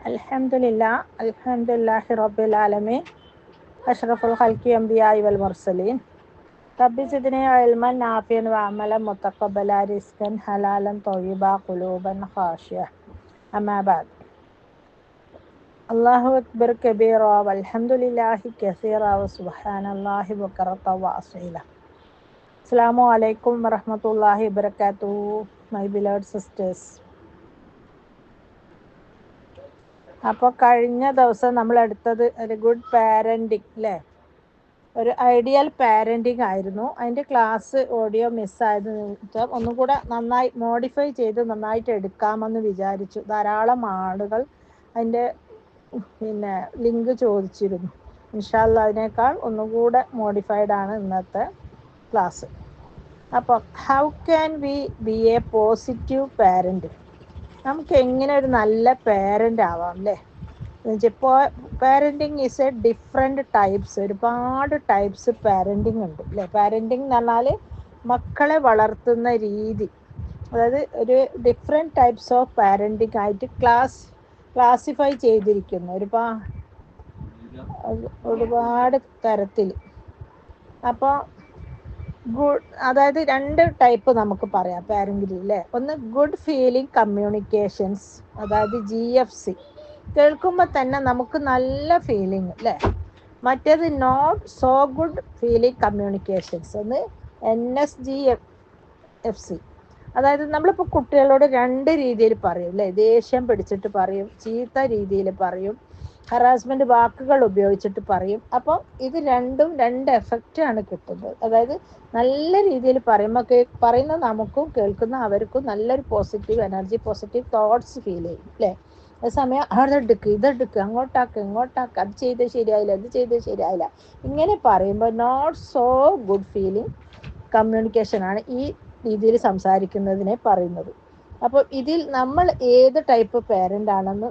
അൽഹംദുലില്ലാഹി റബ്ബിൽ ആലമീൻ അഷ്റഫുൽ ഖൽഖി അംബിയാഇ വൽ മുർസലീൻ റബ്ബി സിദ്നി ഇൽമൻ നാഫിഅൻ വഅമലൻ മുതഖബ്ബല റിസ്കൻ ഹലാലൻ ത്വയ്യിബ ഖുലൂബൻ ഖാശിയ അമ്മാ ബഅദ് അല്ലാഹു അക്ബർ കബീറ വൽഹംദുലില്ലാഹി കസീറ വസുബ്ഹാനല്ലാഹി ബുക്റത വഅസീല. അസ്സലാമു അലൈക്കും വറഹ്മത്തുള്ളാഹി വബറകാതുഹു മൈ ബിലോവഡ് സിസ്റ്റേഴ്സ്. അപ്പോൾ കഴിഞ്ഞ ദിവസം നമ്മൾ എടുത്തത് ഒരു ഗുഡ് പാരൻറ്റിങ് അല്ലേ, ഒരു ഐഡിയൽ പാരൻറ്റിങ് ആയിരുന്നു. അതിൻ്റെ ക്ലാസ് ഓഡിയോ മിസ്സായത് ഒന്നും കൂടെ നന്നായി മോഡിഫൈ ചെയ്ത് നന്നായിട്ട് എടുക്കാമെന്ന് വിചാരിച്ചു. ധാരാളം ആളുകൾ അതിൻ്റെ ലിങ്ക് ചോദിച്ചിരുന്നു. ഇൻഷാ അല്ലാഹ് അതിനേക്കാൾ ഒന്നുകൂടെ മോഡിഫൈഡ് ആണ് ഇന്നത്തെ ക്ലാസ്. അപ്പോൾ how can we B A positive parent, നമുക്ക് എങ്ങനെ ഒരു നല്ല പാരൻ്റ് ആവാം അല്ലേ? ഇപ്പോൾ parenting is A different types, ഒരുപാട് ടൈപ്സ് പാരൻറ്റിങ് ഉണ്ട് അല്ലേ. പാരൻറ്റിങ് എന്ന് പറഞ്ഞാൽ മക്കളെ വളർത്തുന്ന രീതി, അതായത് ഒരു ഡിഫറെൻറ്റ് ടൈപ്സ് ഓഫ് പാരൻറ്റിങ് ആയിട്ട് ക്ലാസിഫൈ ചെയ്തിരിക്കുന്നു ഒരുപാട് തരത്തിൽ. അപ്പോൾ അതായത് രണ്ട് ടൈപ്പ് നമുക്ക് പറയാം പാരൻറ്റിൽ അല്ലേ. ഒന്ന് ഗുഡ് ഫീലിംഗ് കമ്മ്യൂണിക്കേഷൻസ്, അതായത് GFC, കേൾക്കുമ്പോൾ തന്നെ നമുക്ക് നല്ല ഫീലിംഗ് അല്ലേ. മറ്റേത് not so good feeling communications, ഒന്ന് NSGFC. അതായത് നമ്മളിപ്പോൾ കുട്ടികളോട് രണ്ട് രീതിയിൽ പറയും അല്ലേ. ദേഷ്യം പിടിച്ചിട്ട് പറയും, ചീത്ത രീതിയിൽ പറയും, ഹറാസ്മെൻറ്റ് വാക്കുകൾ ഉപയോഗിച്ചിട്ട് പറയും. അപ്പോൾ ഇത് രണ്ടും രണ്ട് എഫക്റ്റാണ് കിട്ടുന്നത്. അതായത് നല്ല രീതിയിൽ പറയുന്ന നമുക്കും കേൾക്കുന്ന അവർക്കും നല്ലൊരു positive energy, positive thoughts feel ചെയ്യും അല്ലേ. അതേസമയം അതെടുക്ക്, ഇതെടുക്ക്, ഇങ്ങോട്ടാക്ക്, അത് ചെയ്ത് ശരിയായില്ല, ഇത് ചെയ്ത് ശരിയായില്ല, ഇങ്ങനെ പറയുമ്പോൾ നോട്ട് സോ ഗുഡ് ഫീലിംഗ് കമ്മ്യൂണിക്കേഷനാണ് ഈ രീതിയിൽ സംസാരിക്കുന്നതിനെ പറയുന്നത്. അപ്പോൾ ഇതിൽ നമ്മൾ ഏത് ടൈപ്പ് പേരൻ്റ് ആണെന്ന്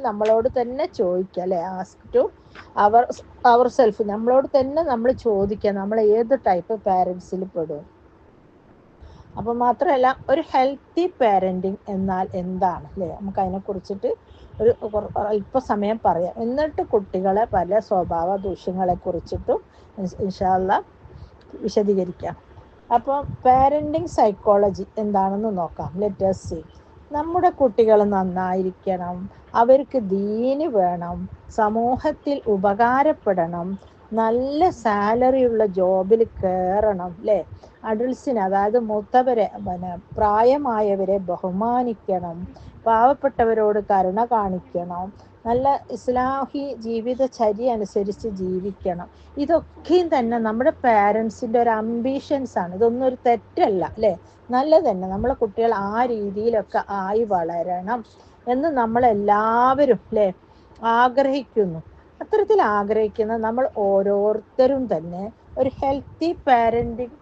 നമ്മളോട് തന്നെ ചോദിക്കുക അല്ലേ. ആസ്ക് ടു അവർ സെൽഫ്, നമ്മളോട് തന്നെ നമ്മൾ ചോദിക്കുക, നമ്മൾ ഏത് ടൈപ്പ് പാരൻസിൽ പെടും. അപ്പോൾ മാത്രമല്ല, ഒരു ഹെൽത്തി പാരൻറ്റിങ് എന്നാൽ എന്താണ് അല്ലേ, നമുക്ക് അതിനെക്കുറിച്ചിട്ട് ഒരു അല്പസമയം പറയാം. എന്നിട്ട് കുട്ടികളെ പല സ്വഭാവ ദൂഷ്യങ്ങളെ കുറിച്ചിട്ടും ഇൻഷാ അല്ലാഹ് വിശദീകരിക്കാം. അപ്പോൾ പാരൻറ്റിങ് സൈക്കോളജി എന്താണെന്ന് നോക്കാം. Let us see. നമ്മുടെ കുട്ടികൾ നന്നായിരിക്കണം, അവർക്ക് ദീന് വേണം, സമൂഹത്തിൽ ഉപകാരപ്പെടണം, നല്ല സാലറിയുള്ള ജോബിൽ കയറണം അല്ലേ. അഡൾട്ട്സിനെ, അതായത് മൂത്തവരെ, പ്രായമായവരെ ബഹുമാനിക്കണം, പാവപ്പെട്ടവരോട് കരുണ കാണിക്കണം, നല്ല ഇസ്ലാഹി ജീവിതചര്യ അനുസരിച്ച് ജീവിക്കണം. ഇതൊക്കെയും തന്നെ നമ്മുടെ പാരൻസിൻ്റെ ഒരു അംബീഷൻസ് ആണ്. ഇതൊന്നും ഒരു തെറ്റല്ല അല്ലേ, നല്ലത് തന്നെ. നമ്മളെ കുട്ടികൾ ആ രീതിയിലൊക്കെ ആയി വളരണം എന്ന് നമ്മളെല്ലാവരും അല്ലേ ആഗ്രഹിക്കുന്നു. അത്തരത്തിൽ ആഗ്രഹിക്കുന്ന നമ്മൾ ഓരോരുത്തരും തന്നെ ഒരു ഹെൽത്തി പാരൻറ്റിങ്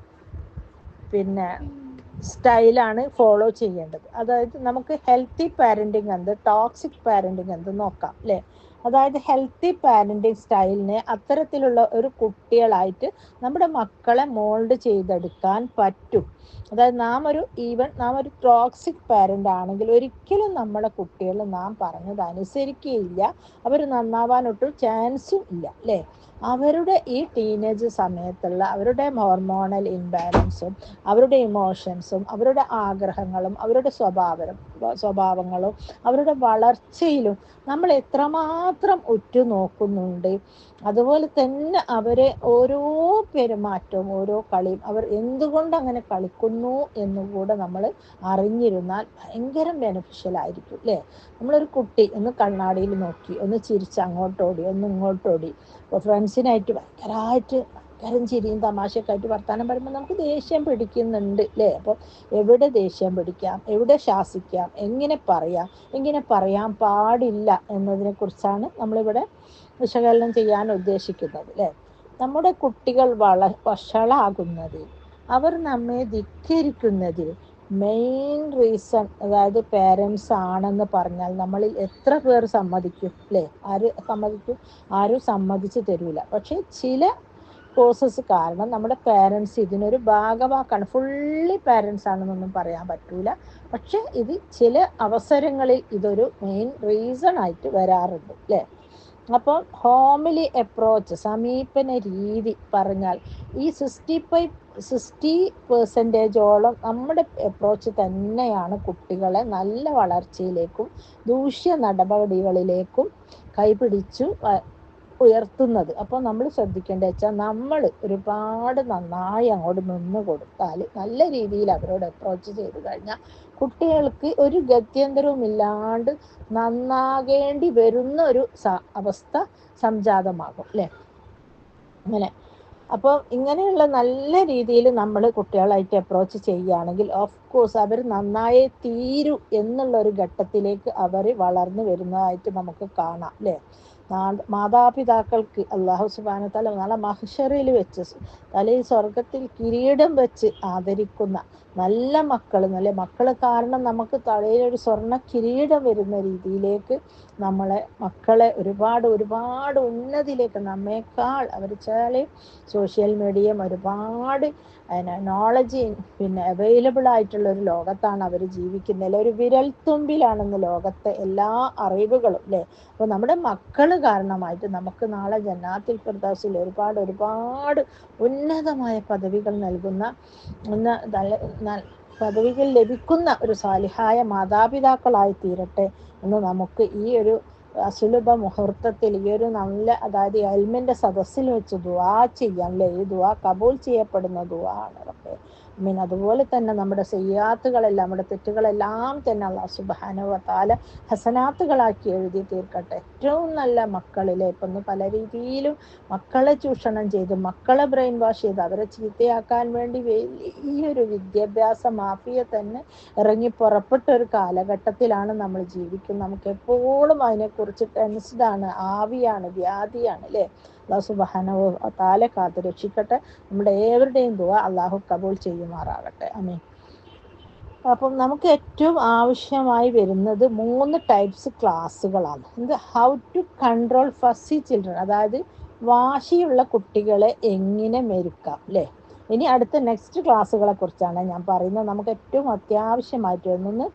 സ്റ്റൈലാണ് ഫോളോ ചെയ്യേണ്ടത്. അതായത് നമുക്ക് ഹെൽത്തി പാരൻറ്റിങ് എന്ത്, ടോക്സിക് പാരൻറ്റിങ് എന്ത് നോക്കാം അല്ലേ. അതായത് ഹെൽത്തി പാരൻറ്റിങ് സ്റ്റൈലിനെ അത്തരത്തിലുള്ള ഒരു കുട്ടികളായിട്ട് നമ്മുടെ മക്കളെ മോൾഡ് ചെയ്തെടുക്കാൻ പറ്റും. അതായത് നാം ഒരു ടോക്സിക് പാരൻ്റ് ആണെങ്കിൽ ഒരിക്കലും നമ്മുടെ കുട്ടികൾ നാം പറഞ്ഞത് അനുസരിക്കുകയില്ല, അവർ നന്നാവാനൊട്ടും ചാൻസും ഇല്ല അല്ലേ. അവരുടെ ഈ ടീനേജ് സമയത്തുള്ള അവരുടെ ഹോർമോണൽ ഇംബാലൻസും അവരുടെ ഇമോഷൻസും അവരുടെ ആഗ്രഹങ്ങളും അവരുടെ സ്വഭാവങ്ങളും അവരുടെ വളർച്ചയിലും നമ്മൾ എത്രമാത്രം ഉറ്റുനോക്കുന്നുണ്ട്. അതുപോലെ തന്നെ അവരെ ഓരോ പെരുമാറ്റവും ഓരോ കളിയും അവർ എന്തുകൊണ്ട് അങ്ങനെ കളിക്കുന്നു എന്നുകൂടെ നമ്മൾ അറിഞ്ഞിരുന്നാൽ ഭയങ്കര ബെനിഫിഷ്യൽ ആയിരിക്കും അല്ലേ. നമ്മളൊരു കുട്ടി ഒന്ന് കണ്ണാടിയിൽ നോക്കി, ഒന്ന് ചിരിച്ച് അങ്ങോട്ടോടി, ഒന്ന് ഇങ്ങോട്ടോടി, ഇപ്പോൾ ഫ്രണ്ട്സിനായിട്ട് ഭയങ്കരമായിട്ട് ചിരിയും തമാശയൊക്കെ ആയിട്ട് വർത്താനം പറയുമ്പോൾ നമുക്ക് ദേഷ്യം പിടിക്കുന്നുണ്ട് അല്ലേ. അപ്പോൾ എവിടെ ദേഷ്യം പിടിക്കാം, എവിടെ ശാസിക്കാം, എങ്ങനെ പറയാൻ പാടില്ല എന്നതിനെക്കുറിച്ചാണ് നമ്മളിവിടെ വിശകലനം ചെയ്യാൻ ഉദ്ദേശിക്കുന്നത് അല്ലേ. നമ്മുടെ കുട്ടികൾ വഷളാകുന്നത്, അവർ നമ്മെ ധിക്കരിക്കുന്നതിൽ മെയിൻ റീസൺ, അതായത് പേരൻസ് ആണെന്ന് പറഞ്ഞാൽ നമ്മളിൽ എത്ര പേർ സമ്മതിക്കും അല്ലേ. ആരും സമ്മതിച്ചു തരൂല. പക്ഷെ ചില കോസസ് കാരണം നമ്മുടെ പേരൻസ് ഇതിനൊരു ഭാഗമാക്കാണ്. ഫുള്ളി പേരൻസ് ആണെന്നൊന്നും പറയാൻ പറ്റൂല, പക്ഷെ ഇത് ചില അവസരങ്ങളിൽ ഇതൊരു മെയിൻ റീസൺ ആയിട്ട് വരാറുണ്ട് അല്ലേ. അപ്പം ഹോമിലി അപ്രോച്ച്, സമീപന രീതി പറഞ്ഞാൽ ഈ 60% നമ്മുടെ അപ്രോച്ച് തന്നെയാണ് കുട്ടികളെ നല്ല വളർച്ചയിലേക്കും ദൂഷ്യ നടപടികളിലേക്കും കൈപിടിച്ചു ഉയർത്തുന്നത്. അപ്പോൾ നമ്മൾ ശ്രദ്ധിക്കേണ്ടത് വെച്ചാൽ നമ്മൾ ഒരുപാട് നന്നായി അങ്ങോട്ട് നിന്ന് കൊടുത്താൽ, നല്ല രീതിയിൽ അവരോട് അപ്രോച്ച് ചെയ്ത് കഴിഞ്ഞാൽ കുട്ടികൾക്ക് ഒരു ഗത്യന്തരവും ഇല്ലാണ്ട് നന്നാകേണ്ടി വരുന്ന ഒരു അവസ്ഥ സംജാതമാകും അല്ലേ. അങ്ങനെ അപ്പോൾ ഇങ്ങനെയുള്ള നല്ല രീതിയിൽ നമ്മൾ കുട്ടികളായിട്ട് അപ്രോച്ച് ചെയ്യുകയാണെങ്കിൽ ഓഫ് കോഴ്സ് അവർ നന്നായേ തീരൂ എന്നുള്ള ഒരു ഘട്ടത്തിലേക്ക് അവർ വളർന്നു വരുന്നതായിട്ട് നമുക്ക് കാണാം അല്ലേ. മാതാപിതാക്കൾക്ക് അല്ലാഹു സുബ്ഹാനഹു വ തആല നാളെ മഹ്ശറിൽ വെച്ച് തലയിൽ സ്വർഗത്തിൽ കിരീടം വെച്ച് ആദരിക്കുന്ന നല്ല നല്ല മക്കൾ കാരണം നമുക്ക് തലയിൽ ഒരു സ്വർണ്ണ കിരീടം വരുന്ന രീതിയിലേക്ക് നമ്മളെ മക്കളെ ഒരുപാട് ഉന്നതിയിലേക്ക് നമ്മേക്കാൾ അവർ വെച്ചാൽ സോഷ്യൽ മീഡിയയും ഒരുപാട് നോളജ് പിന്നെ അവൈലബിൾ ആയിട്ടുള്ള ഒരു ലോകത്താണ് അവർ ജീവിക്കുന്നത്. ഒരു വിരൽത്തുമ്പിലാണെന്ന് ലോകത്തെ എല്ലാ അറിവുകളും അല്ലേ. അപ്പോൾ നമ്മുടെ മക്കൾ കാരണമായിട്ട് നമുക്ക് നാളെ ജന്നാത്തുൽ ഫിർദൗസിൽ ഒരുപാട് ഉന്നതമായ പദവികൾ നൽകുന്ന പദവികൾ ലഭിക്കുന്ന ഒരു സാലിഹായ മാതാപിതാക്കളായി തീരട്ടെ എന്ന് നമുക്ക് ഈ ഒരു അസുലഭ മുഹൂർത്തത്തിൽ ഈ ഒരു നല്ല, അതായത് ഇൽമിന്റെ സദസ്സിൽ വെച്ച് ദുആ ചെയ്യാം അല്ലേ. ഈ ദുആ കബൂൽ ചെയ്യപ്പെടുന്ന ദുആ ആണ് റബ്ബേ. അതുപോലെ തന്നെ നമ്മുടെ സയ്യാത്തുകളെല്ലാം, നമ്മുടെ തെറ്റുകളെല്ലാം തന്നെ അല്ലാഹു സുബ്ഹാനഹു വ തആല ഹസനാത്തുകളാക്കി എഴുതി തീർക്കട്ടെ. ഏറ്റവും നല്ല മക്കളിലെ ഇപ്പം പല രീതിയിലും മക്കളെ ചൂഷണം ചെയ്ത്, മക്കളെ ബ്രെയിൻ വാഷ് ചെയ്ത് അവരെ ചീത്തയാക്കാൻ വേണ്ടി വലിയൊരു വിദ്യാഭ്യാസ മാഫിയ തന്നെ ഇറങ്ങി പുറപ്പെട്ട ഒരു കാലഘട്ടത്തിലാണ് നമ്മൾ ജീവിക്കുന്നത്. നമുക്ക് എപ്പോഴും അതിനെക്കുറിച്ച് ടെൻസ്ഡാണ്, ആവിയാണ്, വ്യാധിയാണ് അല്ലേ. അല്ലാഹു സുബ്ഹാനഹു വ തആല കാത്തു രക്ഷിക്കട്ടെ. നമ്മുടെ ഏവരുടെയും ദുആ അല്ലാഹു കബൂൽ ചെയ്യുമാറാകട്ടെ. ആമീൻ. അപ്പം നമുക്ക് ഏറ്റവും ആവശ്യമായി വരുന്നത് 3 ടൈപ്സ് ക്ലാസ്സുകളാണ്. ഇത് how to control fussy children, അതായത് വാശിയുള്ള കുട്ടികളെ എങ്ങനെ മെരുക്കാം അല്ലേ. ഇനി അടുത്ത നെക്സ്റ്റ് ക്ലാസ്സുകളെ കുറിച്ചാണ് ഞാൻ പറയുന്നത്. നമുക്ക് ഏറ്റവും അത്യാവശ്യമായിട്ട് വരുന്നത്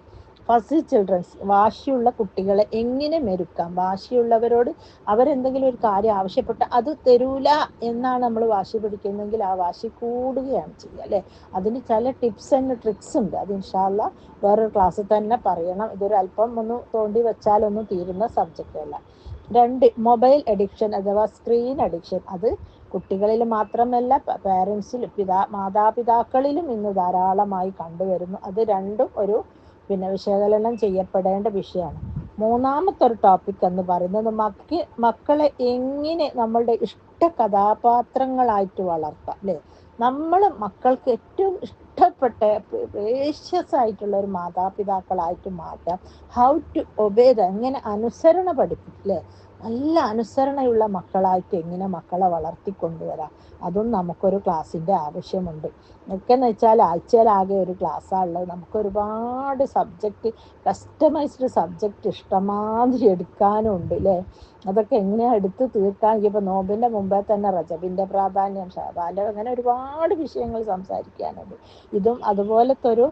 ഫസി ചിൽഡ്രൻസ്, വാശിയുള്ള കുട്ടികളെ എങ്ങനെ മെരുക്കാം. വാശിയുള്ളവരോട് അവരെന്തെങ്കിലും ഒരു കാര്യം ആവശ്യപ്പെട്ട അത് തരൂല എന്നാണ് നമ്മൾ വാശി പിടിക്കുന്നതെങ്കിൽ ആ വാശി കൂടുകയാണ് ചെയ്യുക അല്ലേ. അതിന് ചില ടിപ്സ് ആൻഡ് ട്രിക്സ് ഉണ്ട്. അത് ഇൻഷാ അല്ലാ വേറൊരു ക്ലാസ്സിൽ തന്നെ പറയണം. ഇതൊരു അല്പം ഒന്ന് തോണ്ടി വെച്ചാലൊന്നും തീരുന്ന സബ്ജക്റ്റ് അല്ല. 2, മൊബൈൽ അഡിക്ഷൻ അഥവാ സ്ക്രീൻ അഡിക്ഷൻ. അത് കുട്ടികളിൽ മാത്രമല്ല പാരൻസിലും മാതാപിതാക്കളിലും ഇന്ന് ധാരാളമായി കണ്ടുവരുന്നു. അത് രണ്ടും ഒരു വിശകലനം ചെയ്യപ്പെടേണ്ട വിഷയമാണ്. 3ാമത്തെ ഒരു ടോപ്പിക് എന്ന് പറയുന്നത് മക്കളെ എങ്ങനെ നമ്മളുടെ ഇഷ്ട കഥാപാത്രങ്ങളായിട്ട് വളർത്താം അല്ലേ. നമ്മൾ മക്കൾക്ക് ഏറ്റവും ഇഷ്ടപ്പെട്ട പ്രേഷ്യസ് ആയിട്ടുള്ള ഒരു മാതാപിതാക്കളായിട്ട് മാറ്റാം. ഹൗ ടു ഒബേ, എങ്ങനെ അനുസരണ പഠിപ്പിക്കും അല്ലേ. നല്ല അനുസരണയുള്ള മക്കളായിട്ട് എങ്ങനെ മക്കളെ വളർത്തിക്കൊണ്ടുവരാം, അതും നമുക്കൊരു ക്ലാസ്സിൻ്റെ ആവശ്യമുണ്ട്. എന്ന് വെച്ചാൽ ആഴ്ചയിലാകെ ഒരു ക്ലാസ്സാണുള്ളത്. നമുക്ക് ഒരുപാട് സബ്ജക്റ്റ്, കസ്റ്റമൈസ്ഡ് സബ്ജക്റ്റ് ഇഷ്ടമാതിരി എടുക്കാനുണ്ട് അല്ലേ. അതൊക്കെ എങ്ങനെയാണ് എടുത്ത് തീർക്കാൻ. ഇപ്പോൾ നോമ്പിൻ്റെ മുമ്പേ തന്നെ റജബിൻ്റെ പ്രാധാന്യം, ഷാബാൻ്റെ, അങ്ങനെ ഒരുപാട് വിഷയങ്ങൾ സംസാരിക്കാനുണ്ട്. ഇതും അതുപോലത്തെ ഒരു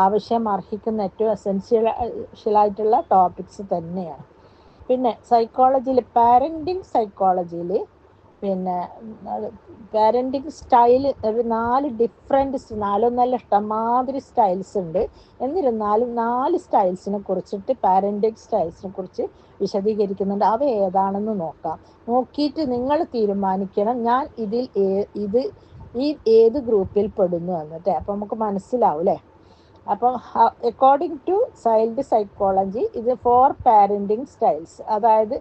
ആവശ്യം അർഹിക്കുന്ന ഏറ്റവും എസെൻഷ്യലായിട്ടുള്ള ടോപ്പിക്സ് തന്നെയാണ്. പിന്നെ സൈക്കോളജിയിൽ, പാരൻറ്റിങ് സൈക്കോളജിയിൽ പാരൻറ്റിങ് സ്റ്റൈൽ ഒരു 4 ഡിഫറെൻറ്റ്, 4 ഇഷ്ടമാതിരി സ്റ്റൈൽസ് ഉണ്ട്. എന്നിരുന്നാലും 4 സ്റ്റൈൽസിനെ കുറിച്ചിട്ട്, പാരൻറ്റിങ് സ്റ്റൈൽസിനെ കുറിച്ച് വിശദീകരിക്കുന്നുണ്ട്. അവ ഏതാണെന്ന് നോക്കാം. നോക്കിയിട്ട് നിങ്ങൾ തീരുമാനിക്കണം ഞാൻ ഇതിൽ ഏത് ഗ്രൂപ്പിൽ പെടുന്നു എന്നിട്ട്. അപ്പം നമുക്ക് മനസ്സിലാവും അല്ലേ. അപ്പം അക്കോർഡിംഗ് ടു ചൈൽഡ് സൈക്കോളജി ഇത് 4 പാരൻറ്റിങ് സ്റ്റൈൽസ്. അതായത്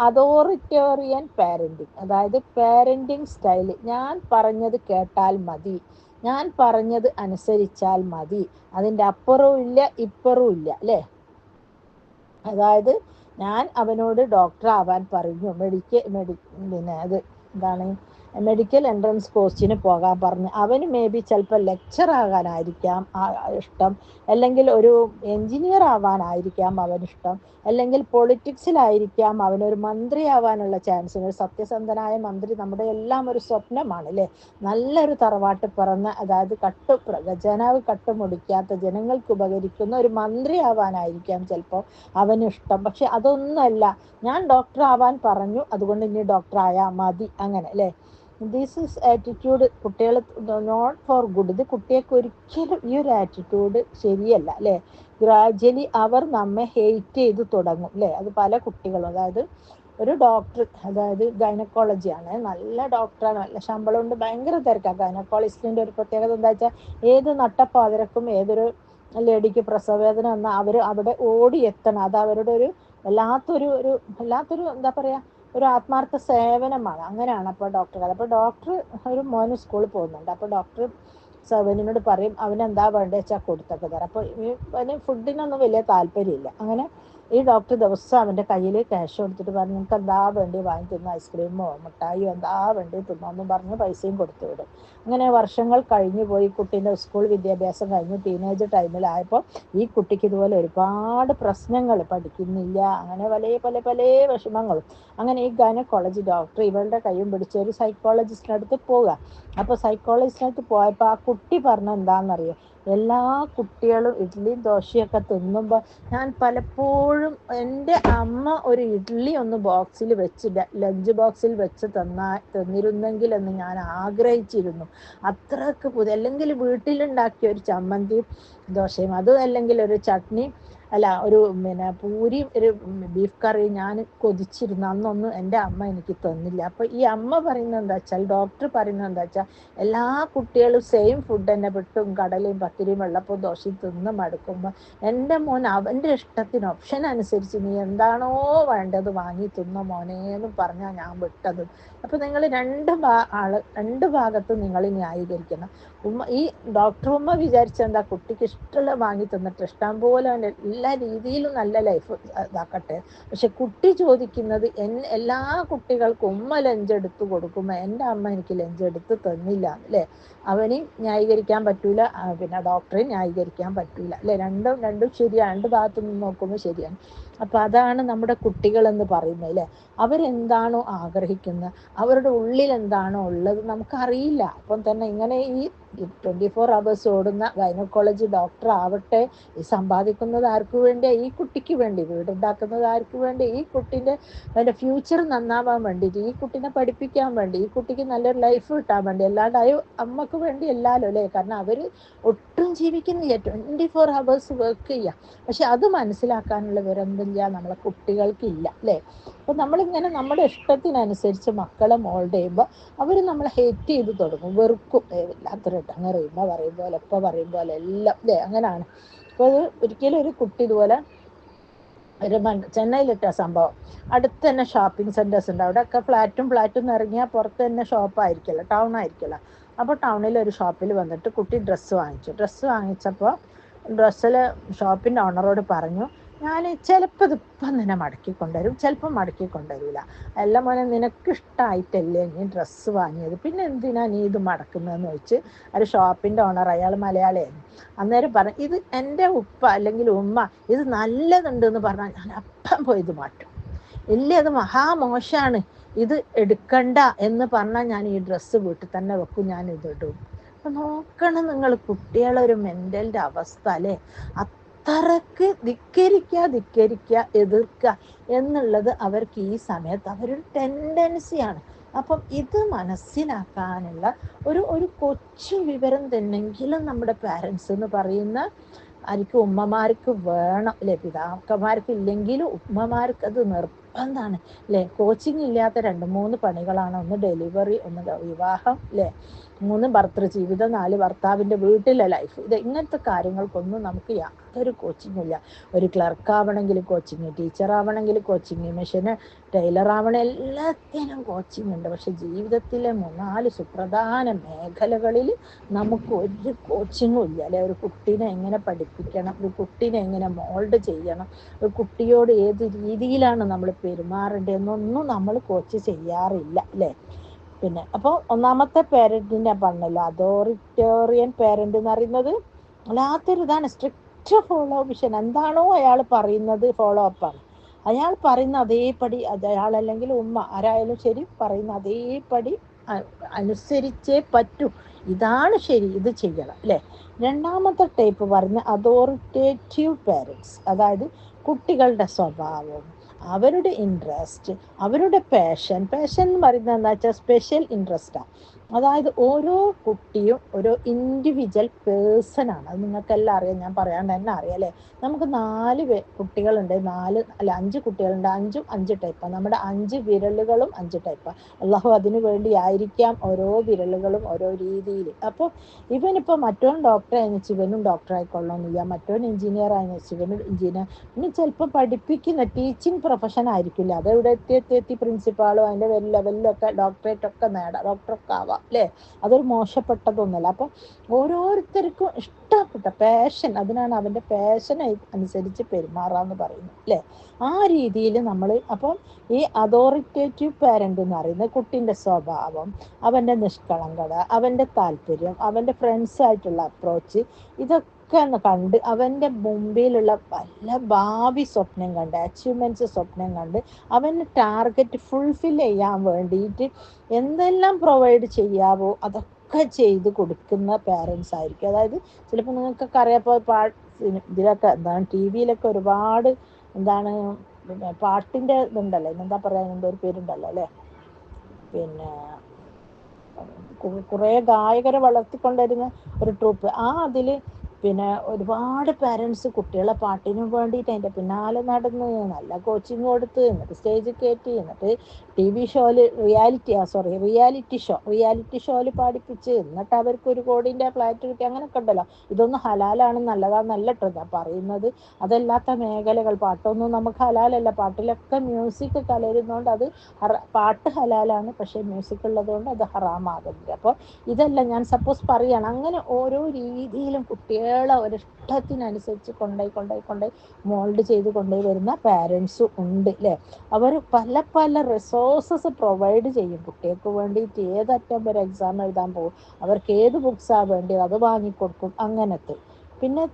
അതോറിറ്റേറിയൻ പാരൻറ്റിങ്, അതായത് പാരൻറ്റിങ് സ്റ്റൈൽ ഞാൻ പറഞ്ഞത് കേട്ടാൽ മതി, ഞാൻ പറഞ്ഞത് അനുസരിച്ചാൽ മതി, അതിൻ്റെ അപ്പുറവും ഇല്ല ഇപ്പുറവും ഇല്ല അല്ലേ. അതായത് ഞാൻ അവനോട് ഡോക്ടർ ആവാൻ പറഞ്ഞു, അത് എന്താണ് മെഡിക്കൽ എൻട്രൻസ് കോഴ്സിന് പോകാൻ പറഞ്ഞു. അവന് മേ ബി ചിലപ്പോൾ ലെക്ചർ ആകാനായിരിക്കാം ഇഷ്ടം, അല്ലെങ്കിൽ ഒരു എൻജിനീയർ ആവാനായിരിക്കാം അവനിഷ്ടം, അല്ലെങ്കിൽ പൊളിറ്റിക്സിലായിരിക്കാം അവനൊരു മന്ത്രി ആവാനുള്ള ചാൻസ്. ഒരു സത്യസന്ധനായ മന്ത്രി നമ്മുടെ എല്ലാം ഒരു സ്വപ്നമാണ് അല്ലേ. നല്ലൊരു തറവാട്ട് പിറന്ന, അതായത് ഖജനാവ് കട്ടുമുടിക്കാത്ത, ജനങ്ങൾക്ക് ഉപകരിക്കുന്ന ഒരു മന്ത്രി ആവാനായിരിക്കാം ചിലപ്പോൾ അവനിഷ്ടം. പക്ഷെ അതൊന്നുമല്ല, ഞാൻ ഡോക്ടർ ആവാൻ പറഞ്ഞു, അതുകൊണ്ട് ഇനി ഡോക്ടർ ആയാൽ മതി, അങ്ങനെ അല്ലേ. ദിസ് ഈസ് ആറ്റിറ്റ്യൂഡ് കുട്ടികൾ നോട്ട് ഫോർ ഗുഡ്. ഇത് കുട്ടികൾക്ക് ഒരിക്കലും ഈ ഒരു ആറ്റിറ്റ്യൂഡ് ശരിയല്ല അല്ലേ. ഗ്രാജ്വലി അവർ നമ്മെ ഹെയ്റ്റ് ചെയ്ത് തുടങ്ങും അല്ലേ. അത് പല കുട്ടികളും, അതായത് ഒരു ഡോക്ടർ, അതായത് ഗൈനക്കോളജിയാണ്, നല്ല ഡോക്ടറാണ്, നല്ല ശമ്പളമുണ്ട്, ഭയങ്കര തിരക്കാണ്. ഗൈനക്കോളജിസ്റ്റിൻ്റെ ഒരു പ്രത്യേകത എന്താ വെച്ചാൽ ഏത് നട്ടപ്പാതിരക്കും ഏതൊരു ലേഡിക്ക് പ്രസവവേദന വന്നാൽ അവർ അവിടെ ഓടിയെത്തണം. അത് അവരുടെ ഒരു വല്ലാത്തൊരു എന്താ പറയുക, ഒരു ആത്മാർത്ഥ സേവനമാണ്. അങ്ങനെയാണ് അപ്പോൾ ഡോക്ടർ. അപ്പോൾ ഡോക്ടർ ഒരു മോന് സ്കൂളിൽ പോകുന്നുണ്ട്. അപ്പോൾ ഡോക്ടർ സെവനിനോട് പറയും അവനെന്താ വേണ്ടത് വെച്ചാൽ കൊടുത്തൊക്കെ തരാം. അപ്പോൾ അവന് ഫുഡിനൊന്നും വലിയ താല്പര്യമില്ല. അങ്ങനെ ഈ ഡോക്ടർ ദിവസം അവൻ്റെ കയ്യിൽ ക്യാഷ് കൊടുത്തിട്ട് പറഞ്ഞു നിങ്ങൾക്ക് എന്താ വേണ്ടി വാങ്ങി തിന്നോ, ഐസ്ക്രീമോ മിഠായിയോ എന്താ വേണ്ടി തിന്നോന്നും പറഞ്ഞ് പൈസയും കൊടുത്തു വിടും. അങ്ങനെ വർഷങ്ങൾ കഴിഞ്ഞു പോയി. കുട്ടീൻ്റെ സ്കൂൾ വിദ്യാഭ്യാസം കഴിഞ്ഞ് ടീനേജ് ടൈമിലായപ്പോൾ ഈ കുട്ടിക്ക് ഇതുപോലെ ഒരുപാട് പ്രശ്നങ്ങൾ, പഠിക്കുന്നില്ല, അങ്ങനെ പല വിഷമങ്ങളും. അങ്ങനെ ഈ ഗൈനക്കോളജി ഡോക്ടർ ഇവളുടെ കയ്യും പിടിച്ച് ഒരു സൈക്കോളജിസ്റ്റിനടുത്ത് പോവുക. അപ്പോൾ സൈക്കോളജിസ്റ്റിനടുത്ത് പോയപ്പോൾ ആ കുട്ടി പറഞ്ഞ എന്താണെന്നറിയോ, എല്ലാ കുട്ടികളും ഇഡ്ഡലിയും ദോശയൊക്കെ തിന്നുമ്പോൾ ഞാൻ പലപ്പോഴും എൻ്റെ അമ്മ ഒരു ഇഡ്ഡലി ഒന്ന് ബോക്സിൽ വെച്ച്, ലഞ്ച് ബോക്സിൽ വെച്ച് തന്നിരുന്നെങ്കിൽ എന്ന് ഞാൻ ആഗ്രഹിച്ചിരുന്നു. അത്രക്ക് അല്ലെങ്കിൽ വീട്ടിലുണ്ടാക്കിയ ഒരു ചമ്മന്തിയും ദോശയും, അതും അല്ലെങ്കിൽ ഒരു ചട്നി, അല്ല ഒരു പൂരി, ഒരു ബീഫ് കറി ഞാൻ കൊതിച്ചിരുന്നു. അന്നൊന്നും എൻ്റെ അമ്മ എനിക്ക് തന്നില്ല. അപ്പോൾ ഈ അമ്മ പറയുന്നത് എന്താ വെച്ചാൽ, ഡോക്ടർ പറയുന്നത് എന്താ വെച്ചാൽ, എല്ലാ കുട്ടികളും സെയിം ഫുഡ് തന്നെ വിട്ടും കടലയും പത്തിരിയും വെള്ളപ്പവും ദോശയും തിന്ന് മടുക്കുമ്പോൾ എൻ്റെ മോൻ അവൻ്റെ ഇഷ്ടത്തിന് ഓപ്ഷൻ അനുസരിച്ച് നീ എന്താണോ വേണ്ടത് വാങ്ങി തിന്ന മോനേന്നും പറഞ്ഞാൽ ഞാൻ വിട്ടത്. അപ്പോൾ നിങ്ങൾ രണ്ട് ഭാഗത്തും നിങ്ങൾ ന്യായീകരിക്കണം. ഈ ഡോക്ടർ ഉമ്മ വിചാരിച്ചെന്താ, കുട്ടിക്ക് ഇഷ്ടമുള്ള വാങ്ങി തന്നിട്ട് ഇഷ്ടം പോലെ എല്ലാ രീതിയിലും നല്ല ലൈഫ് ഇതാക്കട്ടെ. പക്ഷെ കുട്ടി ചോദിക്കുന്നത് എല്ലാ കുട്ടികൾക്കും ഉമ്മ ലഞ്ചെടുത്ത് കൊടുക്കുമ്പോൾ എൻ്റെ അമ്മ എനിക്ക് ലഞ്ചെടുത്ത് തന്നില്ല അല്ലേ. അവനെയും ന്യായീകരിക്കാൻ പറ്റൂല, പിന്നെ ഡോക്ടറെയും ന്യായീകരിക്കാൻ പറ്റൂല അല്ലേ. രണ്ടും ശരിയാണ്, രണ്ട് ഭാഗത്തു നിന്ന് നോക്കുമ്പോൾ ശരിയാണ്. അപ്പം അതാണ് നമ്മുടെ കുട്ടികളെന്ന് പറയുന്നത് അല്ലേ. അവരെന്താണോ ആഗ്രഹിക്കുന്നത്, അവരുടെ ഉള്ളിൽ എന്താണോ ഉള്ളത് നമുക്കറിയില്ല. അപ്പം തന്നെ ഇങ്ങനെ ഈ 24 hours ഓടുന്ന ഗൈനക്കോളജി ഡോക്ടർ ആവട്ടെ, ഈ സമ്പാദിക്കുന്നത് ആർക്ക് വേണ്ടിയാ, ഈ കുട്ടിക്ക് വേണ്ടി. വീടുണ്ടാക്കുന്നത് ആർക്ക് വേണ്ടി, ഈ കുട്ടീൻ്റെ അതിൻ്റെ ഫ്യൂച്ചർ നന്നാവാൻ വേണ്ടിയിട്ട്, ഈ കുട്ടീനെ പഠിപ്പിക്കാൻ വേണ്ടി, ഈ കുട്ടിക്ക് നല്ലൊരു ലൈഫ് കിട്ടാൻ വേണ്ടി. അല്ലാണ്ട് അമ്മക്ക് വേണ്ടി അല്ലല്ലോ അല്ലേ. കാരണം അവർ ഒട്ടും ജീവിക്കുന്നില്ല, 24 hours വർക്ക് ചെയ്യുക. പക്ഷെ അത് മനസ്സിലാക്കാനുള്ള വിവരമില്ല നമ്മളെ കുട്ടികൾക്കില്ല അല്ലേ. അപ്പോൾ നമ്മളിങ്ങനെ നമ്മുടെ ഇഷ്ടത്തിനനുസരിച്ച് മക്കളെ മോൾഡ് ചെയ്യുമ്പോൾ അവർ നമ്മളെ ഹേറ്റ് ചെയ്ത് തുടങ്ങും, വെറുക്കും. വല്ലാത്തൊരു അങ്ങനെ ഇമ്മ പറയും പോലെ എപ്പോൾ പറയും പോലെ എല്ലാം അല്ലേ. അങ്ങനെയാണ്. അപ്പോൾ അത് ഒരിക്കലും ഒരു കുട്ടി ഇതുപോലെ ഒരു ചെന്നൈയിലിട്ട സംഭവം, അടുത്ത് തന്നെ ഷോപ്പിംഗ് സെൻറ്റേഴ്സ് ഉണ്ട്, അവിടെയൊക്കെ ഫ്ലാറ്റും ഇറങ്ങിയാൽ പുറത്ത് തന്നെ ഷോപ്പായിരിക്കുമല്ലോ, ടൗൺ ആയിരിക്കുമല്ലോ. അപ്പോൾ ടൗണിൽ ഒരു ഷോപ്പിൽ വന്നിട്ട് കുട്ടി ഡ്രസ്സ് വാങ്ങിച്ചപ്പോൾ ഡ്രസ്സിൽ ഷോപ്പിൻ്റെ ഓണറോട് പറഞ്ഞു, ഞാൻ ചിലപ്പോൾ ഇതിപ്പം നിന്നെ മടക്കിക്കൊണ്ടുവരും, ചിലപ്പോൾ മടക്കിക്കൊണ്ടുവരില്ല. അല്ല മോനെ, നിനക്കിഷ്ടമായിട്ടല്ലേ നീ ഡ്രസ്സ് വാങ്ങിയത്, പിന്നെ എന്തിനാ നീ ഇത് മടക്കുന്നതെന്ന് ചോദിച്ച് ഒരു ഷോപ്പിൻ്റെ ഓണർ, അയാൾ മലയാളിയായിരുന്നു, അന്നേരം പറഞ്ഞു, ഇത് എൻ്റെ ഉപ്പ അല്ലെങ്കിൽ ഉമ്മ ഇത് നല്ലതുണ്ടെന്ന് പറഞ്ഞാൽ ഞാൻ അപ്പം പോയി ഇത് മാറ്റും. ഇല്ല അത് മഹാമോശമാണ്, ഇത് എടുക്കണ്ട എന്ന് പറഞ്ഞാൽ ഞാൻ ഈ ഡ്രസ്സ് വീട്ടിൽ തന്നെ വെക്കും, ഞാൻ ഇതിടും. അപ്പം നോക്കണം നിങ്ങൾ കുട്ടികളൊരു മെൻ്റലിൻ്റെ അവസ്ഥ അല്ലേ. അത്രക്ക് ധിക്കരിക്കുക എതിർക്കുക എന്നുള്ളത് അവർക്ക് ഈ സമയത്ത് അവരൊരു ടെൻഡൻസിയാണ്. അപ്പം ഇത് മനസ്സിലാക്കാനുള്ള ഒരു കൊച്ചു വിവരം തന്നെങ്കിലും നമ്മുടെ പാരൻസ് എന്ന് പറയുന്ന ആയിരിക്കും ഉമ്മമാർക്ക് വേണം അല്ലേ. പിതാക്കന്മാർക്ക് ഇല്ലെങ്കിലും ഉമ്മമാർക്ക് അത് നിർബന്ധമാണ് അല്ലേ. കോച്ചിങ് ഇല്ലാത്ത 2-3 പണികളാണ്. ഒന്ന് ഡെലിവറി, ഒന്ന് വിവാഹം അല്ലേ, 3 ഭർത്തൃജീവിതം, 4 ഭർത്താവിൻ്റെ വീട്ടിലെ ലൈഫ്. ഇങ്ങനത്തെ കാര്യങ്ങൾക്കൊന്നും നമുക്ക് യാതൊരു കോച്ചിങ്ങും ഇല്ല. ഒരു ക്ലർക്ക് ആവണമെങ്കിൽ കോച്ചിങ്, ടീച്ചർ ആവണമെങ്കിൽ കോച്ചിങ്, മെഷീന് ടൈലർ ആവണം, എല്ലാത്തിനും കോച്ചിങ് ഉണ്ട്. പക്ഷെ ജീവിതത്തിലെ 3-4 സുപ്രധാന മേഖലകളിൽ നമുക്ക് ഒരു കോച്ചിങ്ങും ഇല്ല അല്ലെ. ഒരു കുട്ടീനെ എങ്ങനെ പഠിപ്പിക്കണം, ഒരു കുട്ടീനെ എങ്ങനെ മോൾഡ് ചെയ്യണം, ഒരു കുട്ടിയോട് ഏത് രീതിയിലാണ് നമ്മൾ പെരുമാറേണ്ടതെന്നൊന്നും നമ്മൾ കോച്ച് ചെയ്യാറില്ല അല്ലേ. പിന്നെ അപ്പോൾ ഒന്നാമത്തെ പേരൻറ്റിൻ്റെ പറഞ്ഞല്ലോ, അതോറിറ്റേറിയൻ പേരൻ്റ് എന്ന് പറയുന്നത് വല്ലാത്തൊരു ഇതാണ്. Strict follow vision. എന്താണോ അയാൾ പറയുന്നത് ഫോളോ അപ്പാണ്. അയാൾ പറയുന്ന അതേപടി, അയാൾ അല്ലെങ്കിൽ ഉമ്മ ആരായാലും ശരി, പറയുന്ന അതേപടി അനുസരിച്ചേ പറ്റൂ. ഇതാണ് ശരി, ഇത് ചെയ്യണം അല്ലേ. രണ്ടാമത്തെ ടൈപ്പ് പറഞ്ഞ അതോറിറ്റേറ്റീവ് പേരൻസ്, അതായത് കുട്ടികളുടെ സ്വഭാവം, അവരുടെ ഇൻട്രസ്റ്റ്, അവരുടെ പാഷൻ എന്ന് പറയുന്നത് എന്താ വെച്ചാൽ സ്പെഷ്യൽ ഇൻട്രസ്റ്റാണ്. അതായത് ഓരോ കുട്ടിയും ഒരു ഇൻഡിവിജ്വൽ പേഴ്സണാണ്. അത് നിങ്ങൾക്കെല്ലാം അറിയാം, ഞാൻ പറയാണ്ട് തന്നെ അറിയാം അല്ലേ. നമുക്ക് 4 കുട്ടികളുണ്ട്, 5 കുട്ടികളുണ്ട്. 5ഉം 5 ടൈപ്പാണ്. നമ്മുടെ 5 വിരലുകളും 5 ടൈപ്പാണ്. അള്ളാഹു അതിനു വേണ്ടി ആയിരിക്കാം ഓരോ വിരലുകളും ഓരോ രീതിയിൽ. അപ്പോൾ ഇവനിപ്പോൾ മറ്റോൻ ഡോക്ടർ ആയെന്ന് ഇവനും ഡോക്ടർ ആയിക്കൊള്ളണമെന്നില്ല, മറ്റോൻ എഞ്ചിനീയർ ആയെന്ന് ഇവനും എഞ്ചിനീയർ. ഇനി ചിലപ്പോൾ പഠിപ്പിക്കുന്ന ടീച്ചിങ് പ്രൊഫഷൻ ആയിരിക്കില്ല, അത് ഇവിടെ എത്തി പ്രിൻസിപ്പാളും അതിൻ്റെ ലെവലിലൊക്കെ ഡോക്ടറേറ്റൊക്കെ നേടാം, ഡോക്ടറൊക്കെ ആവാം അല്ലേ. അതൊരു മോശപ്പെട്ടതൊന്നുമല്ല. അപ്പം ഓരോരുത്തർക്കും ഇഷ്ടപ്പെട്ട പാഷൻ, അതിനാണ് അവൻ്റെ പാഷൻ അനുസരിച്ച് പെരുമാറാന്ന് പറയുന്നത് അല്ലേ. ആ രീതിയിൽ നമ്മൾ അപ്പം ഈ അതോറിറ്റേറ്റീവ് പാരൻ്റ് എന്ന് പറയുന്നത് കുട്ടീൻ്റെ സ്വഭാവം, അവൻ്റെ നിഷ്കളങ്കത, അവൻ്റെ താല്പര്യം, അവൻ്റെ ഫ്രണ്ട്സായിട്ടുള്ള അപ്രോച്ച്, ഇതൊക്കെ ഒന്ന് കണ്ട് അവൻ്റെ മുമ്പിലുള്ള പല ഭാവി സ്വപ്നം കണ്ട്, അച്ചീവ്മെൻറ്റ്സ് സ്വപ്നം കണ്ട് അവന് ടാർഗറ്റ് ഫുൾഫിൽ ചെയ്യാൻ വേണ്ടിയിട്ട് എന്തെല്ലാം പ്രൊവൈഡ് ചെയ്യാവോ അതൊക്കെ ചെയ്ത് കൊടുക്കുന്ന പാരൻസ് ആയിരിക്കും. അതായത് ചിലപ്പോൾ നിങ്ങൾക്കൊക്കെ അറിയാപ്പോൾ ഇതിലൊക്കെ എന്താണ് വിയിലൊക്കെ ഒരുപാട് എന്താണ് പിന്നെ പാട്ടിൻ്റെ ഇതുണ്ടല്ലോ, എന്താ പറയുക, എന്തോ ഒരു പേരുണ്ടല്ലോ അല്ലേ. പിന്നെ കുറേ ഗായകരെ വളർത്തിക്കൊണ്ടിരുന്ന ഒരു ട്രൂപ്പ്. അതിൽ പിന്നെ ഒരുപാട് പാരൻസ് കുട്ടികളെ പാട്ടിന് വേണ്ടിയിട്ട് അതിൻ്റെ പിന്നാലെ നടന്ന് നല്ല കോച്ചിങ് കൊടുത്ത്, എന്നിട്ട് സ്റ്റേജിൽ കയറ്റി, എന്നിട്ട് ഷോയിൽ റിയാലിറ്റി ഷോയിൽ പാടിപ്പിച്ച്, എന്നിട്ട് അവർക്ക് 1 കോടിൻ്റെ ഫ്ലാറ്റ് കിട്ടി, അങ്ങനെയൊക്കെ ഉണ്ടല്ലോ. ഇതൊന്നും ഹലാലാണ്, നല്ലതാണെന്നല്ല കേട്ടോ ഞാൻ പറയുന്നത്. അതല്ലാത്ത മേഖലകൾ, പാട്ടൊന്നും നമുക്ക് ഹലാലല്ല. പാട്ടിലൊക്കെ മ്യൂസിക് കലരുന്നതുകൊണ്ട് അത് പാട്ട് ഹലാലാണ്, പക്ഷേ മ്യൂസിക് ഉള്ളതുകൊണ്ട് അത് ഹറാമാകുന്നില്ല. അപ്പോൾ ഇതല്ല ഞാൻ സപ്പോസ് പറയുകയാണ്. അങ്ങനെ ഓരോ രീതിയിലും കുട്ടികളെ ഒരിഷ്ടത്തിനനുസരിച്ച് കൊണ്ടുപോയി മോൾഡ് ചെയ്ത് കൊണ്ടുപോയി വരുന്ന പാരൻസും ഉണ്ട് അല്ലേ. അവർ പല റിസോഴ്സസ് പ്രൊവൈഡ് ചെയ്യും കുട്ടികൾക്ക് വേണ്ടിയിട്ട്. ഏതറ്റം വരെ എക്സാം എഴുതാൻ പോകും, അവർക്ക് ഏത് ബുക്സാണ് വേണ്ടത് അത് വാങ്ങിക്കൊടുക്കും, അങ്ങനത്തെ. പിന്നെ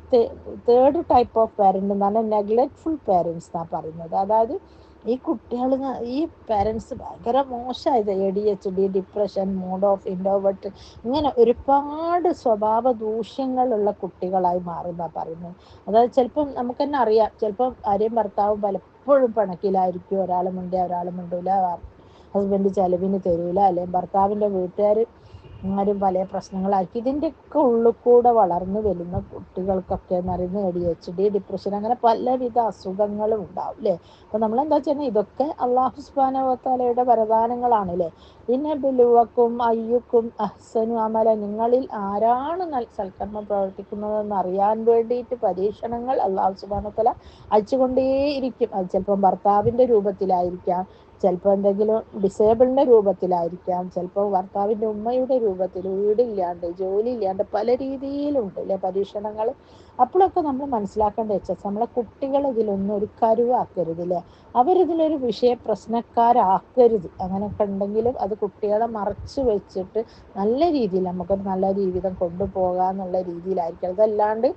തേർഡ് ടൈപ്പ് ഓഫ് പാരൻ്റ് എന്ന് പറഞ്ഞാൽ നെഗ്ലക്ട്ഫുൾ പാരൻസ് എന്നാണ് പറയുന്നത്. അതായത് ഈ കുട്ടികൾ, ഈ പാരൻസ് ഭയങ്കര മോശമായത്, ADHD, depression, mood off, introvert, ഇങ്ങനെ ഒരുപാട് സ്വഭാവ ദൂഷ്യങ്ങളുള്ള കുട്ടികളായി മാറുന്ന പറയുന്നത്. അതായത് ചിലപ്പം നമുക്ക് തന്നെ അറിയാം, ചിലപ്പം ഭാര്യയും ഭർത്താവും പലപ്പോഴും പിണക്കിലായിരിക്കും. ഒരാൾ മിണ്ടിയ ഒരാൾ മിണ്ടൂല, ഹസ്ബൻഡ് ചെലവിന് തരൂല, അല്ലെങ്കിൽ ഭർത്താവിൻ്റെ വീട്ടുകാർ ആരും പല പ്രശ്നങ്ങളാക്കി. ഇതിൻ്റെയൊക്കെ ഉള്ളിൽ കൂടെ വളർന്നു വരുന്ന കുട്ടികൾക്കൊക്കെ എന്ന് പറയുന്നത് ADHD, ഡിപ്രഷൻ, അങ്ങനെ പലവിധ അസുഖങ്ങളും ഉണ്ടാവും അല്ലേ. അപ്പോൾ നമ്മളെന്താ ചെയ്യുന്നത്, ഇതൊക്കെ അള്ളാഹു സുബ്ഹാനഹു വ തആലയുടെ വരദാനങ്ങളാണ് അല്ലേ. ഇന്നബിലുവക്കും അയ്യുക്കും അഹ്സനു അമല, നിങ്ങളിൽ ആരാണ് സൽക്കർമ്മം പ്രവർത്തിക്കുന്നതെന്ന് അറിയാൻ വേണ്ടിയിട്ട് പരീക്ഷണങ്ങൾ അള്ളാഹു സുബ്ഹാനഹു വ തആല അയച്ചുകൊണ്ടേയിരിക്കും. അത് ചിലപ്പം ഭർത്താവിൻ്റെ രൂപത്തിലായിരിക്കാം, ചിലപ്പോൾ എന്തെങ്കിലും ഡിസേബിളിൻ്റെ രൂപത്തിലായിരിക്കാം, ചിലപ്പോൾ ഭർത്താവിൻ്റെ ഉമ്മയുടെ രൂപത്തിൽ, വീടില്ലാണ്ട് ജോലി ഇല്ലാണ്ട് പല രീതിയിലുണ്ട് അല്ലേ പരീക്ഷണങ്ങൾ. അപ്പോഴൊക്കെ നമ്മൾ മനസ്സിലാക്കേണ്ടത് വെച്ചാൽ നമ്മളെ കുട്ടികളെ ഇതിലൊന്നും ഒരു കരുവാക്കരുത് അല്ലേ. അവരിതിലൊരു പ്രശ്നക്കാരാക്കരുത്. അങ്ങനെയൊക്കെ ഉണ്ടെങ്കിലും അത് കുട്ടികളെ മറച്ചു വെച്ചിട്ട് നല്ല രീതിയിൽ നമുക്കൊരു നല്ല ജീവിതം കൊണ്ടുപോകാമെന്നുള്ള രീതിയിലായിരിക്കും. അതല്ലാണ്ട്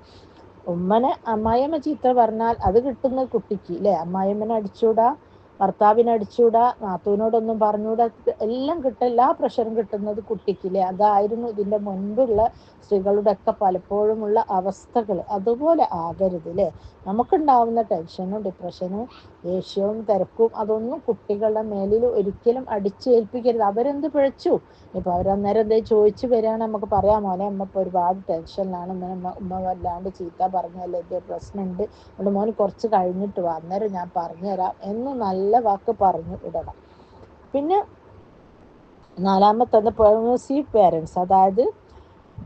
ഉമ്മനെ അമ്മായിയമ്മ ചീത്ത പറഞ്ഞാൽ അത് കിട്ടുന്നത് കുട്ടിക്ക് അല്ലേ. അമ്മായിയമ്മനെ അടിച്ചൂടാ, ഭർത്താവിനെ അടിച്ചൂടാ, നാത്തൂനോടൊന്നും പറഞ്ഞൂടാ, എല്ലാം എല്ലാ പ്രഷറും കിട്ടുന്നത് കുട്ടിക്കില്ലേ. അതായിരുന്നു ഇതിൻ്റെ മുൻപുള്ള സ്ത്രീകളുടെ ഒക്കെ പലപ്പോഴുമുള്ള അവസ്ഥകൾ. അതുപോലെ ആകരുത് അല്ലേ. നമുക്കുണ്ടാവുന്ന ടെൻഷനും ഡിപ്രഷനും ദേഷ്യവും തിരക്കും അതൊന്നും കുട്ടികളുടെ മേലിൽ ഒരിക്കലും അടിച്ചേൽപ്പിക്കരുത്. അവരെന്ത് പിഴച്ചു, ഇപ്പോൾ അവരന്നേരം എന്തെങ്കിലും ചോദിച്ചു വരികയാണെങ്കിൽ നമുക്ക് പറയാം, മോനെ അമ്മ ഇപ്പോൾ ഒരുപാട് ടെൻഷനിലാണ്, ഉമ്മ വല്ലാണ്ട് ചീത്ത പറഞ്ഞല്ലേ, എൻ്റെ പ്രശ്നമുണ്ട്, അതുകൊണ്ട് മോന് കുറച്ച് കഴിഞ്ഞിട്ട് വാ, അന്നേരം ഞാൻ പറഞ്ഞുതരാം എന്ന് നല്ല വാക്ക് പറഞ്ഞു വിടണം. പിന്നെ നാലാമത്തത് പെർമിസീവ് പേരൻസ്, അതായത്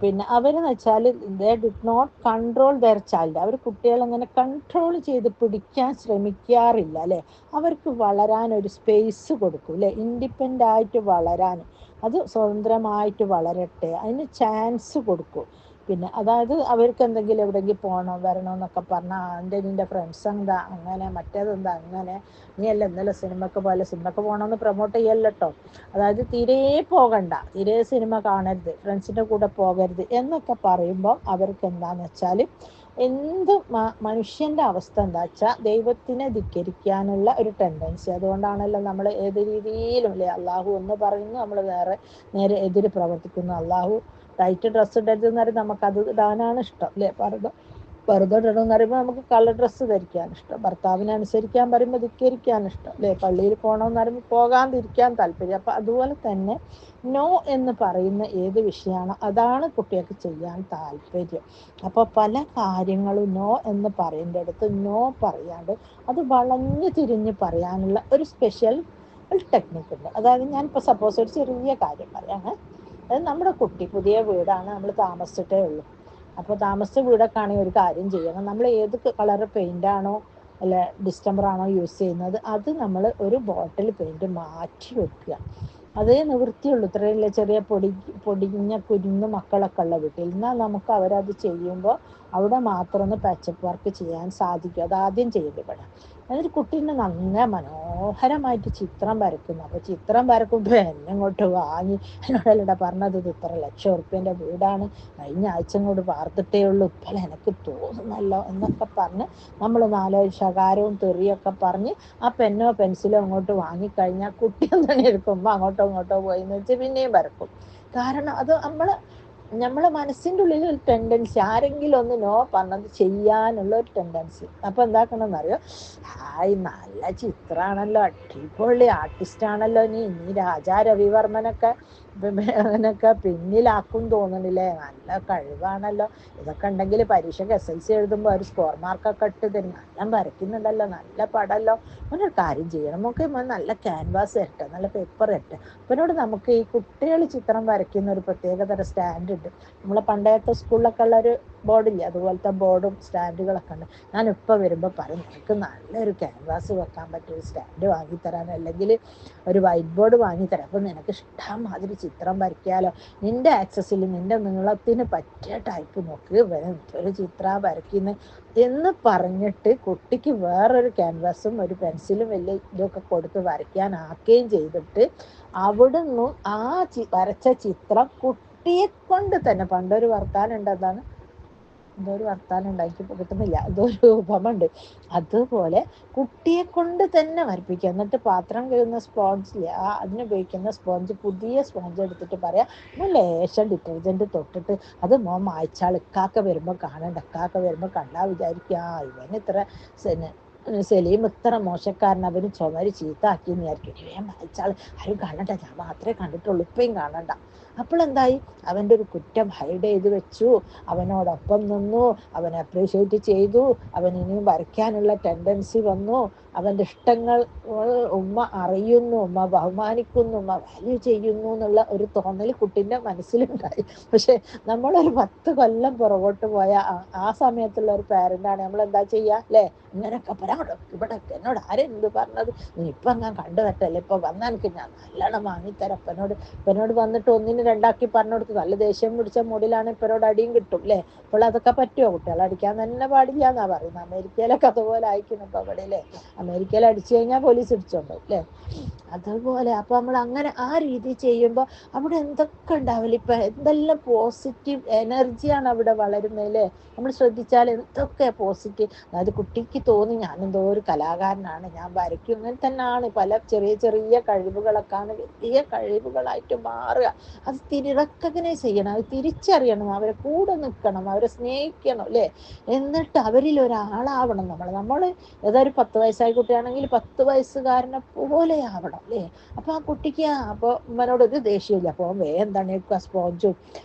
പിന്നെ അവരെന്ന് വെച്ചാൽ they did not control their child. അവർ കുട്ടികളെങ്ങനെ കൺട്രോൾ ചെയ്ത് പിടിക്കാൻ ശ്രമിക്കാറില്ല അല്ലേ. അവർക്ക് വളരാൻ ഒരു സ്പേസ് കൊടുക്കും അല്ലേ, ഇൻഡിപെൻഡൻ്റ് ആയിട്ട് വളരാൻ. അത് സ്വതന്ത്രമായിട്ട് വളരട്ടെ, അതിന് ചാൻസ് കൊടുക്കും. പിന്നെ അതായത് അവർക്ക് എന്തെങ്കിലും എവിടെയെങ്കിലും പോകണം വരണം എന്നൊക്കെ പറഞ്ഞാൽ നിൻ്റെ ഫ്രണ്ട്സ് എന്താ അങ്ങനെ മറ്റേതെന്താ അങ്ങനെ, നീ അല്ല ഇന്നലെ സിനിമക്ക് പോലെ സിനിമക്ക് പോകണമെന്ന് പ്രൊമോട്ട് ചെയ്യല്ലോ കേട്ടോ. അതായത് തീരെ പോകണ്ട, തീരെ സിനിമ കാണരുത്, ഫ്രണ്ട്സിൻ്റെ കൂടെ പോകരുത് എന്നൊക്കെ പറയുമ്പോൾ അവർക്ക് എന്താണെന്ന് വെച്ചാൽ എന്ത് മനുഷ്യൻ്റെ അവസ്ഥ എന്താ വെച്ചാൽ ദൈവത്തിനെ ധിക്കരിക്കാനുള്ള ഒരു ടെൻഡൻസി. അതുകൊണ്ടാണല്ലോ നമ്മൾ ഏത് രീതിയിലും അല്ലേ, അള്ളാഹു ഒന്ന് പറയുന്നു നമ്മൾ വേറെ നേരെ എതിര് പ്രവർത്തിക്കുന്നു. അള്ളാഹു ടൈറ്റ് ഡ്രസ്സ് ഇടരുത് എന്ന് പറയുമ്പോൾ നമുക്കത് ഇടാനാണ് ഇഷ്ടം അല്ലേ, പർദ്ദ ഇടണം എന്ന് പറയുമ്പോൾ നമുക്ക് കളർ ഡ്രസ്സ് ധരിക്കാൻ ഇഷ്ടം, ഭർത്താവിനെ അനുസരിക്കാൻ പറയുമ്പോൾ ധിക്കരിക്കാൻ ഇഷ്ടം അല്ലേ, പള്ളിയിൽ പോകണമെന്ന് പറയുമ്പോൾ പോകാതിരിക്കാൻ താല്പര്യം. അപ്പം അതുപോലെ തന്നെ നോ എന്ന് പറയുന്ന ഏത് വിഷയമാണോ അതാണ് കുട്ടികൾക്ക് ചെയ്യാൻ താല്പര്യം. അപ്പോൾ പല കാര്യങ്ങളും നോ എന്ന് പറയുന്നിടത്ത് നോ പറയാണ്ട് അത് വളഞ്ഞു തിരിഞ്ഞ് പറയാനുള്ള ഒരു സ്പെഷ്യൽ ടെക്നിക്ക് ഉണ്ട്. അതായത് ഞാനിപ്പോൾ സപ്പോസ് ഒരു ചെറിയ കാര്യം പറയാമേ, അത് നമ്മുടെ കുട്ടി പുതിയ വീടാണ്, നമ്മൾ താമസിച്ചിട്ടേ ഉള്ളൂ. അപ്പോൾ താമസിച്ച വീടൊക്കെ ആണെങ്കിൽ ഒരു കാര്യം ചെയ്യണം, നമ്മൾ ഏത് കളർ പെയിൻ്റാണോ അല്ല ഡിസ്റ്റംബറാണോ യൂസ് ചെയ്യുന്നത് അത് നമ്മൾ ഒരു ബോട്ടിൽ പെയിൻറ്റ് മാറ്റി വെക്കുക. അതേ നിവൃത്തിയുള്ളൂ. ഇത്രയല്ലേ ചെറിയ പൊടിഞ്ഞ കുരുന്ന് മക്കളൊക്കെ ഉള്ള വീട്ടിൽ. എന്നാൽ നമുക്ക് അവരത് ചെയ്യുമ്പോൾ അവിടെ മാത്രം ഒന്ന് പാച്ചപ്പ് വർക്ക് ചെയ്യാൻ സാധിക്കും. അതാദ്യം ചെയ്യപ്പെടുക. എന്നിട്ട് കുട്ടീനെ നന്ന മനോഹരമായിട്ട് ചിത്രം വരയ്ക്കുന്നു. അപ്പോൾ ചിത്രം വരക്കുമ്പോൾ എന്നെ ഇങ്ങോട്ട് വാങ്ങി എന്നോടല്ലടാ പറഞ്ഞത്, ഇത് ഇത്ര ലക്ഷം വീടാണ്, കഴിഞ്ഞ ആഴ്ച ഇങ്ങോട്ട് വാർത്തിട്ടേ ഉള്ളൂ, ഇപ്പോൾ എനിക്ക് തോന്നുന്നല്ലോ എന്നൊക്കെ പറഞ്ഞ് നമ്മൾ 4 ശകാരവും തെറിയൊക്കെ പറഞ്ഞ് ആ പെന്നോ പെൻസിലോ അങ്ങോട്ട് വാങ്ങിക്കഴിഞ്ഞാൽ കുട്ടി എന്താണ് എടുക്കുമ്പോൾ അങ്ങോട്ടോ ഇങ്ങോട്ടോ പോയി എന്ന് വെച്ച് പിന്നെയും വരക്കും. കാരണം അത് നമ്മളെ മനസ്സിൻ്റെ ഉള്ളിൽ ഒരു ടെൻഡൻസി, ആരെങ്കിലും ഒന്ന് നോ പറഞ്ഞത് ചെയ്യാനുള്ള ഒരു ടെൻഡൻസി. അപ്പോൾ എന്താക്കണമെന്നറിയോ, ഹായ് നല്ല ചിത്രമാണല്ലോ, അടിപൊളി ആർട്ടിസ്റ്റാണല്ലോ നീ രാജാ രവിവർമ്മനൊക്കെ പിന്നിലാക്കും തോന്നണില്ലേ, നല്ല കഴിവാണല്ലോ, ഇതൊക്കെ ഉണ്ടെങ്കിൽ പരീക്ഷയ്ക്ക് SLC എഴുതുമ്പോൾ ഒരു സ്കോർ മാർക്കൊക്കെ ഇട്ട് തരും, നല്ല വരയ്ക്കുന്നുണ്ടല്ലോ, നല്ല പടമല്ലോ, അങ്ങനെ ഒരു കാര്യം ചെയ്യണം, നമുക്ക് നല്ല ക്യാൻവാസ് ഇരട്ടെ, നല്ല പേപ്പർ ഇരട്ടെ. അപ്പോൾ നമുക്ക് ഈ കുട്ടികൾ ചിത്രം വരയ്ക്കുന്ന ഒരു പ്രത്യേകതരം സ്റ്റാൻഡ് ഉണ്ട്. നമ്മളെ പണ്ടത്തെ സ്കൂളിലൊക്കെ ഉള്ള ഒരു ബോർഡില്ലേ, അതുപോലത്തെ ബോർഡും സ്റ്റാൻഡുകളൊക്കെ ഉണ്ട്. ഞാനിപ്പോൾ വരുമ്പോൾ പറയും എനിക്ക് നല്ലൊരു ക്യാൻവാസ് വെക്കാൻ പറ്റിയൊരു സ്റ്റാൻഡ് വാങ്ങിത്തരാൻ, അല്ലെങ്കിൽ ഒരു വൈറ്റ് ബോർഡ് വാങ്ങിത്തരാം, അപ്പോൾ നിനക്ക് ഇഷ്ടംമാതിരി ചിത്രം വരയ്ക്കാമല്ലോ, നിൻ്റെ ആക്സസിൽ നിൻ്റെ നീളത്തിന് പറ്റിയ ടൈപ്പ് നോക്ക്, ഒരു ചിത്രം വരയ്ക്കുന്നു എന്ന് പറഞ്ഞിട്ട് കുട്ടിക്ക് വേറൊരു ക്യാൻവാസും ഒരു പെൻസിലും വലിയ ഇതൊക്കെ കൊടുത്ത് വരയ്ക്കാനാക്കുകയും ചെയ്തിട്ട് അവിടുന്ന് ആ വരച്ച ചിത്രം കുട്ടിയെ കൊണ്ട് തന്നെ, പണ്ടൊരു വർത്താനം ഉണ്ട്, അതാണ് എന്തോരു വർത്താനം ഉണ്ടാക്കി കിട്ടുന്നില്ല, എന്തോരു ഉപമ ഉണ്ട്, അതുപോലെ കുട്ടിയെ കൊണ്ട് തന്നെ വരപ്പിക്കുക. എന്നിട്ട് പാത്രം കഴുകുന്ന സ്പോഞ്ചിൽ അതിനുപയോഗിക്കുന്ന സ്പോഞ്ച്, പുതിയ സ്പോഞ്ച് എടുത്തിട്ട് പറയാം ലേശം ഡിറ്റർജൻറ്റ് തൊട്ടിട്ട് അത് മായ്ച്ചാൾ, ഇക്കാക്ക വരുമ്പോൾ കാണണ്ട, ഇക്കാക്ക വരുമ്പോൾ കണ്ടാൽ വിചാരിക്കുക ഇവന് ഇത്ര സലീം ഇത്ര മോശക്കാരൻ, അവന് ചുമര് ചീത്താക്കിയെന്ന് വിചാരിക്കും, ഇവൻ വായിച്ചാൾ ആരും കാണണ്ട, ഞാൻ മാത്രമേ കണ്ടിട്ടുള്ളൂ, ഇപ്പം കാണണ്ട. അപ്പോൾ എന്തായി, അവൻ്റെ ഒരു കുറ്റം ഹൈഡ് ചെയ്ത് വെച്ചു, അവനോടൊപ്പം നിന്നു, അവനെ അപ്രീഷിയേറ്റ് ചെയ്തു, അവൻ ഇനിയും വരയ്ക്കാനുള്ള ടെൻഡൻസി വന്നു, അവൻ്റെ ഇഷ്ടങ്ങൾ ഉമ്മ അറിയുന്നു, ഉമ്മ ബഹുമാനിക്കുന്നു, ഉമ്മ വാല്യൂ ചെയ്യുന്നു എന്നുള്ള ഒരു തോന്നൽ കുട്ടീൻ്റെ മനസ്സിലുണ്ടായി. പക്ഷെ നമ്മളൊരു 10 കൊല്ലം പുറകോട്ട് പോയ ആ സമയത്തുള്ള ഒരു പാരൻ്റാണ് നമ്മൾ എന്താ ചെയ്യുക അല്ലേ, ഇങ്ങനെയൊക്കെ പറയാം, ഇവിടെ എന്നോട് ആരെന്ത് പറഞ്ഞത്, നീ ഇപ്പം ഞാൻ കണ്ടു തട്ടല്ലേ, ഇപ്പം വന്നാൽ എനിക്ക് ഞാൻ നല്ലോണം വാങ്ങിത്തരാം, ഇപ്പനോട് വന്നിട്ട് 1 2 പറഞ്ഞു കൊടുത്ത് നല്ല ദേഷ്യം പിടിച്ച മൂടിലാണ്, ഇപ്പനോട് അടിയും കിട്ടും അല്ലേ. അപ്പോൾ അതൊക്കെ പറ്റുമോ, കുട്ടികളെ അടിക്കാൻ തന്നെ പാടില്ല എന്നാ പറയുന്നത്. അമേരിക്കയിലൊക്കെ അതുപോലെ അയക്കുന്നു ഇപ്പോൾ അവിടെ അല്ലേ, അമേരിക്കയിൽ അടിച്ചു കഴിഞ്ഞാൽ പോലീസ് ഇടിച്ചോണ്ടോ അല്ലേ, അതുപോലെ. അപ്പോൾ നമ്മൾ അങ്ങനെ ആ രീതി ചെയ്യുമ്പോൾ അവിടെ എന്തൊക്കെ ഉണ്ടാവില്ല, ഇപ്പം എന്തെല്ലാം പോസിറ്റീവ് എനർജിയാണ് അവിടെ വളരുന്നത് അല്ലേ. നമ്മൾ ശ്രദ്ധിച്ചാൽ എന്തൊക്കെ പോസിറ്റീവ്, അതായത് കുട്ടിക്ക് തോന്നി ഞാനെന്തോ ഒരു കലാകാരനാണ്, ഞാൻ വരയ്ക്കും, അങ്ങനെ തന്നെയാണ്. പല ചെറിയ ചെറിയ കഴിവുകളൊക്കെയാണ് വലിയ കഴിവുകളായിട്ട് മാറുക. അത് റെക്കഗ്നൈസ് ചെയ്യണം, അത് തിരിച്ചറിയണം, അവരെ കൂടെ നിൽക്കണം, അവരെ സ്നേഹിക്കണം അല്ലേ, എന്നിട്ട് അവരിൽ ഒരാളാവണം നമ്മൾ ഏതൊരു 10 വയസ്സായ കുട്ടിയാണെങ്കിൽ 10 വയസ്സുകാരനെ പോലെ ആവണം അല്ലേ. അപ്പോൾ ആ കുട്ടിക്ക് അപ്പോൾ ഉമ്മനോട് ഒരു ദേഷ്യമില്ല, അപ്പോൾ എന്താണ് സ്പോഞ്ചും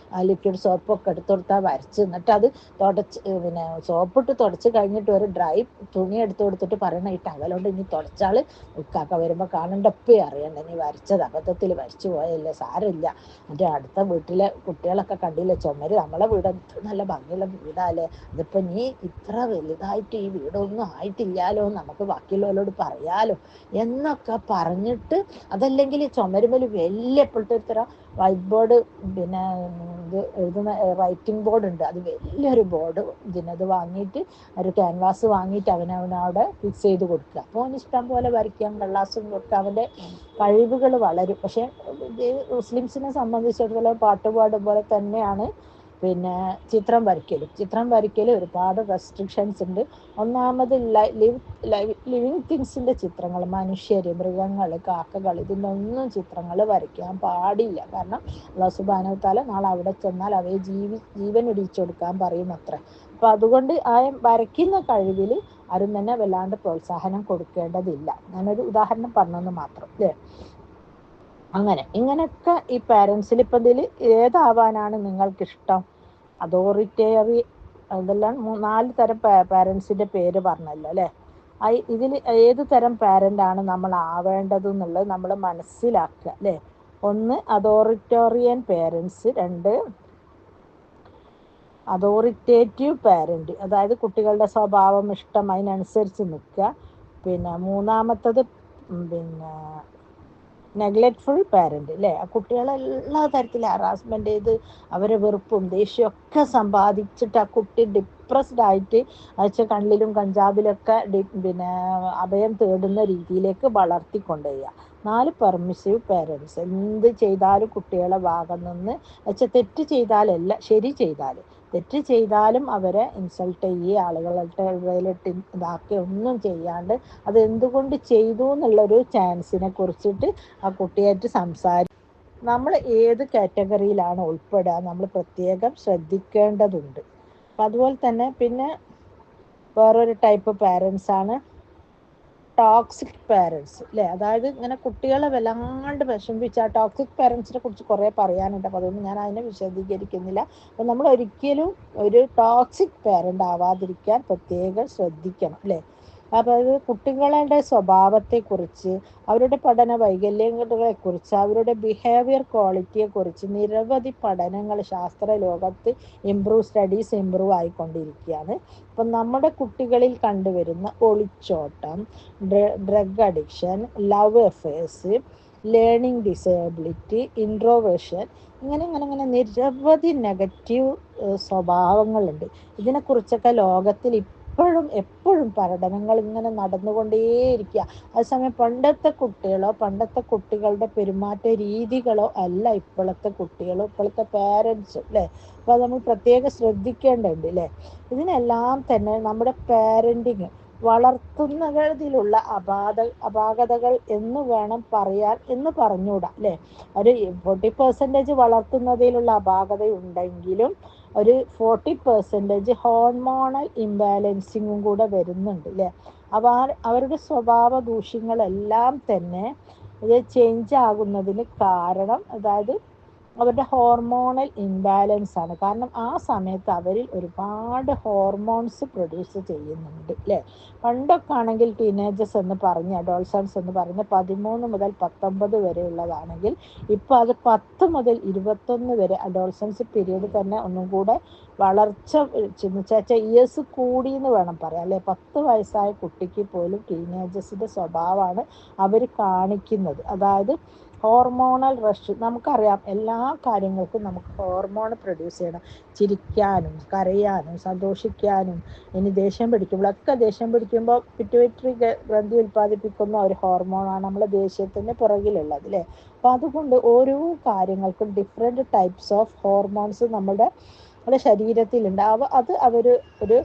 ലിക്വിഡ് സോപ്പൊക്കെ എടുത്തു കൊടുത്താൽ വരച്ച്, എന്നിട്ട് അത് പിന്നെ സോപ്പിട്ട് തുടച്ച് കഴിഞ്ഞിട്ട് ഒരു ഡ്രൈ തുണി എടുത്തു കൊടുത്തിട്ട് പറയണം, ഈ ടവലുകൊണ്ട് ഇനി തുടച്ചാൽ ഇക്കാക്ക വരുമ്പോൾ കാണണ്ടപ്പേ അറിയണ്ട, നീ വരച്ചത് അബദ്ധത്തിൽ വരച്ചു പോയല്ലേ, സാരമില്ല, എൻ്റെ അടുത്ത വീട്ടിലെ കുട്ടികളൊക്കെ കണ്ടില്ലേ ചുമര്, നമ്മളെ വീട് നല്ല ഭംഗിയുള്ള വീടല്ലേ, അതിപ്പോൾ നീ ഇത്ര വലുതായിട്ട് ഈ വീടൊന്നും ആയിട്ടില്ലാലോ, നമുക്ക് ബാക്കിയുള്ളവരോട് പറയാലോ എന്നൊക്കെ പറഞ്ഞിട്ട് എന്നിട്ട് അതല്ലെങ്കിൽ ചുമരുമേൽ വലിയ എപ്പോഴത്തെ ഒരു തരം വൈറ്റ് ബോർഡ്, പിന്നെ ഇത് എഴുതുന്ന റൈറ്റിംഗ് ബോർഡ് ഉണ്ട്, അത് വലിയൊരു ബോർഡ് ഇതിനത് വാങ്ങിയിട്ട് ഒരു ക്യാൻവാസ് വാങ്ങിയിട്ട് അവനവിടെ ഫിക്സ് ചെയ്ത് കൊടുക്കുക. അപ്പോൾ അവന് ഇഷ്ടം പോലെ വരയ്ക്കാം, കള്ളാസും കൊടുക്കുക, അവൻ്റെ കഴിവുകൾ വളരും. പക്ഷേ മുസ്ലിംസിനെ സംബന്ധിച്ചിടത്തോളം പാട്ടുപാടും പോലെ തന്നെയാണ് പിന്നെ ചിത്രം വരയ്ക്കൽ ഒരുപാട് റെസ്ട്രിക്ഷൻസ് ഉണ്ട്. ഒന്നാമത് ലിവിങ് തിങ്സിൻ്റെ ചിത്രങ്ങൾ, മനുഷ്യർ, മൃഗങ്ങൾ, കാക്കകൾ, ഇതിൻ്റെ ഒന്നും ചിത്രങ്ങൾ വരയ്ക്കാൻ പാടില്ല. കാരണം അല്ലാഹു സുബ്ഹാനഹു വ തആല നാളെ അവിടെ ചെന്നാൽ അവയെ ജീവൻ ഇടിച്ചു കൊടുക്കാൻ പറയും അത്രേ. അപ്പോൾ അതുകൊണ്ട് ആ വരയ്ക്കുന്ന കഴിവിൽ ആരും തന്നെ വല്ലാണ്ട് പ്രോത്സാഹനം കൊടുക്കേണ്ടതില്ല. ഞാനൊരു ഉദാഹരണം പറഞ്ഞെന്ന് മാത്രം അല്ലേ. ഇങ്ങനെയൊക്കെ ഈ പാരൻസിൽ ഇപ്പം ഇതിൽ ഏതാവാനാണ് നിങ്ങൾക്കിഷ്ടം? അതോറിറ്റേറി, അതെല്ലാം 4 തരം പാരൻസിൻ്റെ പേര് പറഞ്ഞല്ലോ അല്ലേ. ഇതിൽ ഏത് തരം പാരൻ്റാണ് നമ്മൾ ആവേണ്ടത് എന്നുള്ളത് നമ്മൾ മനസ്സിലാക്കുക അല്ലേ. 1 അതോറിറ്റേറിയൻ പാരൻസ്, 2 അതോറിറ്റേറ്റീവ് പാരൻ്റ്, അതായത് കുട്ടികളുടെ സ്വഭാവം ഇഷ്ടം അതിനനുസരിച്ച് നിൽക്കുക. പിന്നെ 3-മത്തത് പിന്നെ നെഗ്ലക്റ്റ്ഫുൾ പാരൻ്റ് അല്ലേ. ആ കുട്ടികളെ എല്ലാ തരത്തിലും ഹറാസ്മെൻ്റ് ചെയ്ത് അവരെ വെറുപ്പും ദേഷ്യമൊക്കെ സമ്പാദിച്ചിട്ട് ആ കുട്ടി ഡിപ്രസ്ഡ് ആയിട്ട് അയച്ച കണ്ണിലും കഞ്ചാവിലൊക്കെ പിന്നെ അഭയം തേടുന്ന രീതിയിലേക്ക് വളർത്തിക്കൊണ്ടുവരിക. 4 പെർമിസീവ് പാരൻസ്, എന്ത് ചെയ്താലും കുട്ടികളെ ഭാഗം നിന്ന് തെറ്റ് ചെയ്താലല്ല, ശരി തെറ്റ് ചെയ്താലും അവരെ ഇൻസൾട്ട് ചെയ്യുക, ആളുകളുടെ ഇടയിലിട്ട് ഇതാക്കി ഒന്നും ചെയ്യാണ്ട് അത് എന്തുകൊണ്ട് ചെയ്തു എന്നുള്ളൊരു ചാൻസിനെ കുറിച്ചിട്ട് ആ കുട്ടിയായിട്ട് നമ്മൾ ഏത് കാറ്റഗറിയിലാണ് ഉൾപ്പെടുക നമ്മൾ പ്രത്യേകം ശ്രദ്ധിക്കേണ്ടതുണ്ട്. അപ്പം അതുപോലെ തന്നെ പിന്നെ വേറൊരു ടൈപ്പ് പാരൻസാണ് ടോക്സിക് പാരൻസ് അല്ലേ. അതായത് ഇങ്ങനെ കുട്ടികളെ വല്ലാണ്ട് വിഷമിപ്പിച്ച ആ ടോക്സിക് പാരൻസിനെ കുറിച്ച് കുറേ പറയാനുണ്ട്. അപ്പോൾ അതുകൊണ്ട് ഞാൻ അതിനെ വിശദീകരിക്കുന്നില്ല. അപ്പോൾ നമ്മൾ ഒരിക്കലും ഒരു ടോക്സിക് പാരൻ്റ് ആവാതിരിക്കാൻ പ്രത്യേകം ശ്രദ്ധിക്കണം അല്ലേ. അപ്പോൾ കുട്ടികളുടെ സ്വഭാവത്തെക്കുറിച്ച്, അവരുടെ പഠന വൈകല്യങ്ങളെക്കുറിച്ച്, അവരുടെ ബിഹേവിയർ ക്വാളിറ്റിയെക്കുറിച്ച് നിരവധി പഠനങ്ങൾ ശാസ്ത്ര ലോകത്ത് സ്റ്റഡീസ് ഇമ്പ്രൂവ് ആയിക്കൊണ്ടിരിക്കുകയാണ്. അപ്പം നമ്മുടെ കുട്ടികളിൽ കണ്ടുവരുന്ന ഒളിച്ചോട്ടം, drug addiction, love affairs, learning disability, introversion, ഇങ്ങനെ നിരവധി നെഗറ്റീവ് സ്വഭാവങ്ങളുണ്ട്. ഇതിനെക്കുറിച്ചൊക്കെ ലോകത്തിൽ എപ്പോഴും പഠനങ്ങൾ ഇങ്ങനെ നടന്നുകൊണ്ടേയിരിക്കുക. അതേസമയം പണ്ടത്തെ കുട്ടികളുടെ പെരുമാറ്റ രീതികളോ അല്ല ഇപ്പോഴത്തെ കുട്ടികളോ ഇപ്പോഴത്തെ പാരൻസും അല്ലേ. അപ്പോൾ അത് നമ്മൾ പ്രത്യേകം ശ്രദ്ധിക്കേണ്ടതുണ്ട് അല്ലേ. ഇതിനെല്ലാം തന്നെ നമ്മുടെ പാരൻറ്റിങ്, വളർത്തുന്നതിലുള്ള അപാകതകൾ എന്ന് വേണം എന്ന് പറഞ്ഞുകൂടാ അല്ലേ. ഒരു 40% വളർത്തുന്നതിലുള്ള അപാകത ഉണ്ടെങ്കിലും ഒരു 40% ഹോർമോണൽ ഇംബാലൻസിങ്ങും കൂടെ വരുന്നുണ്ട് അല്ലേ. അവരുടെ സ്വഭാവ ദൂഷ്യങ്ങളെല്ലാം തന്നെ ഇത് ചേഞ്ച് ആകുന്നതിന് കാരണം അതായത് അവരുടെ ഹോർമോണൽ ഇംബാലൻസ് ആണ്. കാരണം ആ സമയത്ത് അവരിൽ ഒരുപാട് ഹോർമോൺസ് പ്രൊഡ്യൂസ് ചെയ്യുന്നുണ്ട് അല്ലേ. പണ്ടൊക്കെ ആണെങ്കിൽ ടീനേജേഴ്സ് എന്ന് പറഞ്ഞ്, അഡോൾസൻസ് എന്ന് പറഞ്ഞ് 13 മുതൽ 19 വരെ ഉള്ളതാണെങ്കിൽ ഇപ്പോൾ അത് 10 മുതൽ 21 വരെ അഡോൾസൻസ് പീരീഡ് തന്നെ ഒന്നും കൂടെ വളർച്ച ഇയേഴ്സ് കൂടി എന്ന് വേണം പറയാം അല്ലേ. 10 വയസ്സായ കുട്ടിക്ക് പോലും ടീനേജേഴ്സിൻ്റെ സ്വഭാവമാണ് അവർ കാണിക്കുന്നത്. അതായത് ഹോർമോണൽ റഷ്. നമുക്കറിയാം എല്ലാ കാര്യങ്ങൾക്കും നമുക്ക് ഹോർമോൺ പ്രൊഡ്യൂസ് ചെയ്യണം. ചിരിക്കാനും കരയാനും സന്തോഷിക്കാനും, ഇനി ദേഷ്യം പിടിക്കുമ്പോൾ പിറ്റ്യൂട്ടറി ഗ്രന്ഥി ഉൽപ്പാദിപ്പിക്കുന്ന ഒരു ഹോർമോണാണ് നമ്മൾ ദേഷ്യത്തിൻ്റെ പുറകിലുള്ളത് അല്ലേ. അപ്പോൾ അതുകൊണ്ട് ഓരോ കാര്യങ്ങൾക്കും ഡിഫറെൻറ്റ് ടൈപ്സ് ഓഫ് ഹോർമോൺസ് നമ്മുടെ ശരീരത്തിലുണ്ട്. അത് ഒരു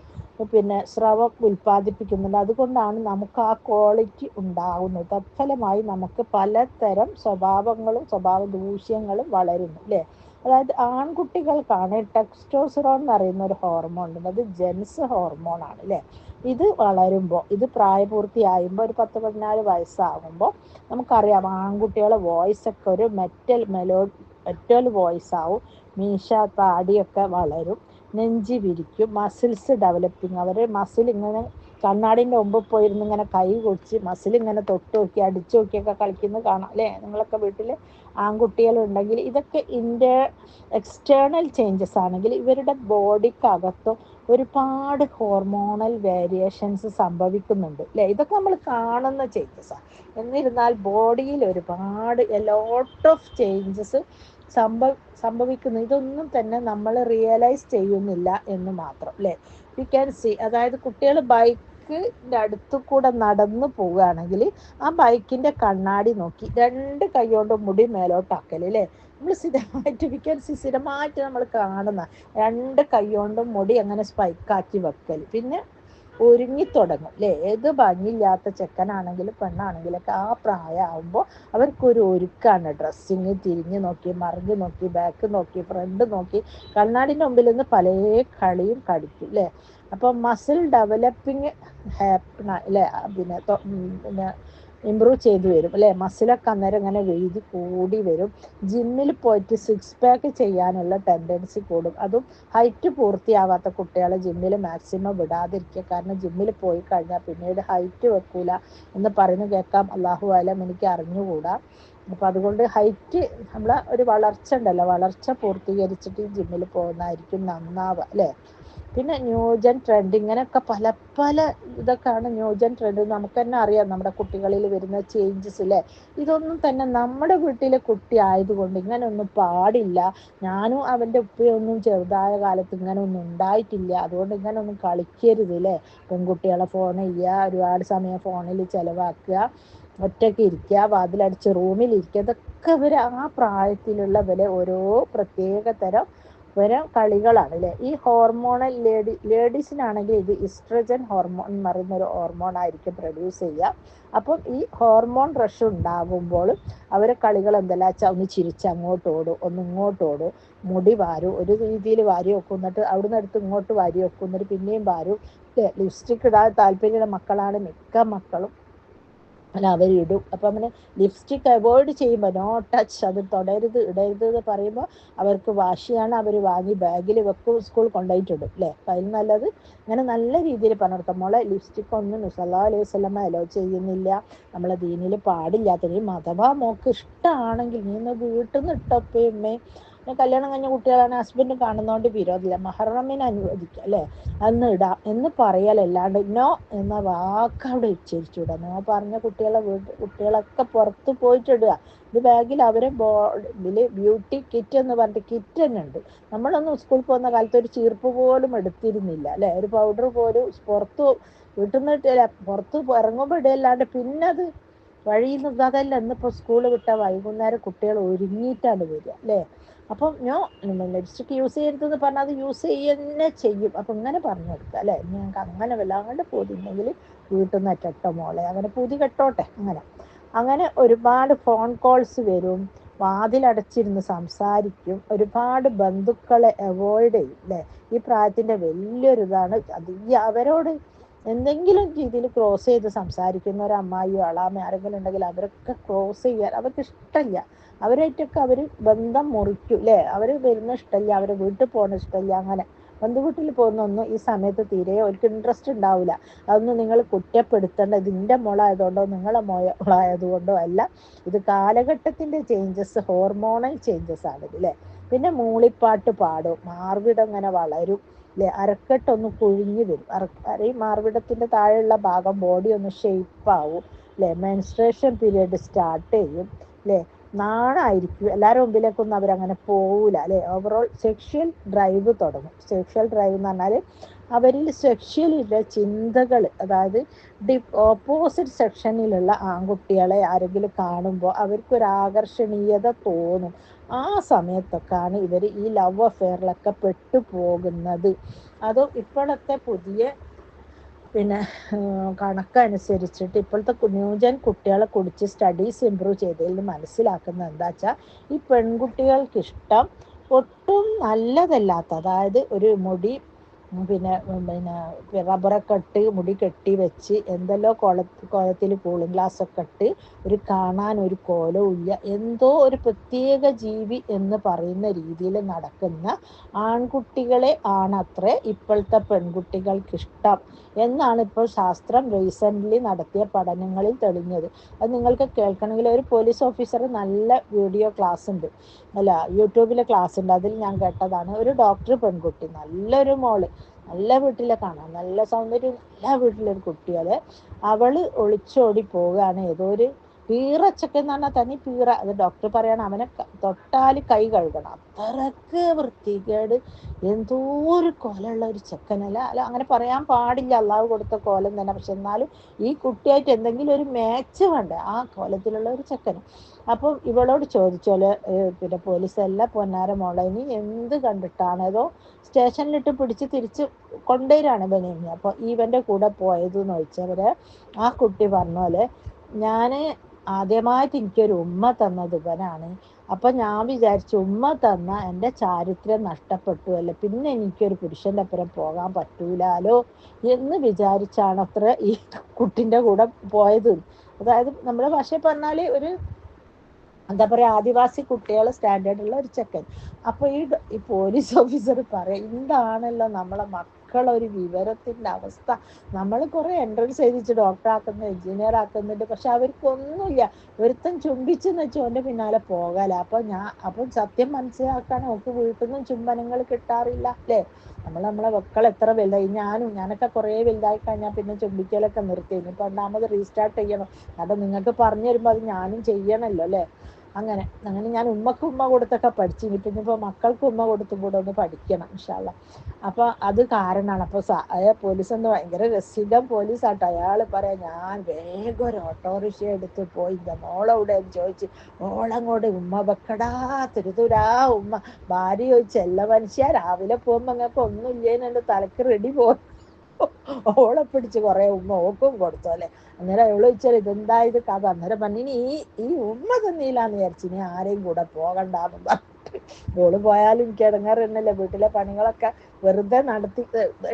സ്രവം ഉൽപ്പാദിപ്പിക്കുന്നുണ്ട്. അതുകൊണ്ടാണ് നമുക്ക് ആ ക്വാളിറ്റി ഉണ്ടാകുന്നത്. തത്ഫലമായി നമുക്ക് പലതരം സ്വഭാവ ദൂഷ്യങ്ങളും വളരുന്നു അല്ലേ. അതായത് ആൺകുട്ടികൾക്കാണ് ടെസ്റ്റോസ്റ്ററോൺ എന്ന് പറയുന്ന ഒരു ഹോർമോൺ ഉണ്ട്. അത് ജെൻസ് ഹോർമോണാണ് അല്ലേ. ഇത് വളരുമ്പോൾ, ഇത് പ്രായപൂർത്തിയാകുമ്പോൾ, ഒരു 10-14 വയസ്സാകുമ്പോൾ നമുക്കറിയാം ആൺകുട്ടികളെ വോയിസൊക്കെ ഒരു മെറ്റൽ വോയിസ് ആവും. മീശ താടിയൊക്കെ വളരും, നെഞ്ചി വിരിക്കും, മസിൽസ് ഡെവലപ്പിങ്, അവരെ മസിൽ ഇങ്ങനെ കണ്ണാടിൻ്റെ മുമ്പിൽ പോയിരുന്ന് ഇങ്ങനെ കൈ കൊടിച്ച് മസിലിങ്ങനെ തൊട്ട് നോക്കി അടിച്ചു നോക്കിയൊക്കെ കളിക്കുന്നത് കാണാം അല്ലേ? നിങ്ങളൊക്കെ വീട്ടിൽ ആൺകുട്ടികളുണ്ടെങ്കിൽ ഇതൊക്കെ എക്സ്റ്റേണൽ ചേഞ്ചസ് ആണെങ്കിൽ ഇവരുടെ ബോഡിക്കകത്തും ഒരുപാട് ഹോർമോണൽ വേരിയേഷൻസ് സംഭവിക്കുന്നുണ്ട് അല്ലേ? ഇതൊക്കെ നമ്മൾ കാണുന്ന ചേഞ്ചസാണ്. എന്നിരുന്നാൽ ബോഡിയിൽ ഒരുപാട് ലോട്ട് ഓഫ് ചേഞ്ചസ് സംഭവിക്കുന്നു. ഇതൊന്നും തന്നെ നമ്മൾ റിയലൈസ് ചെയ്യുന്നില്ല എന്ന് മാത്രം അല്ലേ? യു ക്യാൻ സി, അതായത് കുട്ടികൾ ബൈക്കിൻ്റെ അടുത്ത് കൂടെ നടന്നു പോവുകയാണെങ്കിൽ ആ ബൈക്കിൻ്റെ കണ്ണാടി നോക്കി 2 കൈ കൊണ്ട് മുടി മേലോട്ടാക്കൽ അല്ലേ? നമ്മൾ സ്ഥിരമായിട്ട് നമ്മൾ കാണുന്ന 2 കൈ കൊണ്ടും മുടി അങ്ങനെ സ്പൈക്കാക്കി വെക്കൽ. പിന്നെ ഒരുങ്ങി തുടങ്ങും അല്ലേ? ഏത് ഭംഗിയില്ലാത്ത ചെക്കനാണെങ്കിലും പെണ്ണാണെങ്കിലൊക്കെ ആ പ്രായമാകുമ്പോൾ അവർക്കൊരു ഒരുക്കാണ്. ഡ്രസ്സിങ് തിരിഞ്ഞ് നോക്കി, മറിഞ്ഞ് നോക്കി, ബാക്ക് നോക്കി, ഫ്രണ്ട് നോക്കി, കണ്ണാടിൻ്റെ മുമ്പിൽ നിന്ന് പല കളിയും കളിക്കും അല്ലേ? അപ്പം മസിൽ ഡെവലപ്പിങ് അല്ലേ? പിന്നെ ഇമ്പ്രൂവ് ചെയ്തു വരും അല്ലേ? മസിലൊക്കെ അന്നേരം ഇങ്ങനെ വെയ്തി കൂടി വരും. ജിമ്മിൽ പോയിട്ട് 6 പാക്ക് ചെയ്യാനുള്ള ടെൻഡൻസി കൂടും. അതും ഹൈറ്റ് പൂർത്തിയാവാത്ത കുട്ടികളെ ജിമ്മിൽ മാക്സിമം വിടാതിരിക്കുക. കാരണം ജിമ്മിൽ പോയി കഴിഞ്ഞാൽ പിന്നീട് ഹൈറ്റ് വെക്കൂല എന്ന് പറയുന്നത് കേൾക്കാം. അല്ലാഹു ആലം, എനിക്ക് അറിഞ്ഞുകൂടാ. അപ്പം അതുകൊണ്ട് ഹൈറ്റ് നമ്മളെ ഒരു വളർച്ച ഉണ്ടല്ലോ, വളർച്ച പൂർത്തീകരിച്ചിട്ട് ഈ ജിമ്മിൽ പോകുന്നതായിരിക്കും നന്നാവുക അല്ലേ? പിന്നെ ന്യൂജൻ ട്രെൻഡ്, ഇങ്ങനെയൊക്കെ പല പല ഇതൊക്കെയാണ് ന്യൂജൻ ട്രെൻഡ്. നമുക്ക് തന്നെ അറിയാം നമ്മുടെ കുട്ടികളിൽ വരുന്ന ചേഞ്ചസ് അല്ലേ? ഇതൊന്നും തന്നെ നമ്മുടെ വീട്ടിലെ കുട്ടി ആയതുകൊണ്ട് ഇങ്ങനെയൊന്നും പാടില്ല. ഞാനും അവൻ്റെ ഉപ്പയൊന്നും ചെറുതായ കാലത്ത് ഇങ്ങനെയൊന്നും ഉണ്ടായിട്ടില്ല, അതുകൊണ്ട് ഇങ്ങനെയൊന്നും കളിക്കരുത് അല്ലേ? പെൺകുട്ടികളെ ഫോൺ ചെയ്യുക, ഒരുപാട് സമയം ഫോണിൽ ചിലവാക്കുക, ഒറ്റയ്ക്ക് ഇരിക്കുക, വാതിലടിച്ച് റൂമിലിരിക്കുക, ഇതൊക്കെ ഇവർ ആ പ്രായത്തിലുള്ളവരെ ഓരോ പ്രത്യേക തരം കളികളാണ് അല്ലേ? ഈ ഹോർമോണൽ ലേഡീസിനാണെങ്കിൽ ഇത് ഇസ്ട്രജൻ ഹോർമോൺ എന്ന് പറയുന്നൊരു ഹോർമോൺ ആയിരിക്കും പ്രൊഡ്യൂസ് ചെയ്യുക. അപ്പം ഈ ഹോർമോൺ റഷ് ഉണ്ടാകുമ്പോൾ അവരെ കളികൾ എന്തെല്ലാം വെച്ചാൽ ഒന്ന് ചിരിച്ച് അങ്ങോട്ട് ഓടും, ഒന്ന് ഇങ്ങോട്ട് ഓടും, മുടി വാരും, ഒരു രീതിയിൽ വാരി വെക്കും, എന്നിട്ട് അവിടുന്ന് എടുത്ത് ഇങ്ങോട്ട് വാരി വെക്കും, എന്നിട്ട് പിന്നെയും വാരും. ലിപ്സ്റ്റിക് ഇടാൻ താല്പര്യമുള്ള മക്കളാണ് മിക്ക മക്കളും, അല്ല അവരിടും. അപ്പം അങ്ങനെ ലിപ്സ്റ്റിക് അവോയ്ഡ് ചെയ്യുമ്പോൾ നോ ടച്ച്, അത് തൊടരുത് ഇടരുത് എന്ന് പറയുമ്പോൾ അവർക്ക് വാശിയാണ്. അവർ വാങ്ങി ബാഗിൽ വെക്കും, സ്കൂൾ കൊണ്ടുപോയിട്ടിടും അല്ലേ? അപ്പം അതിന് നല്ലത് ഇങ്ങനെ നല്ല രീതിയിൽ പറഞ്ഞെടുത്ത മോളെ ലിപ്സ്റ്റിക് ഒന്നും നബി സല്ലല്ലാഹു അലൈഹി വസല്ലം അലോ ചെയ്യുന്നില്ല, നമ്മളെ ദീനിൽ പാടില്ലാത്തത്. അഥവാ മോക്ക് ഇഷ്ടമാണെങ്കിൽ നീ ഒന്ന് വീട്ടിൽ നിന്ന് ഇട്ടപ്പയമ്മേ, കല്യാണം കഴിഞ്ഞ കുട്ടികളാണ്, ഹസ്ബൻഡ് കാണുന്നതുകൊണ്ട് വിരോധമില്ല, മഹറമിനെ അനുവദിക്കുക അല്ലേ? അന്ന് ഇടാം എന്ന് പറയലല്ലാണ്ട് നോ എന്ന വാക്ക് അവിടെ ഉച്ചരിച്ചുവിടുക. നോ പറഞ്ഞ കുട്ടികളൊക്കെ പുറത്ത് പോയിട്ടിടുക. ഇത് ബാഗിൽ അവരെ ഇതിൽ ബ്യൂട്ടി കിറ്റ് എന്ന് പറഞ്ഞിട്ട് കിറ്റ് തന്നെ ഉണ്ട്. നമ്മളൊന്നും സ്കൂളിൽ പോകുന്ന കാലത്ത് ഒരു ചീർപ്പ് പോലും എടുത്തിരുന്നില്ല അല്ലേ? ഒരു പൗഡർ പോലും വീട്ടിൽ നിന്ന് ഇട്ടില്ല, പുറത്ത് ഇറങ്ങുമ്പോൾ ഇടയല്ലാണ്ട് പിന്നെ അത് വഴിയിൽ നിന്ന് അതല്ല. ഇന്നിപ്പോൾ സ്കൂൾ വിട്ട വൈകുന്നേരം കുട്ടികൾ ഒരുങ്ങിയിട്ടാണ് വരിക അല്ലേ? അപ്പം ലിപ്സ്റ്റിക് യൂസ് ചെയ്യരുതെന്ന് പറഞ്ഞാൽ അത് യൂസ് ചെയ്യുന്നേ ചെയ്യും. അപ്പം ഇങ്ങനെ പറഞ്ഞു കൊടുക്കുക അല്ലേ? ഞങ്ങൾക്ക് അങ്ങനെ വല്ലാണ്ട് പോയിട്ടുണ്ടെങ്കിൽ വീട്ടിൽ നിന്ന് ഇട്ടോ മോളെ, അങ്ങനെ പൂതി കെട്ടോട്ടെ. അങ്ങനെ ഒരുപാട് ഫോൺ കോൾസ് വരും, വാതിലടച്ചിരുന്ന് സംസാരിക്കും, ഒരുപാട് ബന്ധുക്കളെ അവോയ്ഡ് ചെയ്യും അല്ലേ? ഈ പ്രായത്തിൻ്റെ വലിയൊരു ഇതാണ് അത്. അവരോട് എന്തെങ്കിലും രീതിയിൽ ക്രോസ് ചെയ്ത് സംസാരിക്കുന്ന ഒരു അമ്മായിയോ അളാമയോ ആരെങ്കിലും ഉണ്ടെങ്കിൽ അവരൊക്കെ ക്രോസ് ചെയ്യാൻ അവർക്ക് ഇഷ്ടമില്ല. അവരായിട്ടൊക്കെ അവർ ബന്ധം മുറിക്കും അല്ലേ? അവർ വരുന്ന ഇഷ്ടമില്ല, അവരെ വീട്ടിൽ പോകുന്ന ഇഷ്ടമില്ല. അങ്ങനെ ബന്ധുവീട്ടിൽ പോകുന്നൊന്നും ഈ സമയത്ത് തീരെ അവർക്ക് ഇൻട്രസ്റ്റ് ഉണ്ടാവില്ല. അതൊന്നും നിങ്ങൾ കുറ്റപ്പെടുത്തേണ്ട, ഇതിൻ്റെ മോളായതുകൊണ്ടോ നിങ്ങളെ മോളായതുകൊണ്ടോ അല്ല. ഇത് കാലഘട്ടത്തിൻ്റെ ചേഞ്ചസ്, ഹോർമോണൽ ചേഞ്ചസ് ആണ് അല്ലേ? പിന്നെ മൂളിപ്പാട്ട് പാടും, മാർവിടം ഇങ്ങനെ വളരും അല്ലേ? അരക്കെട്ടൊന്ന് കുഴിഞ്ഞു വരും, ഈ മാർവിടത്തിൻ്റെ താഴെയുള്ള ഭാഗം ബോഡി ഒന്ന് ഷേപ്പാവും അല്ലേ? മെൻസ്ട്രേഷൻ പീരീഡ് സ്റ്റാർട്ട് ചെയ്യും അല്ലേ? നാണായിരിക്കും, എല്ലാവരും മുമ്പിലേക്കൊന്നും അവരങ്ങനെ പോവില്ല അല്ലേ? ഓവറോൾ സെക്ഷൽ ഡ്രൈവ് തുടങ്ങും. സെക്ഷൽ ഡ്രൈവ് എന്ന് പറഞ്ഞാൽ അവരിൽ സെക്ഷലിൻ്റെ ചിന്തകൾ, അതായത് ഓപ്പോസിറ്റ് സെക്ഷനിലുള്ള ആൺകുട്ടികളെ ആരെങ്കിലും കാണുമ്പോൾ അവർക്കൊരു ആകർഷണീയത തോന്നും. ആ സമയത്തൊക്കെയാണ് ഇവർ ഈ ലവ് അഫെയറിലൊക്കെ പെട്ടുപോകുന്നത്. അതും ഇപ്പോഴത്തെ പുതിയ കണക്കനുസരിച്ചിട്ട് ഇപ്പോഴത്തെ ന്യൂജൻ കുട്ടികളെ കുറിച്ച് സ്റ്റഡീസ് ഇമ്പ്രൂവ് ചെയ്തതിൽ മനസ്സിലാക്കുന്നത് എന്താ വെച്ചാൽ, ഈ പെൺകുട്ടികൾക്കിഷ്ടം ഒട്ടും നല്ലതല്ലാത്ത, അതായത് ഒരു മുടി പിന്നെ റബ്ബറൊക്കെ ഇട്ട് മുടി കെട്ടി വെച്ച് എന്തെല്ലോ കുളത്തിൽ കൂളിംഗ് ഗ്ലാസ്സൊക്കെ ഇട്ട് ഒരു കാണാൻ ഒരു കോലവും ഇല്ല, എന്തോ ഒരു പ്രത്യേക ജീവി എന്ന് പറയുന്ന രീതിയിൽ നടക്കുന്ന ആൺകുട്ടികളെ ആണത്രേ ഇപ്പോഴത്തെ പെൺകുട്ടികൾക്കിഷ്ടം എന്നാണ് ഇപ്പോൾ ശാസ്ത്രം റീസെൻ്റ്ലി നടത്തിയ പഠനങ്ങളിൽ തെളിഞ്ഞത്. അത് നിങ്ങൾക്ക് കേൾക്കണമെങ്കിൽ ഒരു പോലീസ് ഓഫീസർ നല്ല വീഡിയോ ക്ലാസ് ഉണ്ട്, അല്ല യൂട്യൂബിലെ ക്ലാസ് ഉണ്ട്, അതിൽ ഞാൻ കേട്ടതാണ്. ഒരു ഡോക്ടർ പെൺകുട്ടി, നല്ലൊരു മോള്, നല്ല വീട്ടിലെ കാണാം, നല്ല സൗന്ദര്യം, നല്ല വീട്ടിലൊരു കുട്ടികള്, അവള് ഒളിച്ചോടി പോവുകയാണ്. ഏതോ ഒരു പീറച്ചൊക്കെ എന്ന് പറഞ്ഞാൽ തനി പീറ, അത് ഡോക്ടർ പറയണം അവനെ തൊട്ടാൽ കൈ കഴുകണം, അത്രക്ക് വൃത്തികേട്, എന്തോ ഒരു കോലുള്ള ഒരു ചെക്കനല്ല, അല്ല അങ്ങനെ പറയാൻ പാടില്ല, അള്ളാഹു കൊടുത്ത കോലം തന്നെ. പക്ഷെ എന്നാലും ഈ കുട്ടിയായിട്ട് എന്തെങ്കിലും ഒരു മാച്ച് വേണ്ടേ, ആ കോലത്തിലുള്ള ഒരു ചെക്കന്. അപ്പം ഇവളോട് ചോദിച്ചോല് പിന്നെ പോലീസ് എല്ലാം പൊന്നാര മോളെ നീ എന്ത് കണ്ടിട്ടാണ്, ഏതോ സ്റ്റേഷനിലിട്ട് പിടിച്ച് തിരിച്ച് കൊണ്ടുവരാണ് ബനീമി. അപ്പോൾ ഇവൻ്റെ കൂടെ പോയത് എന്ന് ചോദിച്ചവര് ആ കുട്ടി പറഞ്ഞ പോലെ ഞാൻ ആദ്യമായിട്ട് എനിക്കൊരു ഉമ്മ തന്നത് ഇവനാണ്. അപ്പം ഞാൻ വിചാരിച്ചു ഉമ്മ തന്ന എൻ്റെ ചാരിത്രം നഷ്ടപ്പെട്ടു അല്ലേ, പിന്നെ എനിക്കൊരു പുരുഷൻ്റെ അപ്പുറം പോകാൻ പറ്റൂലാലോ എന്ന് വിചാരിച്ചാണ് അത്ര ഈ കുട്ടിൻ്റെ കൂടെ പോയത്. അതായത് നമ്മുടെ ഭാഷയിൽ പറഞ്ഞാൽ ഒരു എന്താ പറയുക, ആദിവാസി കുട്ടികൾ സ്റ്റാൻഡേർഡുള്ള ഒരു ചെക്കൻ. അപ്പോൾ ഈ പോലീസ് ഓഫീസർ പറയാം, എന്താണല്ലോ നമ്മളെ മക്കളൊരു വിവരത്തിൻ്റെ അവസ്ഥ. നമ്മൾ കുറേ എൻട്രൻസ് എഴുതിച്ച് ഡോക്ടറാക്കുന്നു, എഞ്ചിനീയർ ആക്കുന്നുണ്ട്, പക്ഷെ അവർക്കൊന്നുമില്ല. ഒരുത്തൻ ചുംബിച്ചെന്ന് വെച്ചാൽ അവൻ്റെ പിന്നാലെ പോകല. അപ്പം സത്യം മനസ്സിലാക്കാൻ നമുക്ക് വീട്ടിൽ നിന്നും ചുംബനങ്ങൾ കിട്ടാറില്ല അല്ലേ. നമ്മളെ മക്കൾ എത്ര വലുതായി, ഞാനൊക്കെ കുറേ വലുതായി കഴിഞ്ഞാൽ പിന്നെ ചുംബിക്കലൊക്കെ നിർത്തി, ഇനിയിപ്പോൾ രണ്ടാമത് റീസ്റ്റാർട്ട് ചെയ്യണം. അപ്പം നിങ്ങൾക്ക് പറഞ്ഞു തരുമ്പോൾ അത് ഞാനും ചെയ്യണമല്ലോ അല്ലേ. അങ്ങനെ ഞാൻ ഉമ്മക്ക് ഉമ്മ കൊടുത്തൊക്കെ പഠിച്ചു, ഇനിയിപ്പോൾ മക്കൾക്ക് ഉമ്മ കൊടുത്തും കൂടെ ഒന്ന് പഠിക്കണം ഇൻഷാ അല്ലാ. അപ്പോൾ അത് കാരണമാണ്. അപ്പോൾ പോലീസ് എന്ന് ഭയങ്കര രസികൻ പോലീസാട്ടോ. അയാൾ പറയാം, ഞാൻ വേഗം ഒരു ഓട്ടോറിക്ഷ എടുത്ത് പോയി എൻ്റെ മോളെവിടെ ചോദിച്ച് ഓളങ്ങോട്ട് ഉമ്മ വെക്കടാ തുരുതുരാ ഉമ്മ. ഭാര്യ ചോദിച്ചു, എല്ലാ മനുഷ്യ രാവിലെ പോകുമ്പോൾ നിങ്ങൾക്ക് ഒന്നും ഇല്ലേന്ന് എൻ്റെ തലക്ക് റെഡി പോയി, ഓളെ പിടിച്ച് കുറേ ഉമ്മ ഓക്കും കൊടുത്തു അല്ലേ. അന്നേരം അവള് ചോദിച്ചാൽ ഇതെന്താ ഇത് കഥ. അന്നേരം പറഞ്ഞു, ഈ ഉമ്മ തന്നീലാന്ന് വിചാരിച്ചു ഇനി ആരെയും കൂടെ പോകണ്ടാന്ന് പറഞ്ഞിട്ട്. ഓള് പോയാലും എനിക്ക് ഇടങ്ങാറുന്നല്ലേ, വീട്ടിലെ പണികളൊക്കെ വെറുതെ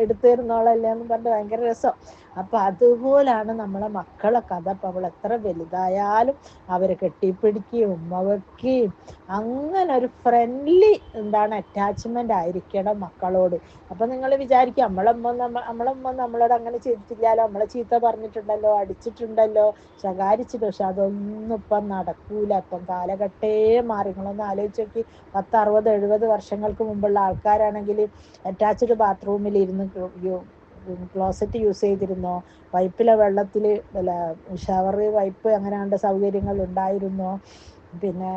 എടുത്തു തരുന്നോളല്ലേ എന്ന് പറഞ്ഞിട്ട് ഭയങ്കര രസം. അപ്പൊ അതുപോലാണ് നമ്മളെ മക്കളെ കഥ. അപ്പൊ അവൾ എത്ര വലുതായാലും അവരെ കെട്ടിപ്പിടിക്കുകയും ഉമ്മ വെക്കുകയും അങ്ങനെ ഒരു ഫ്രണ്ട്ലി അറ്റാച്ച്മെന്റ് ആയിരിക്കണം മക്കളോട്. അപ്പൊ നിങ്ങൾ വിചാരിക്കും നമ്മളമ്മ നമ്മളോട് അങ്ങനെ ചെയ്തിട്ടില്ലല്ലോ, നമ്മളെ ചീത്ത പറഞ്ഞിട്ടുണ്ടല്ലോ, അടിച്ചിട്ടുണ്ടല്ലോ, ശകാരിച്ചിട്ട്. പക്ഷെ അതൊന്നും ഇപ്പം നടക്കൂല. ഇപ്പം കാലഘട്ടേ മാറി. നിങ്ങളൊന്ന് ആലോചിച്ച് നോക്കി, 10, 60, 70 വർഷങ്ങൾക്ക് മുമ്പുള്ള ആൾക്കാരാണെങ്കിൽ അറ്റാച്ച്ഡ് ബാത്റൂമിൽ ഇരുന്ന് ക്ലോസറ്റ് യൂസ് ചെയ്തിരുന്നോ, പൈപ്പിലെ വെള്ളത്തിൽ അല്ല ഷവർ പൈപ്പ് അങ്ങനെ സൗകര്യങ്ങൾ ഉണ്ടായിരുന്നോ, പിന്നെ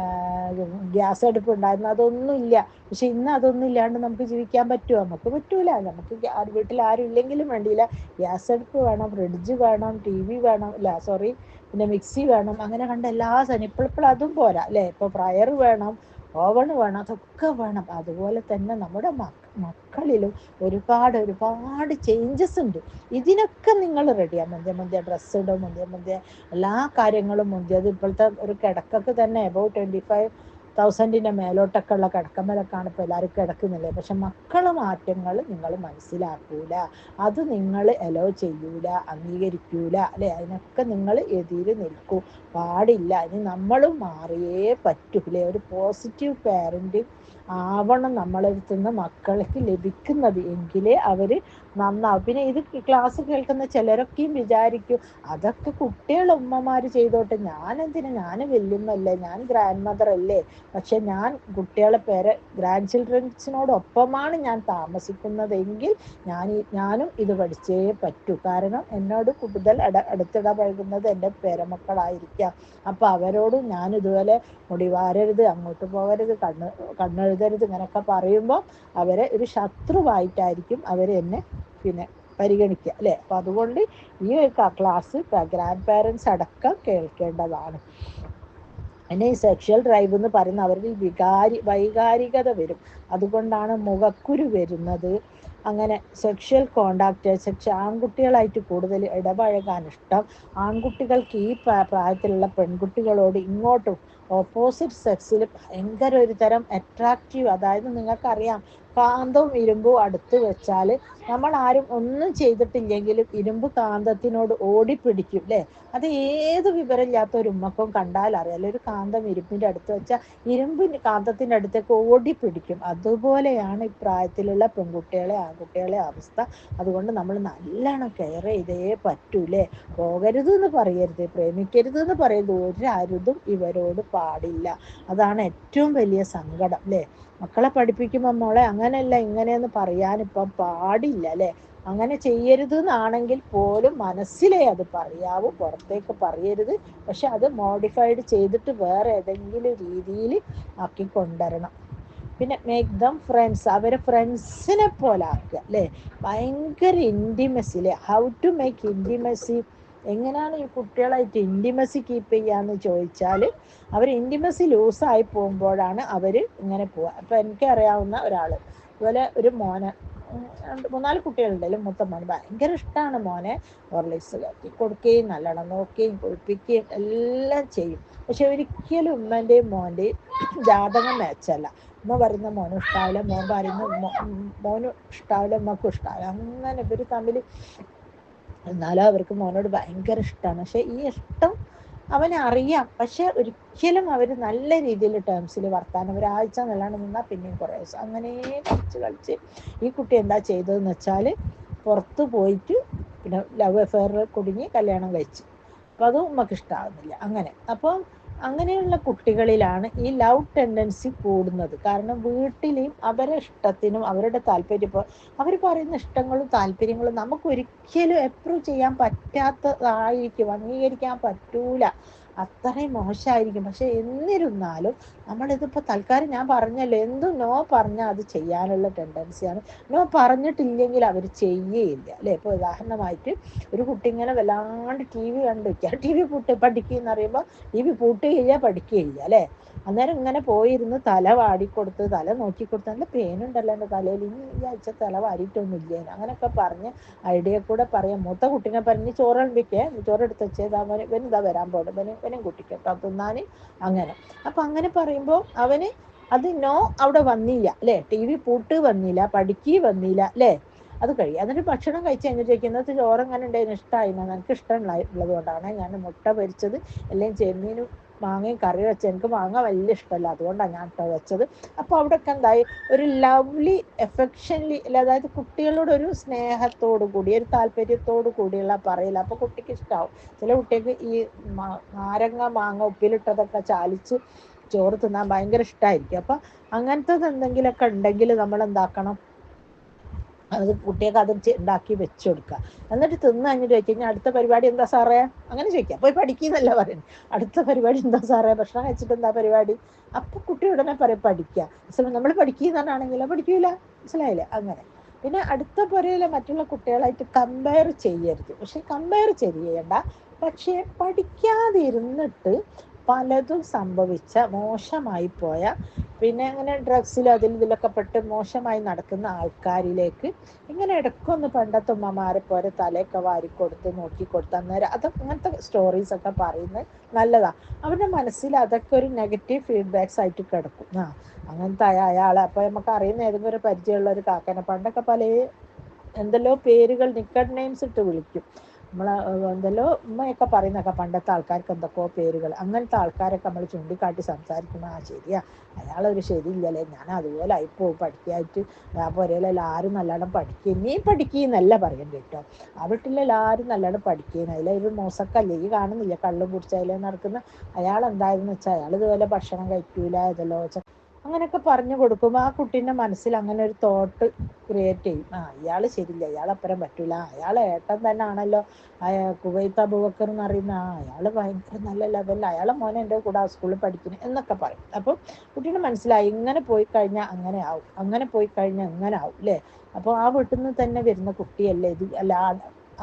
ഗ്യാസ് അടുപ്പ് ഉണ്ടായിരുന്നു, അതൊന്നും ഇല്ല. പക്ഷെ ഇന്ന് അതൊന്നും ഇല്ലാണ്ട് നമുക്ക് ജീവിക്കാൻ പറ്റുമോ? നമുക്ക് പറ്റൂല. നമുക്ക് വീട്ടിൽ ആരും ഇല്ലെങ്കിലും വേണ്ടിയില്ല, ഗ്യാസ് അടുപ്പ് വേണം, ഫ്രിഡ്ജ് വേണം, TV വേണം, പിന്നെ മിക്സി വേണം, അങ്ങനെ കണ്ട എല്ലാ സാധനം. ഇപ്പോൾ അതും പോരാ അല്ലേ, ഇപ്പോൾ ഫ്രയർ വേണം, ഓവൺ വേണം, അതൊക്കെ വേണം. അതുപോലെ തന്നെ നമ്മുടെ മക്കളിലും ഒരുപാട് ചേഞ്ചസ് ഉണ്ട്. ഇതിനൊക്കെ നിങ്ങൾ റെഡിയാണ്. മുന്തിയ ഡ്രസ്സ് ഇടും, മുന്തിയ എല്ലാ കാര്യങ്ങളും മുന്തിയത്. ഇപ്പോഴത്തെ ഒരു കിടക്കൊക്കെ തന്നെ അബൌട്ട് 25,000 മേലോട്ടൊക്കെ ഉള്ള കിടക്കമ്മലൊക്കെയാണ് ഇപ്പോൾ എല്ലാവരും കിടക്കുന്നില്ലേ. പക്ഷെ മക്കളെ മാറ്റങ്ങൾ നിങ്ങൾ മനസ്സിലാക്കൂല, അത് നിങ്ങൾ അലോ ചെയ്യൂല, അംഗീകരിക്കൂല അല്ലേ. അതിനൊക്കെ നിങ്ങൾ എതിര് നിൽക്കൂ, പാടില്ല. ഇനി നമ്മളും മാറിയേ പറ്റൂലേ. ഒരു പോസിറ്റീവ് പാരന്റ് ആവണം നമ്മളെടുത്തുനിന്ന് മക്കൾക്ക് ലഭിക്കുന്നത്, എങ്കിലേ അവര് നന്നാവും. പിന്നെ ഇത് ക്ലാസ് കേൾക്കുന്ന ചിലരൊക്കെയും വിചാരിക്കും, അതൊക്കെ കുട്ടികളെ ഉമ്മമാര് ചെയ്തോട്ടെ, ഞാൻ വല്യമ്മല്ലേ, ഞാൻ ഗ്രാൻഡ് മദർ അല്ലേ. പക്ഷെ ഞാൻ കുട്ടികളെ ഗ്രാൻഡ് ചിൽഡ്രൻസിനോടൊപ്പമാണ് ഞാൻ താമസിക്കുന്നതെങ്കിൽ ഞാനും ഇത് പഠിച്ചേ പറ്റൂ. കാരണം എന്നോട് കൂടുതൽ അടുത്തിടപഴകുന്നത് എൻ്റെ പേരമക്കളായിരിക്കാം. അപ്പൊ അവരോടും ഞാൻ ഇതുപോലെ മുടി വാരരുത്, അങ്ങോട്ട് പോകരുത്, കണ്ണെഴുതരുത്, ഇങ്ങനെയൊക്കെ പറയുമ്പോൾ അവരെ ഒരു ശത്രുവായിട്ടായിരിക്കും അവരെന്നെ പിന്നെ പരിഗണിക്കുക അല്ലേ. അപ്പൊ അതുകൊണ്ട് ഈ ക്ലാസ് ഗ്രാൻഡ് പാരൻസ് അടക്കം കേൾക്കേണ്ടതാണ്. പിന്നെ ഈ സെക്ഷൽ ഡ്രൈവ് എന്ന് പറയുന്ന അവരിൽ വൈകാരികത വരും, അതുകൊണ്ടാണ് മുഖക്കുരു വരുന്നത്. അങ്ങനെ സെക്ഷൽ കോണ്ടാക്ട് ആൺകുട്ടികളായിട്ട് കൂടുതൽ ഇടപഴകാൻ ഇഷ്ടം. ആൺകുട്ടികൾക്ക് ഈ പ്രായത്തിലുള്ള പെൺകുട്ടികളോട് ഇങ്ങോട്ടും ഓപ്പോസിറ്റ് സെക്സിൽ ഭയങ്കര ഒരു തരം അട്രാക്റ്റീവ്. അതായത് നിങ്ങൾക്കറിയാം, കാന്തവും ഇരുമ്പും അടുത്ത് വെച്ചാൽ നമ്മൾ ആരും ഒന്നും ചെയ്തിട്ടില്ലെങ്കിലും ഇരുമ്പ് കാന്തത്തിനോട് ഓടിപ്പിടിക്കും അല്ലേ? അത് ഏത് വിവരമില്ലാത്ത ഒരു ഉമ്മക്കും കണ്ടാൽ അറിയാലോ, ഒരു കാന്തം ഇരുമ്പിന്റെ അടുത്ത് വെച്ചാൽ ഇരുമ്പിന്റെ കാന്തത്തിന്റെ അടുത്തേക്ക് ഓടിപ്പിടിക്കും. അതുപോലെയാണ് ഇപ്രായത്തിലുള്ള പെൺകുട്ടികളെ ആൺകുട്ടികളെ അവസ്ഥ. അതുകൊണ്ട് നമ്മൾ നല്ലോണം കെയർ ചെയ്തേ പറ്റൂലേ. പോകരുത് എന്ന് പറയരുത്, പ്രേമിക്കരുത് എന്ന് പറയരുത്, ഒരു അരുതും ഇവരോട് പാടില്ല. അതാണ് ഏറ്റവും വലിയ സങ്കടം അല്ലേ. മക്കളെ പഠിപ്പിക്കുമ്പോൾ മോളെ അങ്ങനെയല്ല ഇങ്ങനെയെന്ന് പറയാനിപ്പം പാടില്ല അല്ലേ. അങ്ങനെ ചെയ്യരുത് എന്നാണെങ്കിൽ പോലും മനസ്സിലേ അത് പറയാവൂ, പുറത്തേക്ക് പറയരുത്. പക്ഷെ അത് മോഡിഫൈഡ് ചെയ്തിട്ട് വേറെ ഏതെങ്കിലും രീതിയിൽ ആക്കി കൊണ്ടുവരണം. പിന്നെ മേക്ക് ദം ഫ്രണ്ട്സ്, അവരെ ഫ്രണ്ട്സിനെ പോലെ ആക്കുക അല്ലേ. ഭയങ്കര ഇൻറ്റിമസി അല്ലേ. ഹൗ ടു മേക്ക് ഇൻറ്റിമസി, എങ്ങനെയാണ് ഈ കുട്ടികളായിട്ട് ഇൻറ്റിമസി കീപ്പ് ചെയ്യാന്ന് ചോദിച്ചാൽ, അവർ ഇൻറ്റിമസി ലൂസായി പോകുമ്പോഴാണ് അവർ ഇങ്ങനെ പോവുക. അപ്പം എനിക്കറിയാവുന്ന ഒരാൾ ഇതുപോലെ ഒരു മോനെ, 3-4 കുട്ടികളുണ്ടെങ്കിലും മൂത്ത മോന് ഭയങ്കര ഇഷ്ടമാണ് മോനെ. ഹോർലിക്സ് കലക്കി കൊടുക്കുകയും നല്ലോണം നോക്കുകയും കുളിപ്പിക്കുകയും എല്ലാം ചെയ്യും. പക്ഷെ ഒരിക്കലും ഉമ്മൻ്റെയും മോൻ്റെയും ജാതകം മാച്ചല്ല. ഉമ്മ പറയുന്ന മോനും ഇഷ്ടാവില്ല, മോൻ പറയുന്ന മോനും ഇഷ്ടാവില്ല, ഉമ്മക്കും ഇഷ്ടാവില്ല. അങ്ങനെ ഇവർ തമ്മിൽ, എന്നാലും അവർക്ക് മോനോട് ഭയങ്കര ഇഷ്ടമാണ്. പക്ഷെ ഈ ഇഷ്ടം അവനറിയാം. പക്ഷെ ഒരിക്കലും അവർ നല്ല രീതിയിൽ ടേംസിൽ വർത്താനം ഒരാഴ്ച നല്ലോണം നിന്നാൽ പിന്നെയും കുറേ ദിവസം അങ്ങനെ കളിച്ച് ഈ കുട്ടി എന്താ ചെയ്തതെന്ന് വെച്ചാൽ പുറത്ത് പോയിട്ട് പിന്നെ ലവ് അഫെയറിൽ കുടുങ്ങി കല്യാണം കഴിച്ചു. അപ്പോൾ അതും നമുക്ക് ഇഷ്ടമാകുന്നില്ല അങ്ങനെ. അപ്പോൾ അങ്ങനെയുള്ള കുട്ടികളിലാണ് ഈ ലവ് ടെൻഡൻസി കൂടുന്നത്. കാരണം വീട്ടിലെയും അവരെ ഇഷ്ടത്തിനും അവരുടെ താല്പര്യം, ഇപ്പോൾ അവർ പറയുന്ന ഇഷ്ടങ്ങളും താല്പര്യങ്ങളും നമുക്ക് ഒരിക്കലും അപ്രൂവ് ചെയ്യാൻ പറ്റാത്തതായിരിക്കും, അംഗീകരിക്കാൻ പറ്റൂല, അത്രയും മോശമായിരിക്കും. പക്ഷെ എന്നിരുന്നാലും നമ്മളിതിപ്പോൾ തൽക്കാലം ഞാൻ പറഞ്ഞല്ലോ, എന്തും നോ പറഞ്ഞാൽ അത് ചെയ്യാനുള്ള ടെൻഡൻസിയാണ്. നോ പറഞ്ഞിട്ടില്ലെങ്കിൽ അവർ ചെയ്യുകയില്ല അല്ലേ. ഇപ്പോൾ ഉദാഹരണമായിട്ട് ഒരു കുട്ടി ഇങ്ങനെ വല്ലാണ്ട് ടി വി കണ്ടിരിക്കുക, ടി വി പഠിക്കുകയെന്ന് പറയുമ്പോൾ ടി വി പൂട്ടുകയില്ല, പഠിക്കുകയില്ല അല്ലേ. അന്നേരം ഇങ്ങനെ പോയിരുന്ന് തല വാടിക്കൊടുത്ത് തല നോക്കിക്കൊടുത്ത്, നല്ല പേനുണ്ടല്ലോ എൻ്റെ തലയിൽ, ഇനി ഈ ആഴ്ച തല വാടിയിട്ടൊന്നുമില്ല, അങ്ങനെയൊക്കെ പറഞ്ഞ് ഐഡിയ കൂടെ പറയാം. മൂത്ത കുട്ടീനെ പറഞ്ഞ് ചോറ് കളിപ്പിക്കേ, ചോറെടുത്ത് വെച്ചേതാ മോനെ, ഇവൻ ഇതാ വരാൻ പോകണം, ഇവനും കുട്ടിക്കട്ടോ തിന്നാൻ അങ്ങനെ. അപ്പം അങ്ങനെ പറയുമ്പോൾ അവന് അത് നോ അവിടെ വന്നില്ല അല്ലേ. ടി വി പൂട്ട് വന്നില്ല, പഠിക്കുക വന്നില്ല അല്ലേ. അത് കഴിയും. എന്നിട്ട് ഭക്ഷണം കഴിച്ച് കഴിഞ്ഞിട്ട് ഇന്നത്തെ ചോറ് എങ്ങനെ ഉണ്ടായിരുന്നു, ഇഷ്ടമായിരുന്നു, എനിക്ക് ഇഷ്ടമുള്ളത് കൊണ്ടാണ് ഞാൻ മുട്ട പൊരിച്ചത് അല്ലെങ്കിൽ ചെമ്മീനും മാങ്ങയും കറി വെച്ചത്, എനിക്ക് മാങ്ങ വലിയ ഇഷ്ടമല്ല, അതുകൊണ്ടാണ് ഞാൻ വെച്ചത്. അപ്പോൾ അവിടെയൊക്കെ എന്തായി, ഒരു ലവ്ലി എഫെക്ഷൻലി, അതായത് കുട്ടികളോട് ഒരു സ്നേഹത്തോടു കൂടി ഒരു താല്പര്യത്തോടു കൂടിയുള്ള പറയില്ല. അപ്പോൾ കുട്ടിക്ക് ഇഷ്ടമാവും. ചില കുട്ടികൾക്ക് ഈ നാരങ്ങ മാങ്ങ ഉപ്പിലിട്ടതൊക്കെ ചാലിച്ച് ചോറ് തിന്നാൻ ഭയങ്കര ഇഷ്ടമായിരിക്കും. അപ്പം അങ്ങനത്തത് എന്തെങ്കിലുമൊക്കെ ഉണ്ടെങ്കിൽ നമ്മൾ എന്താക്കണം, അത് കുട്ടിയൊക്കെ അത് ഉണ്ടാക്കി വെച്ചു കൊടുക്കുക. എന്നിട്ട് തിന്ന് കഴിഞ്ഞിട്ട് വെച്ച് കഴിഞ്ഞാൽ അടുത്ത പരിപാടി എന്താ സാറേ അങ്ങനെ ചോദിക്കാം. പോയി പഠിക്കുന്നല്ല പറയുന്നത്, അടുത്ത പരിപാടി എന്താ സാറേ, ഭക്ഷണം കഴിച്ചിട്ട് എന്താ പരിപാടി. അപ്പൊ കുട്ടി ഉടനെ പറയും പഠിക്കുക. നമ്മൾ പഠിക്കുന്നതാണെങ്കിലോ പഠിക്കൂല, മനസ്സിലായില്ലേ. അങ്ങനെ. പിന്നെ അടുത്ത പുരയിലെ മറ്റുള്ള കുട്ടികളായിട്ട് കമ്പയർ ചെയ്യരുത്. പക്ഷെ കമ്പയർ ചെയ്യേണ്ട, പക്ഷേ പഠിക്കാതെ ഇരുന്നിട്ട് പലതും സംഭവിച്ച മോശമായി പോയ, പിന്നെ അങ്ങനെ ഡ്രഗ്സിലും ഇതിലൊക്കെ പെട്ട് മോശമായി നടക്കുന്ന ആൾക്കാരിലേക്ക് ഇങ്ങനെ ഇടയ്ക്കൊന്ന് പണ്ടത്തെ ഉമ്മമാരെ പോലെ തലയൊക്കെ വാരിക്കൊടുത്ത് നോക്കിക്കൊടുത്ത് അന്നേരം അങ്ങനത്തെ സ്റ്റോറീസൊക്കെ പറയുന്നത് നല്ലതാണ്. അവരുടെ മനസ്സിൽ അതൊക്കെ ഒരു നെഗറ്റീവ് ഫീഡ്ബാക്സ് ആയിട്ട് കിടക്കും. അങ്ങനത്തെ അയാളെ അപ്പോൾ നമുക്ക് അറിയുന്ന ഏതെങ്കിലും ഒരു പരിചയമുള്ള ഒരു കാക്കനെ പണ്ടൊക്കെ പല എന്തെല്ലോ പേരുകൾ നിക്കഡ് നെയിംസ് ഇട്ട് വിളിക്കും. നമ്മളെ എന്തല്ലോ ഉമ്മയൊക്കെ പറയുന്നൊക്കെ പണ്ടത്തെ ആൾക്കാർക്ക് എന്തൊക്കെയോ പേരുകൾ, അങ്ങനത്തെ ആൾക്കാരൊക്കെ നമ്മൾ ചൂണ്ടിക്കാട്ടി സംസാരിക്കുമ്പോൾ ശരിയാ അയാളൊരു ശരിയില്ലല്ലേ, ഞാൻ അതുപോലെ ആയിപ്പോവും പഠിക്കായിട്ട്, ആ പുരയിലെല്ലാവരും നല്ലോണം പഠിക്കുക, നീ പഠിക്കുന്നല്ല പറയണ്ട കേട്ടോ, ആ വീട്ടിലെല്ലാവരും നല്ലോണം പഠിക്കുന്ന, അതിലൊരു മോശക്കല്ലേ ഈ കാണുന്നില്ല കള്ളും കുടിച്ചതിൽ നടക്കുന്ന അയാൾ എന്തായെന്ന് വെച്ചാൽ അയാൾ ഇതുപോലെ ഭക്ഷണം കഴിക്കൂല ഇതല്ലോ അങ്ങനെയൊക്കെ പറഞ്ഞു കൊടുക്കുമ്പോൾ ആ കുട്ടീൻ്റെ മനസ്സിൽ അങ്ങനെ ഒരു തോട്ട് ക്രിയേറ്റ് ചെയ്യും. ഇയാൾ ശരിയില്ല, ഇയാളപ്പുറം പറ്റൂല, അയാൾ ഏട്ടൻ തന്നെ ആണല്ലോ കുവൈത്ത് അബൂബക്കർ എന്ന് പറയുന്ന അയാൾ ഭയങ്കര നല്ല ലെവലിൽ, അയാളെ മോനെ എൻ്റെ കൂടെ ആ സ്കൂളിൽ പഠിക്കുന്നു എന്നൊക്കെ പറയും. അപ്പോൾ കുട്ടീനെ മനസ്സിലായി ഇങ്ങനെ പോയി കഴിഞ്ഞാൽ അങ്ങനെ ആവും, അങ്ങനെ പോയി കഴിഞ്ഞാൽ അങ്ങനെ ആവും അല്ലേ. അപ്പോൾ ആ വീട്ടിൽ നിന്ന് തന്നെ വരുന്ന കുട്ടിയല്ലേ ഇത്, അല്ല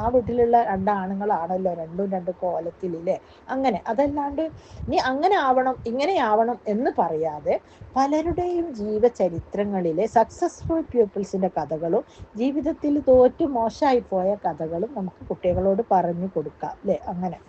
ആ വീട്ടിലുള്ള 2 ആണുങ്ങളാണല്ലോ, രണ്ടും 2 കോലത്തിലല്ലേ. അങ്ങനെ അതല്ലാണ്ട് നീ അങ്ങനെ ആവണം ഇങ്ങനെ ആവണം എന്ന് പറയാതെ പലരുടെയും ജീവചരിത്രങ്ങളിലെ സക്സസ്ഫുൾ പീപ്പിൾസിന്റെ കഥകളും ജീവിതത്തിൽ തോറ്റു മോശമായി പോയ കഥകളും നമുക്ക് കുട്ടികളോട് പറഞ്ഞു കൊടുക്കാം അല്ലേ. അങ്ങനെ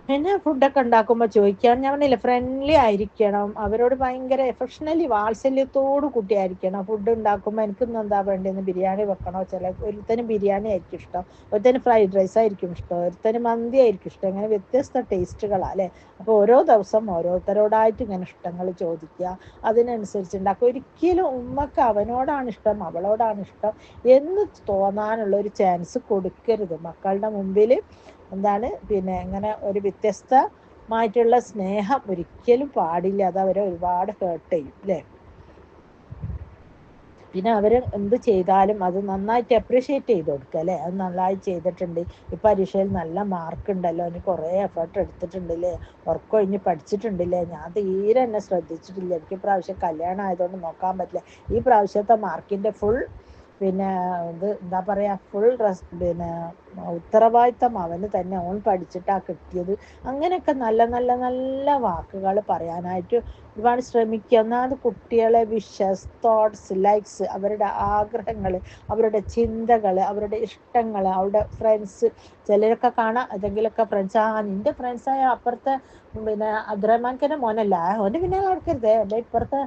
പിന്നെ ഫുഡൊക്കെ ഉണ്ടാക്കുമ്പോൾ ചോദിക്കാൻ ഞാൻ പറഞ്ഞില്ല, ഫ്രണ്ട്ലി ആയിരിക്കണം, അവരോട് ഭയങ്കര എഫക്ഷണലി വാത്സല്യത്തോട് കൂട്ടിയായിരിക്കണം. ഫുഡ് ഉണ്ടാക്കുമ്പോൾ എനിക്കിന്ന് എന്താ വേണ്ടതെന്ന് ബിരിയാണി വെക്കണോ, ഒരുത്തന് ബിരിയാണി ആയിരിക്കും ഇഷ്ടം, ഒരുത്തന് ഫ്രൈഡ് റൈസ് ആയിരിക്കും ഇഷ്ടം, ഒരുത്തന് മന്തി ആയിരിക്കും ഇഷ്ടം. ഇങ്ങനെ വ്യത്യസ്ത ടേസ്റ്റുകളാണ് അല്ലേ. അപ്പോൾ ഓരോ ദിവസം ഓരോരുത്തരോടായിട്ട് ഇങ്ങനെ ഇഷ്ടങ്ങൾ ചോദിക്കുക, അതിനനുസരിച്ച് ഉണ്ടാക്കുക. ഒരിക്കലും ഉമ്മക്ക് അവനോടാണ് ഇഷ്ടം അവളോടാണ് ഇഷ്ടം എന്ന് തോന്നാനുള്ള ഒരു ചാൻസ് കൊടുക്കരുത് മക്കളുടെ മുമ്പിൽ. എന്താണ് പിന്നെ ഇങ്ങനെ ഒരു വ്യത്യസ്തമായിട്ടുള്ള സ്നേഹം ഒരിക്കലും പാടില്ല. അത് അവരെ ഒരുപാട് ഹേർട്ട് ചെയ്യും അല്ലേ. പിന്നെ അവർ എന്ത് ചെയ്താലും അത് നന്നായിട്ട് അപ്രീഷിയേറ്റ് ചെയ്ത് കൊടുക്കുക അല്ലേ. അത് നന്നായി ചെയ്തിട്ടുണ്ട്, ഈ പരീക്ഷയിൽ നല്ല മാർക്ക് ഉണ്ടല്ലോ, ഇനി കുറേ എഫേർട്ട് എടുത്തിട്ടുണ്ടല്ലേ, ഉറക്കൊഴിഞ്ഞ് പഠിച്ചിട്ടുണ്ടല്ലേ, ഞാൻ തീരെ എന്നെ ശ്രദ്ധിച്ചിട്ടില്ല, എനിക്ക് പ്രാവശ്യം കല്യാണം ആയതുകൊണ്ട് നോക്കാൻ പറ്റില്ല, ഈ പ്രാവശ്യത്തെ മാർക്കിൻ്റെ ഫുൾ പിന്നെ ഇത് എന്താ പറയുക, ഫുൾ പിന്നെ ഉത്തരവാദിത്തം അവന് തന്നെ, ഓൻ പഠിച്ചിട്ടാ കിട്ടിയത്. അങ്ങനെയൊക്കെ നല്ല നല്ല നല്ല വാക്കുകൾ പറയാനായിട്ട് ഒരുപാട് ശ്രമിക്കുക. ഒന്നാമത് കുട്ടികളെ വിഷസ്, തോട്ട്സ്, ലൈക്സ്, അവരുടെ ആഗ്രഹങ്ങൾ, അവരുടെ ചിന്തകൾ, അവരുടെ ഇഷ്ടങ്ങൾ, അവരുടെ ഫ്രണ്ട്സ്. ചിലരൊക്കെ കാണാം ഏതെങ്കിലുമൊക്കെ ഫ്രണ്ട്സ്, നിൻ്റെ ഫ്രണ്ട്സായ അപ്പുറത്തെ പിന്നെ അബ്ദുറഹ്മാൻഖാൻ്റെ മോനല്ല, അവൻ്റെ പിന്നെ നടക്കരുത്, എൻ്റെ ഇപ്പുറത്തെ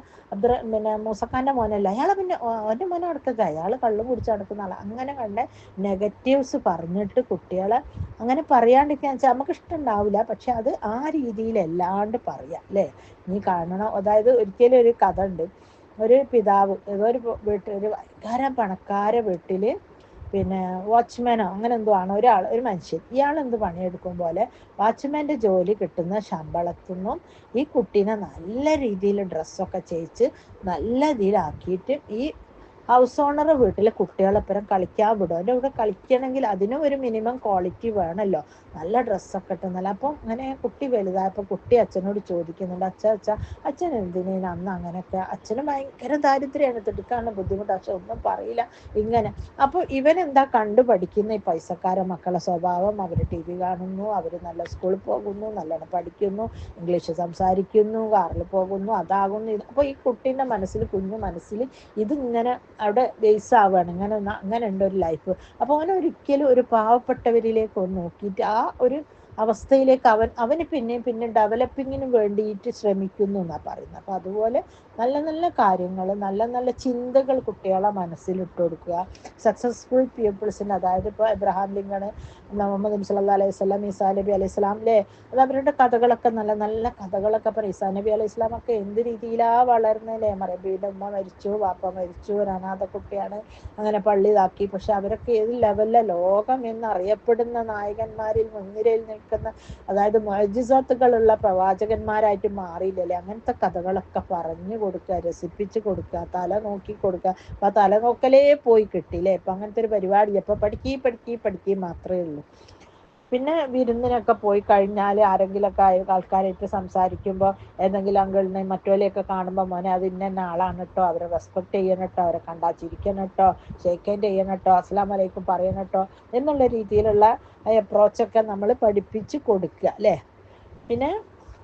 പിന്നെ മൂസക്കാൻ്റെ മോനല്ല, അയാളെ പിന്നെ അവൻ്റെ മോനെ നടക്കരുത്, അയാൾ കള്ളും കുടിച്ച് നടക്കുന്ന ആളാണ്. അങ്ങനെ കണ്ട നെഗറ്റീവ്സ് പറഞ്ഞിട്ട് കുട്ടികളെ അങ്ങനെ പറയാണ്ടിരിക്കുക വെച്ചാൽ നമുക്ക് ഇഷ്ടമുണ്ടാവില്ല, പക്ഷെ അത് ആ രീതിയിലല്ലാണ്ട് പറയാം അല്ലേ. നീ കാണണം, അതായത് ഒരിക്കലും ഒരു കഥ ഉണ്ട്. ഒരു പിതാവ് ഏതോ ഒരു വീട്ടിൽ, ഒരു ഭയങ്കര പണക്കാര വീട്ടിൽ പിന്നെ വാച്ച്മാനോ അങ്ങനെ എന്തോ ആണ് ഒരു മനുഷ്യൻ. ഇയാൾ എന്ത് പണിയെടുക്കും പോലെ വാച്ച്മാൻ്റെ ജോലി കിട്ടുന്ന ശമ്പളത്തിൽ നിന്നും ഈ കുട്ടീനെ നല്ല രീതിയിൽ ഡ്രസ്സൊക്കെ ചെയ്യിച്ച് നല്ല ഇതിലാക്കിയിട്ട് ഈ ഹൗസ് ഓണർ വീട്ടിലെ കുട്ടികളെപ്പുറം കളിക്കാൻ വിടും. അതിൻ്റെ കൂടെ കളിക്കണമെങ്കിൽ അതിനും ഒരു മിനിമം ക്വാളിറ്റി വേണമല്ലോ, നല്ല ഡ്രസ്സൊക്കെ ഇട്ട് നല്ല. അപ്പം അങ്ങനെ കുട്ടി വലുതായപ്പോൾ കുട്ടി അച്ഛനോട് ചോദിക്കുന്നുണ്ട്, അച്ഛൻ എന്തിനേന് അന്ന് അങ്ങനെയൊക്കെ. അച്ഛന് ഭയങ്കര ദാരിദ്ര്യമാണ്, തിടുക്കാണ്, ബുദ്ധിമുട്ട്, പക്ഷെ ഒന്നും പറയില്ല ഇങ്ങനെ. അപ്പോൾ ഇവനെന്താ കണ്ടു പഠിക്കുന്ന ഈ പൈസക്കാര മക്കളെ സ്വഭാവം, അവർ ടി വി കാണുന്നു, അവർ നല്ല സ്കൂളിൽ പോകുന്നു, നല്ലോണം പഠിക്കുന്നു, ഇംഗ്ലീഷ് സംസാരിക്കുന്നു, കാറിൽ പോകുന്നു, അതാകുന്നു ഇത്. അപ്പോൾ ഈ കുട്ടീൻ്റെ മനസ്സിൽ, കുഞ്ഞു മനസ്സിൽ ഇതിങ്ങനെ അവിടെ ബേസ് ആവുകയാണ്, അങ്ങനെ ഉണ്ട് ഒരു ലൈഫ്. അപ്പോൾ അവനൊരിക്കലും ഒരു പാവപ്പെട്ടവരിലേക്ക് ഒന്ന് നോക്കിയിട്ട് ആ ഒരു അവസ്ഥയിലേക്ക് അവന് പിന്നെ ഡെവലപ്പിങ്ങിന് വേണ്ടിയിട്ട് ശ്രമിക്കുന്നു എന്നാണ് പറയുന്നത്. അപ്പോൾ അതുപോലെ നല്ല നല്ല കാര്യങ്ങൾ, നല്ല നല്ല ചിന്തകൾ കുട്ടികളെ മനസ്സിലിട്ട് കൊടുക്കുക. സക്സസ്ഫുൾ പീപ്പിൾസിന്, അതായത് ഇപ്പോൾ എബ്രഹാം ലിങ്കൺ, മുഹമ്മദ് നബി സല്ലല്ലാഹു അലൈഹി വസല്ലം, ഈസാ നബി അലൈഹി സ്വലാം അല്ലേ, അത് അവരുടെ കഥകളൊക്കെ നല്ല നല്ല കഥകളൊക്കെ പറയും. ഈസാ നബി അലൈഹി സ്വലാമൊക്കെ എന്ത് രീതിയിലാണ് വളർന്നല്ലേ. മറബിയുടെ ഉമ്മ മരിച്ചു, വാപ്പ മരിച്ചു, ഒരു അനാഥ കുട്ടിയാണ്, അങ്ങനെ പള്ളി ഇതാക്കി. പക്ഷെ അവരൊക്കെ ഏത് ലെവലിലെ ലോകം എന്നറിയപ്പെടുന്ന നായകന്മാരിൽ മുൻനിരയിൽ നിൽക്കുന്ന, അതായത് മുഅ്ജിസത്തുകളുള്ള പ്രവാചകന്മാരായിട്ട് മാറിയില്ലല്ലേ. അങ്ങനത്തെ കഥകളൊക്കെ പറഞ്ഞു കൊടുക്കുക, രസിപ്പിച്ച് കൊടുക്കുക, തല നോക്കി കൊടുക്കുക. അപ്പം ആ തല നോക്കലേ പോയി കിട്ടിയില്ലേ. ഇപ്പം അങ്ങനത്തെ ഒരു പരിപാടി, അപ്പോൾ പഠിക്കുക മാത്രമേ ഉള്ളൂ. പിന്നെ വിരുന്നിനൊക്കെ പോയി കഴിഞ്ഞാൽ ആരെങ്കിലുമൊക്കെ ആൾക്കാരായിട്ട് സംസാരിക്കുമ്പോൾ ഏതെങ്കിലും അങ്കിളിനെ മറ്റോലെയൊക്കെ കാണുമ്പോൾ, മോനെ അത് ഇന്ന ആളാണ് കേട്ടോ, അവരെ റെസ്പെക്ട് ചെയ്യണം കേട്ടോ, അവരെ കണ്ടാൽ ചിരിക്കണം കേട്ടോ, ഷേക്ക് ഹാൻഡ് ചെയ്യണം കേട്ടോ, അസ്സലാമു അലൈക്കും പറയണം കേട്ടോ എന്നുള്ള രീതിയിലുള്ള അപ്രോച്ചൊക്കെ നമ്മൾ പഠിപ്പിച്ച് കൊടുക്കുക അല്ലേ. പിന്നെ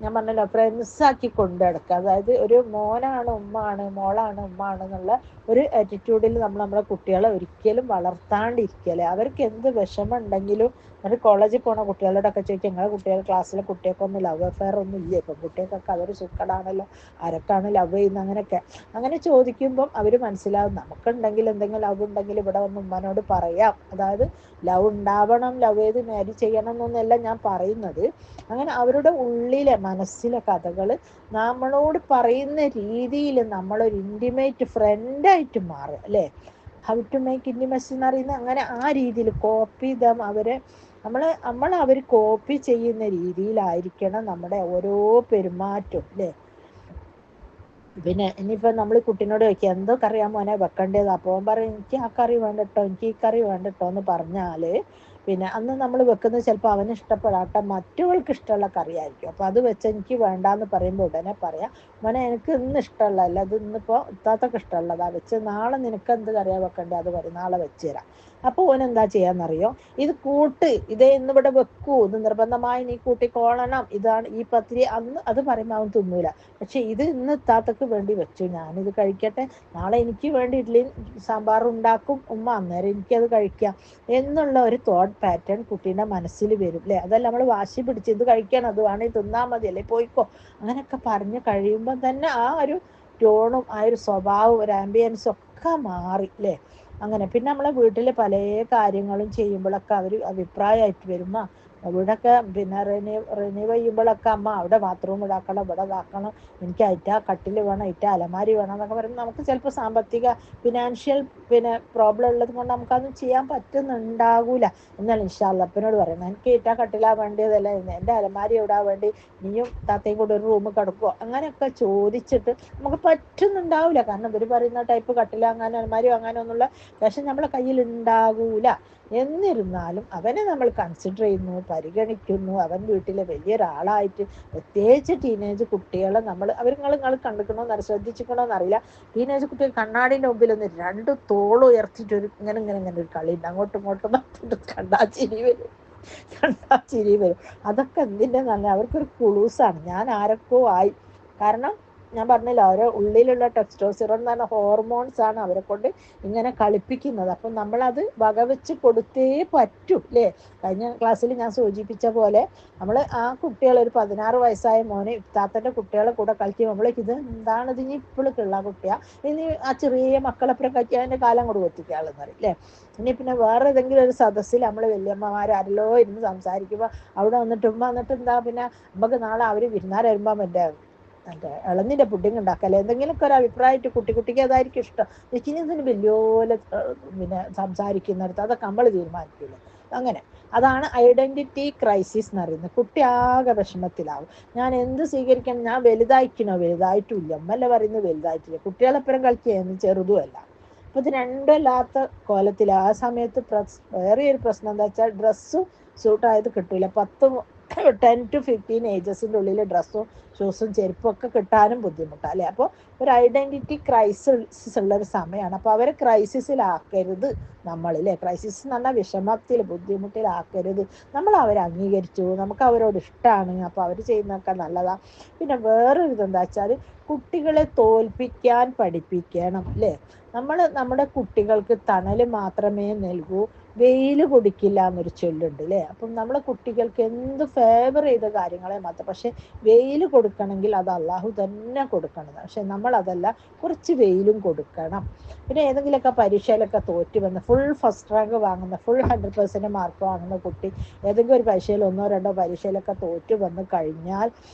ഞാൻ പറഞ്ഞല്ലോ, ഫ്രണ്ട്സാക്കി കൊണ്ടു നടക്കുക. അതായത് ഒരു മോനാണ് ഉമ്മാണ്, മോളാണ് ഉമ്മാണ് എന്നുള്ള ഒരു ആറ്റിറ്റ്യൂഡിൽ നമ്മളെ കുട്ടികളെ ഒരിക്കലും വളർത്താണ്ടിരിക്കല്ലേ. അവർക്ക് എന്ത് വിഷമം ഉണ്ടെങ്കിലും, ഒരു കോളേജിൽ പോണ കുട്ടികളോടൊക്കെ ചോദിക്കുക, നിങ്ങളുടെ കുട്ടികൾ ക്ലാസ്സിലെ കുട്ടികൾക്കൊന്നും ലവ് അഫെയർ ഒന്നും ഇല്ലേ, ഇപ്പം കുട്ടികൾക്കൊക്കെ അതൊരു സുക്കടാണല്ലോ, ആരൊക്കെയാണ് ലവ് ചെയ്യുന്നത് അങ്ങനെയൊക്കെ. അങ്ങനെ ചോദിക്കുമ്പം അവർ മനസ്സിലാവും, നമുക്കുണ്ടെങ്കിൽ എന്തെങ്കിലും ലവ് ഉണ്ടെങ്കിൽ ഇവിടെ വന്ന് ഉമ്മനോട് പറയാം. അതായത് ലവ് ഉണ്ടാവണം, ലവ് ചെയ്ത് മാരി ചെയ്യണം എന്നൊന്നല്ല ഞാൻ പറയുന്നത്. അങ്ങനെ അവരുടെ ഉള്ളിലെ മനസ്സിലെ കഥകൾ നമ്മളോട് പറയുന്ന രീതിയിൽ നമ്മളൊരു ഇൻറ്റിമേറ്റ് ഫ്രണ്ടായിട്ട് മാറുക അല്ലേ. ഹൗ ടു മേക്ക് ഇൻറ്റിമസി എന്ന് പറയുന്നത് അങ്ങനെ ആ രീതിയിൽ കോപ്പി ദം അവരെ നമ്മൾ അവർ കോപ്പി ചെയ്യുന്ന രീതിയിലായിരിക്കണം നമ്മുടെ ഓരോ പെരുമാറ്റവും അല്ലേ. പിന്നെ ഇനിയിപ്പോൾ നമ്മൾ കുട്ടീനോട് ചോദിക്കുക, എന്തോ കറിയാൻ മോനെ വെക്കേണ്ടത്, അപ്പോൾ പറയും എനിക്ക് ആ കറി വേണ്ടട്ടോ, എനിക്ക് ഈ കറി വേണ്ടട്ടോ എന്ന് പറഞ്ഞാൽ, പിന്നെ അന്ന് നമ്മൾ വെക്കുന്നത് ചിലപ്പോൾ അവന് ഇഷ്ടപ്പെടാത്ത മറ്റുകൾക്ക് ഇഷ്ടമുള്ള കറിയായിരിക്കും. അപ്പോൾ അത് വെച്ച് എനിക്ക് വേണ്ടാന്ന് പറയുമ്പോൾ ഉടനെ പറയാം, മോനെ എനിക്ക് ഇന്ന് ഇഷ്ടമുള്ളതല്ല, അത് ഇന്നിപ്പോൾ ഇത്താത്തൊക്കെ ഇഷ്ടമുള്ളതാണ്, വെച്ച് നാളെ നിനക്ക് എന്ത് കറിയാണ് വെക്കേണ്ടത് അത് പറയും, നാളെ വെച്ച് തരാം. അപ്പോൾ ഓൻ എന്താ ചെയ്യാന്നറിയോ, ഇത് കൂട്ട്, ഇതേ ഇന്നിവിടെ വെക്കൂ, ഇത് നിർബന്ധമായി നീ കൂട്ടിക്കോളണം, ഇതാണ് ഈ പത്തിരി അന്ന്, അത് പറയുമ്പോൾ അവൻ തിന്നൂല. പക്ഷെ ഇത് ഇന്ന് ഇത്താത്തക്ക് വേണ്ടി വെച്ചു, ഞാനിത് കഴിക്കട്ടെ, നാളെ എനിക്ക് വേണ്ടി ഇഡ്ഡലിയും സാമ്പാറും ഉണ്ടാക്കും ഉമ്മ, അന്നേരം എനിക്കത് കഴിക്കാം എന്നുള്ള ഒരു തോട്ട് പാറ്റേൺ കുട്ടീൻ്റെ മനസ്സിൽ വരും അല്ലേ. അതല്ല നമ്മൾ വാശി പിടിച്ച് ഇത് കഴിക്കണം, അത് വേണമെങ്കിൽ തിന്നാൽ മതി, അല്ലെ പോയിക്കോ, അങ്ങനെയൊക്കെ പറഞ്ഞ് കഴിയുമ്പോൾ തന്നെ ആ ഒരു ടോണും ആ ഒരു സ്വഭാവവും ഒരു ആംബിയൻസും ഒക്കെ മാറി അല്ലേ. അങ്ങനെ പിന്നെ നമ്മളെ വീട്ടിൽ പല കാര്യങ്ങളും ചെയ്യുമ്പോഴൊക്കെ അവർ അഭിപ്രായമായിട്ട് വരുമ്പോൾ, ഇവിടെയൊക്കെ പിന്നെ റിന്യൂ ചെയ്യുമ്പോഴൊക്കെ അമ്മ അവിടെ ബാത്റൂം ഇതാക്കണം, ഇവിടെ ഇതാക്കണം, എനിക്ക് അയിറ്റ കട്ടിൽ വേണം, ഇറ്റ അലമാരി വേണം എന്നൊക്കെ പറയുമ്പോൾ നമുക്ക് ചിലപ്പോൾ സാമ്പത്തിക ഫിനാൻഷ്യൽ പിന്നെ പ്രോബ്ലം ഉള്ളത് കൊണ്ട് നമുക്കതൊന്നും ചെയ്യാൻ പറ്റുന്നുണ്ടാകൂല. എന്നാൽ ഇൻഷാ അല്ലാഹ് അപ്പനോട് പറയുന്നത്, എനിക്ക് ഇറ്റ കട്ടിലാ വേണ്ടിയതല്ല, എൻ്റെ അലമാരി എവിടാ വേണ്ടി, നീയും താത്തയും കൂടെ ഒരു റൂം കിടക്കുമോ, അങ്ങനെയൊക്കെ ചോദിച്ചിട്ട് നമുക്ക് പറ്റുന്നുണ്ടാവില്ല. കാരണം ഇവർ പറയുന്ന ടൈപ്പ് കട്ടിൽ വാങ്ങാനോ അലമാരി വാങ്ങാനോ എന്നുള്ള പക്ഷെ നമ്മളെ കയ്യിൽ ഉണ്ടാകൂല. എന്നിരുന്നാലും അവനെ നമ്മൾ കൺസിഡർ ചെയ്യുന്നു, പരിഗണിക്കുന്നു, അവൻ വീട്ടിലെ വലിയൊരാളായിട്ട്. പ്രത്യേകിച്ച് ടീനേജ് കുട്ടികളെ നമ്മൾ നിങ്ങൾ കണ്ടിക്കണോന്നറിയില്ല, ശ്രദ്ധിച്ചിക്കണോന്നറിയില്ല, ടീനേജ് കുട്ടികൾ കണ്ണാടിൻ്റെ മുമ്പിൽ ഒന്ന് രണ്ട് തോളം ഉയർത്തിയിട്ട് ഒരു ഇങ്ങനെ ഒരു കളി ഉണ്ട്, അങ്ങോട്ടും ഇങ്ങോട്ടും കണ്ടാ ചിരി വരും. അതൊക്കെ എന്തിൻ്റെ നല്ല, അവർക്കൊരു കുളൂസാണ്, ഞാൻ ആരൊക്കെ ആയി. കാരണം ഞാൻ പറഞ്ഞില്ല, അവരെ ഉള്ളിലുള്ള ടെസ്റ്റോസ്റ്റിറോൺ എന്ന് പറഞ്ഞ ഹോർമോൺസ് ആണ് അവരെ കൊണ്ട് ഇങ്ങനെ കളിപ്പിക്കുന്നത്. അപ്പം നമ്മളത് വകവെച്ച് കൊടുത്തേ പറ്റൂ അല്ലേ. കഴിഞ്ഞ ക്ലാസ്സിൽ ഞാൻ സൂചിപ്പിച്ച പോലെ നമ്മൾ ആ കുട്ടികൾ, ഒരു 16 വയസ്സായ മോനെ ഇത്താത്തൻ്റെ കുട്ടികളെ കൂടെ കളിക്കും, നമ്മളേക്ക് ഇത് എന്താണിത്, ഇനി ഇപ്പോഴൊക്കെയുള്ള കുട്ടിയാ, ഇനി ആ ചെറിയ മക്കളെപ്പുറം കളിക്കുക, അതിൻ്റെ കാലം കൂടെ ഒത്തിക്കാളെന്ന് പറയും അല്ലേ. ഇനി പിന്നെ വേറെ ഏതെങ്കിലും ഒരു സദസ്സിൽ നമ്മൾ വലിയമ്മമാരല്ലോ ഇരുന്ന് സംസാരിക്കുമ്പോൾ അവിടെ വന്നിട്ട് ഉമ്മ വന്നിട്ട് എന്താ പിന്നെ നമുക്ക് നാളെ അവർ വിരുന്നാർ വരുമ്പോൾ മറ്റേ ഇളന്നിൻ്റെ പുഡിങ് ഉണ്ടാക്കല്ലേ, എന്തെങ്കിലുമൊക്കെ ഒരു അഭിപ്രായമായിട്ട് കുട്ടിക്ക് അതായിരിക്കും ഇഷ്ടം. ഇതിന് വലിയോലെ പിന്നെ സംസാരിക്കുന്നിടത്ത് അതൊക്കെ നമ്മൾ തീരുമാനിക്കില്ല. അങ്ങനെ അതാണ് ഐഡൻറ്റിറ്റി ക്രൈസിസ് എന്ന് പറയുന്നത്. കുട്ടി ആകെ വിഷമത്തിലാവും, ഞാൻ എന്ത് സ്വീകരിക്കണം, ഞാൻ വലുതായിട്ടില്ല, അമ്മല്ല പറയുന്നത് വലുതായിട്ടില്ല, കുട്ടികളെപ്പുറം കളിക്കുകയെന്ന് ചെറുതുമല്ല. അപ്പോൾ ഇത് രണ്ടുമല്ലാത്ത കോലത്തിൽ ആ സമയത്ത് വേറെ ഒരു പ്രശ്നം എന്താ വെച്ചാൽ ഡ്രസ്സും സൂട്ടായത് കിട്ടില്ല. 10 to 15 ഏജസിൻ്റെ ഉള്ളിൽ ഡ്രസ്സും ഷൂസും ചെരുപ്പും ഒക്കെ കിട്ടാനും ബുദ്ധിമുട്ടാണ് അല്ലേ. അപ്പോൾ ഒരു ഐഡൻറ്റിറ്റി ക്രൈസിസ് ഉള്ളൊരു സമയമാണ്. അപ്പോൾ അവരെ ക്രൈസിസിലാക്കരുത് നമ്മളില്ലേ. ക്രൈസിസ് എന്ന് പറഞ്ഞാൽ വിഷമത്തിൽ ബുദ്ധിമുട്ടിലാക്കരുത്. നമ്മൾ അവരെ അംഗീകരിച്ചു, നമുക്ക് അവരോട് ഇഷ്ടമാണ്, അപ്പോൾ അവർ ചെയ്യുന്നതൊക്കെ നല്ലതാണ്. പിന്നെ വേറൊരു ഇതെന്താ വെച്ചാൽ കുട്ടികളെ തോൽപ്പിക്കാൻ പഠിപ്പിക്കണം അല്ലേ. നമ്മൾ നമ്മുടെ കുട്ടികൾക്ക് തണൽ മാത്രമേ നൽകൂ, വെയിൽ കൊടുക്കില്ല എന്നൊരു ചൊല്ലുണ്ട് അല്ലേ. അപ്പം നമ്മളെ കുട്ടികൾക്ക് എന്ത് ഫേവർ ചെയ്ത കാര്യങ്ങളെ മാത്രം, പക്ഷെ വെയിൽ കൊടുക്കണമെങ്കിൽ അത് അള്ളാഹു തന്നെ കൊടുക്കണം. പക്ഷെ നമ്മളതല്ല, കുറച്ച് വെയിലും കൊടുക്കണം. പിന്നെ ഏതെങ്കിലുമൊക്കെ പരീക്ഷയിലൊക്കെ തോറ്റ് വന്ന് ഫുൾ ഫസ്റ്റ് റാങ്ക് വാങ്ങുന്ന, ഫുൾ 100% മാർക്ക് വാങ്ങുന്ന കുട്ടി ഏതെങ്കിലും ഒരു പരീക്ഷയിൽ 1-2 പരീക്ഷയിലൊക്കെ തോറ്റ് വന്ന് കഴിഞ്ഞാൽ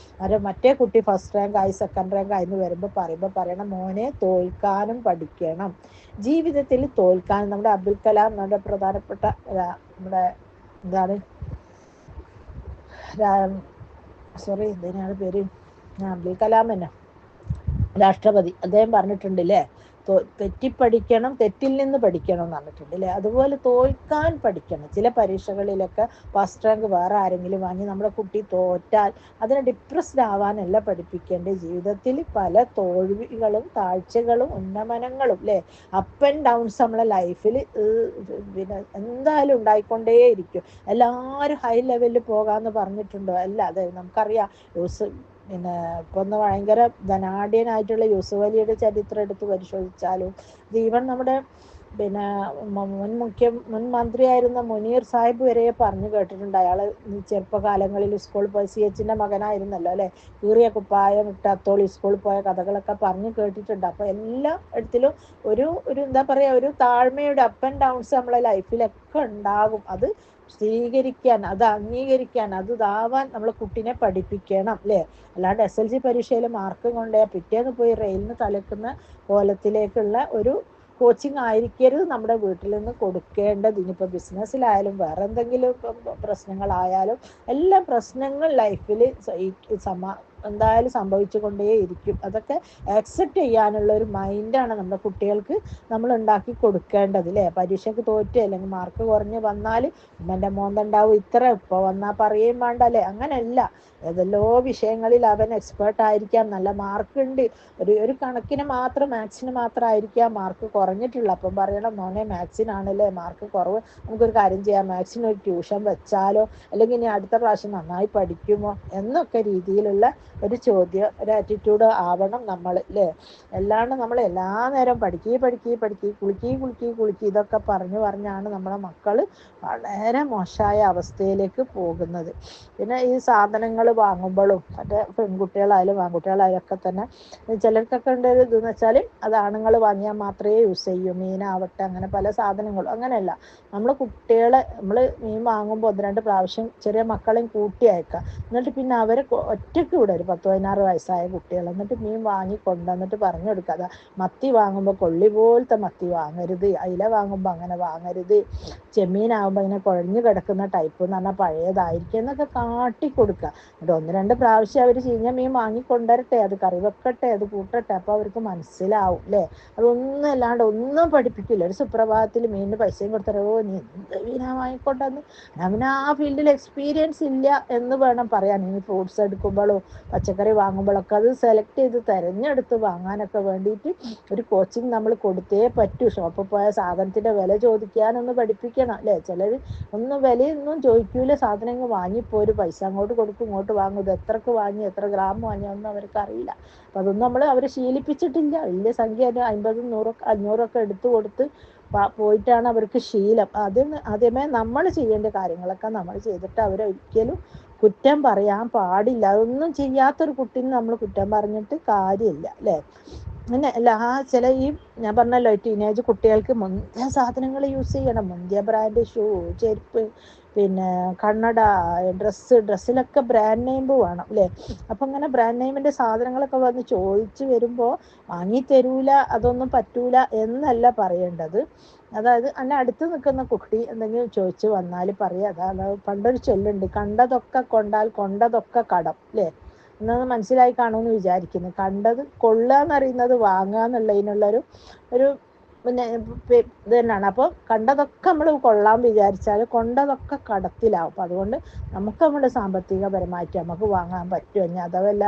അത് മറ്റേ കുട്ടി ഫസ്റ്റ് റാങ്ക് ആയി സെക്കൻഡ് റാങ്ക് ആയി എന്ന് പറയുമ്പോൾ പറയണം, മോനെ തോൽക്കാനും പഠിക്കണം, ജീവിതത്തിൽ തോൽക്കാൻ. നമ്മുടെ അബ്ദുൽ കലാം, നമ്മുടെ പ്രധാനപ്പെട്ട നമ്മുടെ എന്താണ് ഇതിനാണ് പേര്, അബ്ദുൽ കലാം തന്നെ രാഷ്ട്രപതി, അദ്ദേഹം പറഞ്ഞിട്ടുണ്ടല്ലേ, തെറ്റിപ്പഠിക്കണം, തെറ്റിൽ നിന്ന് പഠിക്കണം എന്ന് പറഞ്ഞിട്ടുണ്ട് അല്ലേ. അതുപോലെ തോൽക്കാൻ പഠിക്കണം. ചില പരീക്ഷകളിലൊക്കെ ഫസ്റ്റ് റാങ്ക് വേറെ ആരെങ്കിലും വാങ്ങി നമ്മുടെ കുട്ടി തോറ്റാൽ അതിനെ ഡിപ്രസ്ഡ് ആവാനല്ല പഠിപ്പിക്കേണ്ടത്. ജീവിതത്തിൽ പല തോൽവികളും താഴ്ചകളും ഉന്നമനങ്ങളും അല്ലേ, അപ്പ് ആൻഡ് ഡൗൺസ് നമ്മളെ ലൈഫിൽ പിന്നെ എന്തായാലും ഉണ്ടായിക്കൊണ്ടേയിരിക്കും. എല്ലാവരും ഹൈ ലെവലിൽ പോകാമെന്ന് പറഞ്ഞിട്ടുണ്ടോ? അല്ല, അതെ നമുക്കറിയാം. പിന്നെ ഇപ്പൊ ഒന്ന് ഭയങ്കര ധനാഢ്യനായിട്ടുള്ള യൂസുഫ് അലിയുടെ ചരിത്രം എടുത്ത് പരിശോധിച്ചാലും, ഈവൻ നമ്മുടെ പിന്നെ മുൻ മന്ത്രിയായിരുന്ന മുനീർ സാഹിബ് വരെ പറഞ്ഞു കേട്ടിട്ടുണ്ട്. അയാൾ ചെറുപ്പകാലങ്ങളിൽ സ്കൂളിൽ പോയ CHന്റെ മകനായിരുന്നല്ലോ അല്ലെ, കീറിയ കുപ്പായം ഇട്ട് അത്തോളി സ്കൂളിൽ പോയ കഥകളൊക്കെ പറഞ്ഞു കേട്ടിട്ടുണ്ട്. അപ്പൊ എല്ലാ ഇടത്തിലും ഒരു എന്താ പറയാ, ഒരു താഴ്മയുടെ അപ്പ് ആൻഡ് ഡൗൺസ് നമ്മളെ ലൈഫിലൊക്കെ ഉണ്ടാകും. അത് സ്വീകരിക്കാൻ, അത് അംഗീകരിക്കാൻ, അത് ഇതാവാൻ നമ്മൾ കുട്ടീനെ പഠിപ്പിക്കണം അല്ലേ. അല്ലാണ്ട് SLC പരീക്ഷയിൽ മാർക്ക് കൊണ്ടേ പിറ്റേന്ന് പോയി റെയിലിന് തലക്കുന്ന കോലത്തിലേക്കുള്ള ഒരു കോച്ചിങ് ആയിരിക്കരുത് നമ്മുടെ വീട്ടിൽ നിന്ന് കൊടുക്കേണ്ടത്. ഇനിയിപ്പോൾ ബിസിനസ്സിലായാലും വേറെ എന്തെങ്കിലും പ്രശ്നങ്ങളായാലും എല്ലാ പ്രശ്നങ്ങൾ ലൈഫിൽ എന്തായാലും സംഭവിച്ചു കൊണ്ടേയിരിക്കും. അതൊക്കെ ആക്സെപ്റ്റ് ചെയ്യാനുള്ള ഒരു മൈൻഡാണ് നമ്മുടെ കുട്ടികൾക്ക് നമ്മൾ ഉണ്ടാക്കി കൊടുക്കേണ്ടത് അല്ലേ. പരീക്ഷയ്ക്ക് തോറ്റ് അല്ലെങ്കിൽ മാർക്ക് കുറഞ്ഞ് വന്നാൽ ഉമ്മൻ്റെ മോന്തുണ്ടാവും ഇത്ര, ഇപ്പോൾ വന്നാൽ പറയുകയും വേണ്ട അല്ലേ. അങ്ങനെയല്ല, ഏതെല്ലോ വിഷയങ്ങളിൽ അവൻ എക്സ്പേർട്ട് ആയിരിക്കാം, നല്ല മാർക്ക് ഉണ്ട്, ഒരു കണക്കിന് മാത്രം മാത്സിന് മാത്രം ആയിരിക്കാം മാർക്ക് കുറഞ്ഞിട്ടുള്ളൂ. അപ്പം പറയണം മോനെ മാത്സിനാണല്ലേ മാർക്ക് കുറവ്, നമുക്കൊരു കാര്യം ചെയ്യാം, മാത്സിന് ഒരു ട്യൂഷൻ വെച്ചാലോ, അല്ലെങ്കിൽ ഇനി അടുത്ത പ്രാവശ്യം നന്നായി പഠിക്കുമോ എന്നൊക്കെ രീതിയിലുള്ള ഒരു ചോദ്യം, ഒരു ആറ്റിറ്റ്യൂഡ് ആവണം നമ്മൾ അല്ലേ. അല്ലാണ്ട് നമ്മൾ എല്ലാ നേരം കുളിക്കി ഇതൊക്കെ പറഞ്ഞാണ് നമ്മളെ മക്കൾ വളരെ മോശമായ അവസ്ഥയിലേക്ക് പോകുന്നത്. പിന്നെ ഈ സാധനങ്ങൾ വാങ്ങുമ്പോഴും മറ്റേ പെൺകുട്ടികളായാലും ആൺകുട്ടികളായാലും ഒക്കെ തന്നെ ചിലർക്കൊക്കെ ഉണ്ട് ഒരു ഇതെന്ന് വെച്ചാൽ അത് ആണുങ്ങൾ വാങ്ങിയാൽ മാത്രമേ യൂസ് ചെയ്യൂ, മീനാവട്ടെ അങ്ങനെ പല സാധനങ്ങളും. അങ്ങനെയല്ല, നമ്മൾ കുട്ടികളെ മീൻ വാങ്ങുമ്പോൾ 1-2 പ്രാവശ്യം ചെറിയ മക്കളെയും കൂട്ടി അയക്കുക. എന്നിട്ട് പിന്നെ അവരെ ഒറ്റയ്ക്ക് വിടുക, ഒരു 10-16 വയസ്സായ കുട്ടികൾ, എന്നിട്ട് മീൻ വാങ്ങി കൊണ്ടുവന്നിട്ട് പറഞ്ഞു കൊടുക്കുക, അതാ മത്തി വാങ്ങുമ്പോൾ കൊള്ളി പോലത്തെ മത്തി വാങ്ങരുത്, അയില വാങ്ങുമ്പോൾ അങ്ങനെ വാങ്ങരുത്, ചെമ്മീനാകുമ്പോൾ ഇങ്ങനെ കുഴഞ്ഞു കിടക്കുന്ന ടൈപ്പ് എന്ന് പറഞ്ഞാൽ പഴയതായിരിക്കും എന്നൊക്കെ കാട്ടിക്കൊടുക്കുക. എന്നിട്ട് 1-2 പ്രാവശ്യം അവർ ചീഞ്ഞ മീൻ വാങ്ങിക്കൊണ്ടുവരട്ടെ, അത് കറി വെക്കട്ടെ, അത് കൂട്ടട്ടെ, അപ്പോൾ അവർക്ക് മനസ്സിലാവും അല്ലേ. അതൊന്നും അല്ലാണ്ട് ഒന്നും പഠിപ്പിക്കില്ല. ഒരു സുപ്രഭാതത്തിൽ മീനിന് പൈസയും കൊടുത്തരോ നീ എന്ത് മീനാ വാങ്ങിക്കൊണ്ടെന്ന്, അവന് ആ ഫീൽഡിൽ എക്സ്പീരിയൻസ് ഇല്ല എന്ന് വേണം പറയാൻ. ഇനി ഫ്രൂട്ട്സ് എടുക്കുമ്പോഴോ പച്ചക്കറി വാങ്ങുമ്പോഴൊക്കെ അത് സെലക്ട് ചെയ്ത് തിരഞ്ഞെടുത്ത് വാങ്ങാനൊക്കെ വേണ്ടിയിട്ട് ഒരു കോച്ചിങ് നമ്മൾ കൊടുത്തേ പറ്റൂ. ഷോപ്പിൽ പോയ സാധനത്തിൻ്റെ വില ചോദിക്കാനൊന്ന് പഠിപ്പിക്കണം അല്ലേ. ചിലർ ഒന്നും വിലയൊന്നും ചോദിക്കൂല, സാധനങ്ങൾ വാങ്ങിപ്പോരും, പൈസ അങ്ങോട്ട് കൊടുക്കും ഇങ്ങോട്ട് വാങ്ങും, ഇത് എത്രക്ക് വാങ്ങി എത്ര ഗ്രാം വാങ്ങിയൊന്നും അവർക്ക് അറിയില്ല. അപ്പം അതൊന്നും അവരെ ശീലിപ്പിച്ചിട്ടില്ല. വലിയ സംഖ്യ 50, 100, 500 എടുത്തു കൊടുത്ത് പോയിട്ടാണ് അവർക്ക് ശീലം. ആദ്യമേ നമ്മൾ ചെയ്യേണ്ട കാര്യങ്ങളൊക്കെ നമ്മൾ ചെയ്തിട്ട് അവരെ ഒരിക്കലും കുറ്റം പറയാൻ പാടില്ല. അതൊന്നും ചെയ്യാത്തൊരു കുട്ടീനെ നമ്മൾ കുറ്റം പറഞ്ഞിട്ട് കാര്യമില്ല അല്ലേ. അങ്ങനെ അല്ല, ചില ഈ ഞാൻ പറഞ്ഞല്ലോ ടീനേജ് കുട്ടികൾക്ക് മുന്തിയ സാധനങ്ങൾ യൂസ് ചെയ്യണം, മുന്തിയ ബ്രാൻഡ് ഷൂ, ചെരുപ്പ്, പിന്നെ കണ്ണട, ഡ്രസ്സിലൊക്കെ ബ്രാൻഡ് നെയിം വേണം അല്ലേ. അപ്പം അങ്ങനെ ബ്രാൻഡ് നെയിമിൻ്റെ സാധനങ്ങളൊക്കെ വന്ന് ചോദിച്ച് വരുമ്പോൾ വാങ്ങി തരൂല, അതൊന്നും പറ്റൂല എന്നല്ല പറയേണ്ടത്. അതായത് അല്ല, അടുത്ത് നിൽക്കുന്ന കുട്ടി എന്തെങ്കിലും ചോദിച്ചു വന്നാൽ പറയുക, അതായത് പണ്ടൊരു ചൊല്ലുണ്ട്, കണ്ടതൊക്കെ കൊണ്ടാൽ കൊണ്ടതൊക്കെ കടം അല്ലേ. എന്നൊന്ന് മനസ്സിലായി കാണുമെന്ന് വിചാരിക്കുന്നു. കണ്ടത് കൊള്ളുക എന്നറിയുന്നത് വാങ്ങുക എന്നുള്ളതിനുള്ളൊരു പിന്നെ ഇത് തന്നെയാണ്. അപ്പോൾ കണ്ടതൊക്കെ നമ്മൾ കൊള്ളാൻ വിചാരിച്ചാൽ കൊണ്ടതൊക്കെ കടത്തിലാവും. അപ്പോൾ അതുകൊണ്ട് നമുക്ക് നമ്മുടെ സാമ്പത്തികപരമായിട്ട് നമുക്ക് വാങ്ങാൻ പറ്റുമോ, ഇനി അതല്ല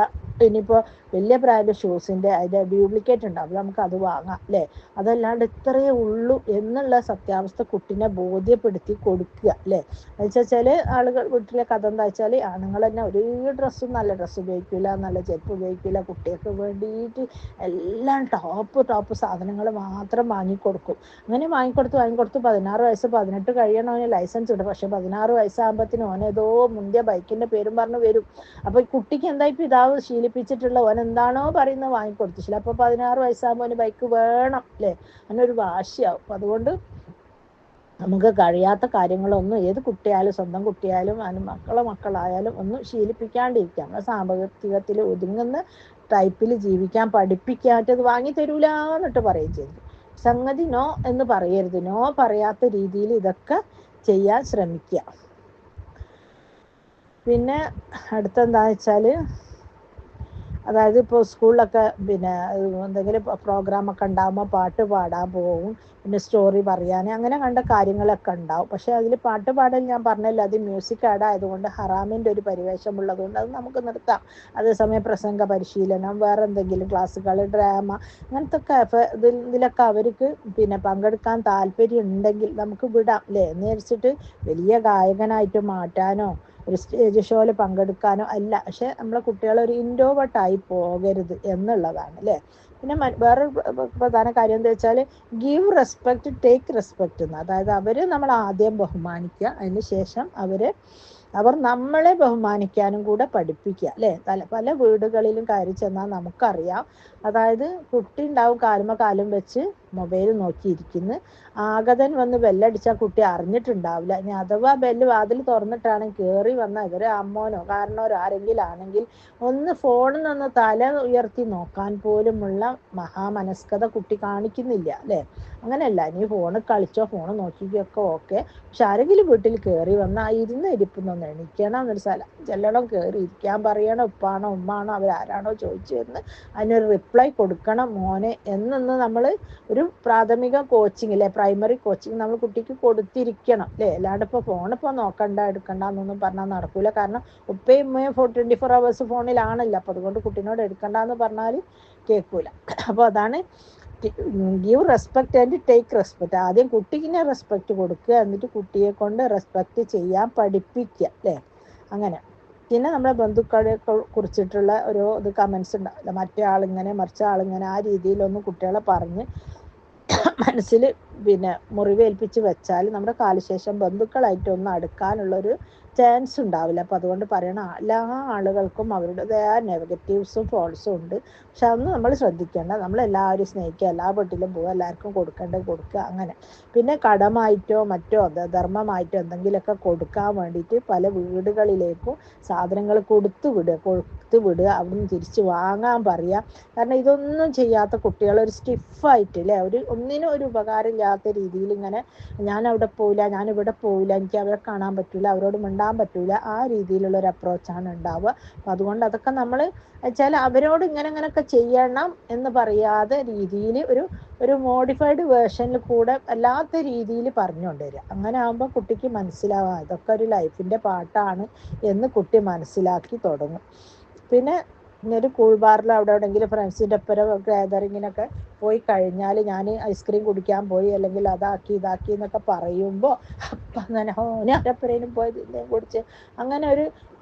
ഇനിയിപ്പോൾ വലിയ ബ്രാൻഡ് ഷൂസിൻ്റെ അതിൻ്റെ ഡ്യൂപ്ലിക്കേറ്റ് ഉണ്ടാവും, നമുക്ക് അത് വാങ്ങാം അല്ലേ. അതല്ലാണ്ട് ഇത്രയേ ഉള്ളൂ എന്നുള്ള സത്യാവസ്ഥ കുട്ടീനെ ബോധ്യപ്പെടുത്തി കൊടുക്കുക അല്ലേ. എന്നുവെച്ചാൽ ചില ആളുകൾ വീട്ടിലെ കഥ എന്താ വെച്ചാൽ ആണുങ്ങൾ തന്നെ ഒരു ഡ്രസ്സും നല്ല ഡ്രസ്സ് ഉപയോഗിക്കില്ല, നല്ല ചെരുപ്പ് ഉപയോഗിക്കില്ല, കുട്ടികൾക്ക് വേണ്ടിയിട്ട് എല്ലാം ടോപ്പ് സാധനങ്ങൾ മാത്രം വാങ്ങിക്കൊടുക്കും. അങ്ങനെ വാങ്ങിക്കൊടുത്ത് 16 വയസ്സ് 18 കഴിയണവന് ലൈസൻസ് ഉണ്ട്. പക്ഷെ 16 വയസ്സാകുമ്പോഴത്തേനും ഓനേതോ മുന്തിയ ബൈക്കിൻ്റെ പേരും പറഞ്ഞ് വരും. അപ്പോൾ ഈ കുട്ടിക്ക് എന്തായി പിതാവ് ശീലിപ്പിച്ചിട്ടുള്ള ഓൻ എന്താണോ പറയുന്നത് വാങ്ങിക്കൊടുത്തില്ല. അപ്പോൾ 16 വയസ്സാകുമ്പോൾ ഓന് ബൈക്ക് വേണം അല്ലേ, അങ്ങനൊരു വാശിയാവും. അപ്പം അതുകൊണ്ട് നമുക്ക് കഴിയാത്ത കാര്യങ്ങളൊന്നും ഏത് കുട്ടിയായാലും സ്വന്തം കുട്ടിയായാലും അതിന് മക്കളായാലും ഒന്നും ശീലിപ്പിക്കാണ്ടിരിക്കുക. നമ്മുടെ സാമ്പത്തികത്തിൽ ഒതുങ്ങുന്ന ടൈപ്പിൽ ജീവിക്കാൻ പഠിപ്പിക്കുക. മറ്റത് വാങ്ങി തരൂല എന്നിട്ട് പറയുകയും ചെയ്തു. സംഗതി നോ എന്ന് പറയരുത്. നോ പറയാത്ത രീതിയിൽ ഇതൊക്കെ ചെയ്യാൻ ശ്രമിക്കുക. പിന്നെ അടുത്തെന്താണെന്ന് വെച്ചാൽ, അതായത് ഇപ്പോൾ സ്കൂളിലൊക്കെ പിന്നെ എന്തെങ്കിലും പ്രോഗ്രാമൊക്കെ ഉണ്ടാകുമ്പോൾ പാട്ട് പാടാൻ പോകും, പിന്നെ സ്റ്റോറി പറയാൻ, അങ്ങനെ കണ്ട കാര്യങ്ങളൊക്കെ ഉണ്ടാവും. പക്ഷേ അതിൽ പാട്ട് പാടൽ ഞാൻ പറഞ്ഞല്ലോ, അത് മ്യൂസിക് ആഡ് ആയതുകൊണ്ട് ഹറാമിൻ്റെ ഒരു പരിവേഷമുള്ളതുകൊണ്ട് അത് നമുക്ക് നിർത്താം. അതേസമയം പ്രസംഗ പരിശീലനം, വേറെ എന്തെങ്കിലും ക്ലാസ്സുകൾ, ഡ്രാമ, അങ്ങനത്തെ ഒക്കെ ഇതിലൊക്കെ അവർക്ക് പിന്നെ പങ്കെടുക്കാൻ താല്പര്യം ഉണ്ടെങ്കിൽ നമുക്ക് വിടാം അല്ലേ. എന്ന് വെച്ചിട്ട് വലിയ ഗായകനായിട്ട് മാറ്റാനോ ഒരു സ്റ്റേജ് ഷോയിൽ പങ്കെടുക്കാനോ അല്ല. പക്ഷെ നമ്മളെ കുട്ടികളൊരു ഇൻട്രോവേർട്ടായി പോകരുത് എന്നുള്ളതാണ് അല്ലേ. പിന്നെ വേറൊരു പ്രധാന കാര്യം എന്താ വെച്ചാൽ ഗീവ് റെസ്പെക്റ്റ് ടേക്ക് റെസ്പെക്റ്റ് എന്ന്. അതായത് അവർ നമ്മൾ ആദ്യം ബഹുമാനിക്കുക, അതിന് ശേഷം അവർ നമ്മളെ ബഹുമാനിക്കാനും കൂടെ പഠിപ്പിക്കുക അല്ലേ. പല വീടുകളിലും കയറി ചെന്നാൽ നമുക്കറിയാം, അതായത് കുട്ടി ഉണ്ടാവും കാലും വെച്ച് മൊബൈൽ നോക്കിയിരിക്കുന്നു. ആഗതൻ വന്ന് ബെല്ലടിച്ചാൽ കുട്ടി അറിഞ്ഞിട്ടുണ്ടാവില്ല. ഇനി അഥവാ വാതിൽ തുറന്നിട്ടാണെങ്കിൽ കയറി വന്ന ഇവരെ അമ്മോനോ കാരണവരോ ആരെങ്കിലും ആണെങ്കിൽ ഒന്ന് ഫോണിൽ നിന്ന് തല ഉയർത്തി നോക്കാൻ പോലുമുള്ള മഹാമനസ്കത കുട്ടി കാണിക്കുന്നില്ല അല്ലേ. അങ്ങനെയല്ല, നീ ഫോണ് കളിച്ചോ, ഫോണ് നോക്കിയൊക്കെ ഓക്കെ, പക്ഷെ ആരെങ്കിലും വീട്ടിൽ കയറി വന്നാൽ ഇരുന്ന് ഇരിപ്പൊന്നൊന്ന് എണീക്കണം, എന്നൊരു സ്ഥലം ചെല്ലണം, കയറി ഇരിക്കാൻ പറയണം, ഉപ്പാണോ ഉമ്മാണോ അവരാരാണോ ചോദിച്ചു എന്ന് അതിനൊരു റിപ്ലൈ കൊടുക്കണം മോനെ എന്നൊന്ന് നമ്മൾ ഒരു പ്രാഥമിക കോച്ചിങ് അല്ലേ, പ്രൈമറി കോച്ചിങ് നമ്മൾ കുട്ടിക്ക് കൊടുത്തിരിക്കണം അല്ലേ. അല്ലാണ്ട് ഇപ്പോൾ ഫോണിപ്പോൾ നോക്കണ്ട എടുക്കണ്ട എന്നൊന്നും പറഞ്ഞാൽ നടക്കൂല. കാരണം ഉപ്പയും ഉമ്മയും 24 hours ഫോണിലാണല്ലോ. അപ്പോൾ അതുകൊണ്ട് കുട്ടീനോട് എടുക്കണ്ട എന്ന് പറഞ്ഞാൽ കേൾക്കൂല. അപ്പോൾ അതാണ് give respect and take respect. ആദ്യം കുട്ടിക്കിനെ റെസ്പെക്റ്റ് കൊടുക്കുക, എന്നിട്ട് കുട്ടിയെ കൊണ്ട് റെസ്പെക്റ്റ് ചെയ്യാൻ പഠിപ്പിക്കുക അല്ലേ. അങ്ങനെ പിന്നെ നമ്മുടെ ബന്ധുക്കളെ കുറിച്ചിട്ടുള്ള ഒരു ഇത് കമൻസ് ഉണ്ടാവില്ല, മറ്റേ ആളിങ്ങനെ മറിച്ച ആളിങ്ങനെ, ആ രീതിയിലൊന്നും കുട്ടികളെ പറഞ്ഞ് മനസ്സിൽ മുറിവേൽപ്പിച്ച് വെച്ചാൽ നമ്മുടെ കാലശേഷം ബന്ധുക്കളായിട്ടൊന്നും അടുക്കാനുള്ളൊരു ചാൻസ് ഉണ്ടാവില്ല. അപ്പോൾ അതുകൊണ്ട് പറയണം, എല്ലാ ആളുകൾക്കും അവരുടേതായ നെഗറ്റീവ്സും ഫോൾസും ഉണ്ട്. പക്ഷെ അതൊന്നും നമ്മൾ ശ്രദ്ധിക്കേണ്ട, നമ്മളെല്ലാവരും സ്നേഹിക്കുക, എല്ലാ വീട്ടിലും പോവുക, എല്ലാവർക്കും കൊടുക്കേണ്ടത് കൊടുക്കുക. അങ്ങനെ പിന്നെ കടമായിട്ടോ മറ്റോ ധർമ്മമായിട്ടോ എന്തെങ്കിലുമൊക്കെ കൊടുക്കാൻ വേണ്ടിയിട്ട് പല വീടുകളിലേക്കും സാധനങ്ങൾ കൊടുത്തു വിടുക, അവിടുന്ന് തിരിച്ച് വാങ്ങാൻ പറയുക. കാരണം ഇതൊന്നും ചെയ്യാത്ത കുട്ടികൾ ഒരു സ്റ്റിഫായിട്ട് അല്ലേ, ഒന്നിനും ഒരു ഉപകാരമില്ലാത്ത രീതിയിൽ ഇങ്ങനെ ഞാൻ അവിടെ പോവില്ല, ഞാനിവിടെ പോവില്ല, എനിക്ക് അവരെ കാണാൻ പറ്റില്ല, അവരോട് മിണ്ടാൻ പറ്റില്ല, ആ രീതിയിലുള്ളൊരു അപ്രോച്ചാണ് ഉണ്ടാവുക. അപ്പം അതുകൊണ്ട് അതൊക്കെ നമ്മൾ വെച്ചാൽ അവരോട് ഇങ്ങനെയൊക്കെ ചെയ്യണം എന്ന് പറയാതെ രീതിയിൽ ഒരു മോഡിഫൈഡ് വേർഷനിൽ കൂടെ അല്ലാത്ത രീതിയിൽ പറഞ്ഞുകൊണ്ട് വരിക. അങ്ങനെ ആകുമ്പോൾ കുട്ടിക്ക് മനസ്സിലാവാം ഇതൊക്കെ ഒരു ലൈഫിൻ്റെ പാട്ടാണ് എന്ന് കുട്ടി മനസ്സിലാക്കി തുടങ്ങും. പിന്നെ ഒരു കൂൾ ബാറിൽ അവിടെ എവിടെയെങ്കിലും ഫ്രണ്ട്സിൻ്റെ ഒപ്പം ഗാദറിങ്ങിനൊക്കെ പോയി കഴിഞ്ഞാൽ ഞാൻ ഐസ്ക്രീം കുടിക്കാൻ പോയി, അല്ലെങ്കിൽ അതാക്കി ഇതാക്കി എന്നൊക്കെ പറയുമ്പോൾ അപ്പം അങ്ങനെ ഞാനപ്പുറേനും പോയി ഇതിൻ്റെയും കുടിച്ച് അങ്ങനെ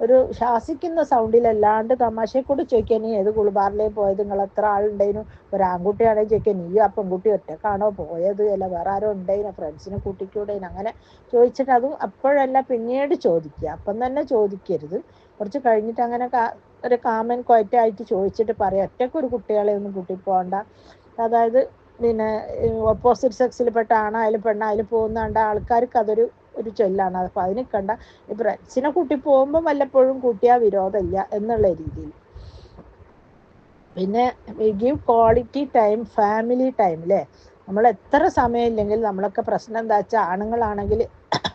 ഒരു ശാസിക്കുന്ന സൗണ്ടിലല്ലാണ്ട് തമാശയെ കൂടി ചോദിക്കുക, നീ ഏത് കൂൾ ബാറിലേക്ക് പോയത്, നിങ്ങൾ എത്ര ആളുണ്ടായിരുന്നു, ഒരു ആൺകുട്ടിയാണെങ്കിൽ ചോദിക്കുക, നീ ആ പെൺകുട്ടി ഒറ്റക്കാണോ പോയത്, അല്ല വേറെ ആരോ ഉണ്ടായിനോ, ഫ്രണ്ട്സിനെ കൂട്ടിക്കൂടേനോ, അങ്ങനെ ചോദിച്ചിട്ട് അതും അപ്പോഴല്ല പിന്നീട് ചോദിക്കുക, അപ്പം തന്നെ ചോദിക്കരുത്. കുറച്ച് കഴിഞ്ഞിട്ട് അങ്ങനെ ഒരു കാമൻ ക്വയറ്റായിട്ട് ചോദിച്ചിട്ട് പറയാം, ഒറ്റയ്ക്കൊരു കുട്ടികളെ ഒന്നും കൂട്ടിപ്പോകണ്ട. അതായത് ഓപ്പോസിറ്റ് സെക്സിൽപ്പെട്ട ആണായാലും പെണ്ണായാലും പോകുന്ന ആൾക്കാർക്ക് അതൊരു ചൊല്ലാണ്. അപ്പോൾ അതിന് കണ്ട ഫ്രണ്ട്സിനെ കൂട്ടി പോകുമ്പോൾ വല്ലപ്പോഴും കൂട്ടിയാൽ വിരോധമില്ല എന്നുള്ള രീതിയിൽ. പിന്നെ give quality time, family time അല്ലേ. നമ്മൾ എത്ര സമയം ഇല്ലെങ്കിൽ നമ്മളൊക്കെ പ്രശ്നം എന്താ വെച്ചാൽ ആണുങ്ങളാണെങ്കിൽ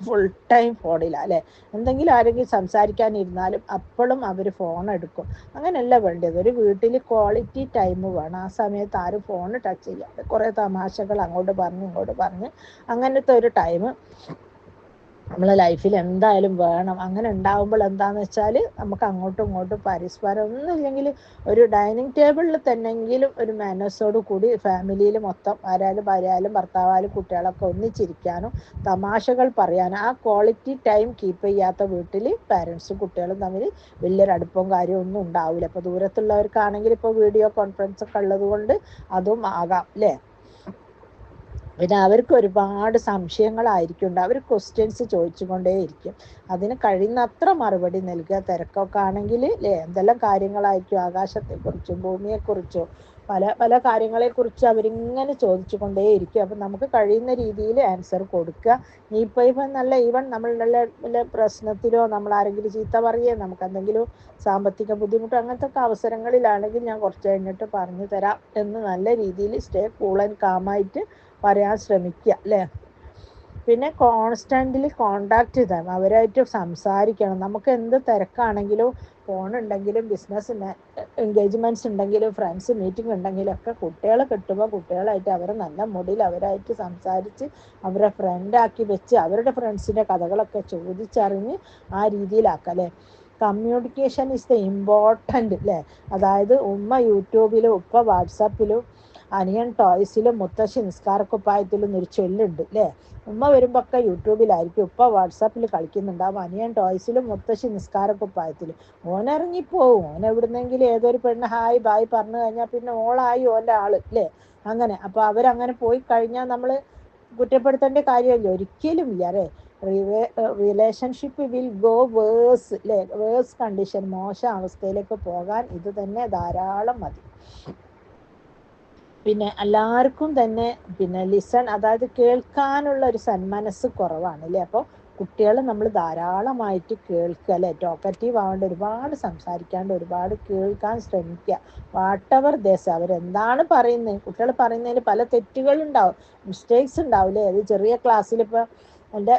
ഫുൾ ടൈം ഫോണിലാണ് അല്ലേ. എന്തെങ്കിലും ആരെങ്കിലും സംസാരിക്കാനിരുന്നാലും അപ്പോഴും അവർ ഫോൺ എടുക്കും. അങ്ങനെയല്ല വേണ്ടത്, ഒരു വീട്ടിൽ ക്വാളിറ്റി ടൈം വേണം. ആ സമയത്ത് ആരും ഫോൺ ടച്ച് ചെയ്യാതെ കുറേ തമാശകൾ അങ്ങോട്ട് പറഞ്ഞ് ഇങ്ങോട്ട് പറഞ്ഞ് അങ്ങനത്തെ ഒരു ടൈം നമ്മളെ ലൈഫിൽ എന്തായാലും വേണം. അങ്ങനെ ഉണ്ടാകുമ്പോൾ എന്താണെന്ന് വെച്ചാൽ നമുക്ക് അങ്ങോട്ടും ഇങ്ങോട്ടും പരസ്പരം ഒന്നുമില്ലെങ്കിൽ ഒരു ഡൈനിങ് ടേബിളിൽ തന്നെങ്കിലും ഒരു മാനേഴ്സോട് കൂടി ഫാമിലിയിൽ മൊത്തം ആരായാലും ഭർത്താവായാലും കുട്ടികളൊക്കെ ഒന്നിച്ചിരിക്കാനും തമാശകൾ പറയാനും, ആ ക്വാളിറ്റി ടൈം കീപ്പ് ചെയ്യാത്ത വീട്ടിൽ പാരൻസും കുട്ടികളും തമ്മിൽ വലിയൊരു അടുപ്പവും കാര്യവും ഒന്നും ഉണ്ടാവില്ല. അപ്പോൾ ദൂരത്തുള്ളവർക്കാണെങ്കിൽ ഇപ്പോൾ വീഡിയോ കോൺഫറൻസ് ഒക്കെ ഉള്ളത് കൊണ്ട് അതും ആകാം അല്ലേ. പിന്നെ അവർക്ക് ഒരുപാട് സംശയങ്ങളായിരിക്കും, അവർ ക്വസ്റ്റ്യൻസ് ചോദിച്ചുകൊണ്ടേയിരിക്കും. അതിന് കഴിയുന്നത്ര മറുപടി നൽകുക. തിരക്കൊക്കെ ആണെങ്കിൽ എന്തെല്ലാം കാര്യങ്ങളായിരിക്കും, ആകാശത്തെക്കുറിച്ചും ഭൂമിയെക്കുറിച്ചും പല കാര്യങ്ങളെക്കുറിച്ച് അവരിങ്ങനെ ചോദിച്ചു കൊണ്ടേയിരിക്കും. അപ്പം നമുക്ക് കഴിയുന്ന രീതിയിൽ ആൻസർ കൊടുക്കുക. ഇപ്പം നമ്മൾ നല്ല പ്രശ്നത്തിലോ നമ്മൾ ആരെങ്കിലും ചീത്ത പറയുകയോ നമുക്ക് എന്തെങ്കിലും സാമ്പത്തിക ബുദ്ധിമുട്ടോ അങ്ങനത്തെ ഒക്കെ അവസരങ്ങളിലാണെങ്കിൽ ഞാൻ കുറച്ച് കഴിഞ്ഞിട്ട് പറഞ്ഞു തരാം എന്ന് നല്ല രീതിയിൽ സ്റ്റേ കൂൾ ആൻഡ് കാമായിട്ട് പറയാൻ ശ്രമിക്കുക അല്ലേ. പിന്നെ കോൺസ്റ്റൻ്റ്ലി കോണ്ടാക്ട് ചെയ്താൽ അവരായിട്ട് സംസാരിക്കണം. നമുക്ക് എന്ത് തിരക്കാണെങ്കിലും ഫോൺ ഉണ്ടെങ്കിലും ബിസിനസ് എൻഗേജ്മെൻറ്റ്സ് ഉണ്ടെങ്കിലും ഫ്രണ്ട്സ് മീറ്റിംഗ് ഉണ്ടെങ്കിലും ഒക്കെ കുട്ടികളെ കിട്ടുമ്പോൾ കുട്ടികളായിട്ട് അവരെ നല്ല മൂഡിൽ അവരായിട്ട് സംസാരിച്ച് അവരെ ഫ്രണ്ടാക്കി വെച്ച് അവരുടെ ഫ്രണ്ട്സിൻ്റെ കഥകളൊക്കെ ചോദിച്ചറിഞ്ഞ് ആ രീതിയിലാക്കാം അല്ലേ. കമ്മ്യൂണിക്കേഷൻ ഈസ് ദ ഇമ്പോർട്ടൻ്റ് അല്ലേ. അതായത് ഉമ്മ യൂട്യൂബിലും ഉപ്പ വാട്സാപ്പിലും അനിയൻ ടോയ്സിലും മുത്തശ്ശി നിസ്കാരക്കുപ്പായത്തിലും ഒരു ചൊല്ലുണ്ട് അല്ലേ. ഉമ്മ വരുമ്പോൾ ഒക്കെ യൂട്യൂബിലായിരിക്കും, ഉപ്പ വാട്സാപ്പിൽ കളിക്കുന്നുണ്ടാവും, അനിയൻ ടോയ്സിലും മുത്തശ്ശി നിസ്കാരക്കുപ്പായത്തിലും. ഓനിറങ്ങിപ്പോവും, എവിടുന്നെങ്കിലും ഏതൊരു പെണ്ണ് ഹായ് ബായ് പറഞ്ഞു കഴിഞ്ഞാൽ പിന്നെ ഓളായി ഓൻ്റെ ആള് അല്ലേ. അങ്ങനെ അപ്പോൾ അവരങ്ങനെ പോയി കഴിഞ്ഞാൽ നമ്മൾ കുറ്റപ്പെടുത്തേണ്ട കാര്യമല്ലോ, ഒരിക്കലും ഇല്ല അല്ലേ. റിലേഷൻഷിപ്പ് വിൽ ഗോ വേഴ്സ് അല്ലേ. വേഴ്സ് കണ്ടീഷൻ, മോശം അവസ്ഥയിലേക്ക് പോകാൻ ഇത് തന്നെ ധാരാളം മതി. പിന്നെ എല്ലാവർക്കും തന്നെ ലിസൺ, അതായത് കേൾക്കാനുള്ള ഒരു സന്മനസ് കുറവാണ് അല്ലേ. അപ്പോൾ കുട്ടികൾ നമ്മൾ ധാരാളമായിട്ട് കേൾക്കുക അല്ലേ, ടോക്കറ്റീവ് ആവേണ്ട, ഒരുപാട് സംസാരിക്കാണ്ട് ഒരുപാട് കേൾക്കാൻ ശ്രമിക്കുക. വാട്ടെവർ ദേശം അവരെന്താണ് പറയുന്നത്, കുട്ടികൾ പറയുന്നതിൽ പല തെറ്റുകളുണ്ടാവും, മിസ്റ്റേക്സ് ഉണ്ടാവില്ലേ. അത് ചെറിയ ക്ലാസ്സിൽ ഇപ്പോൾ എൻ്റെ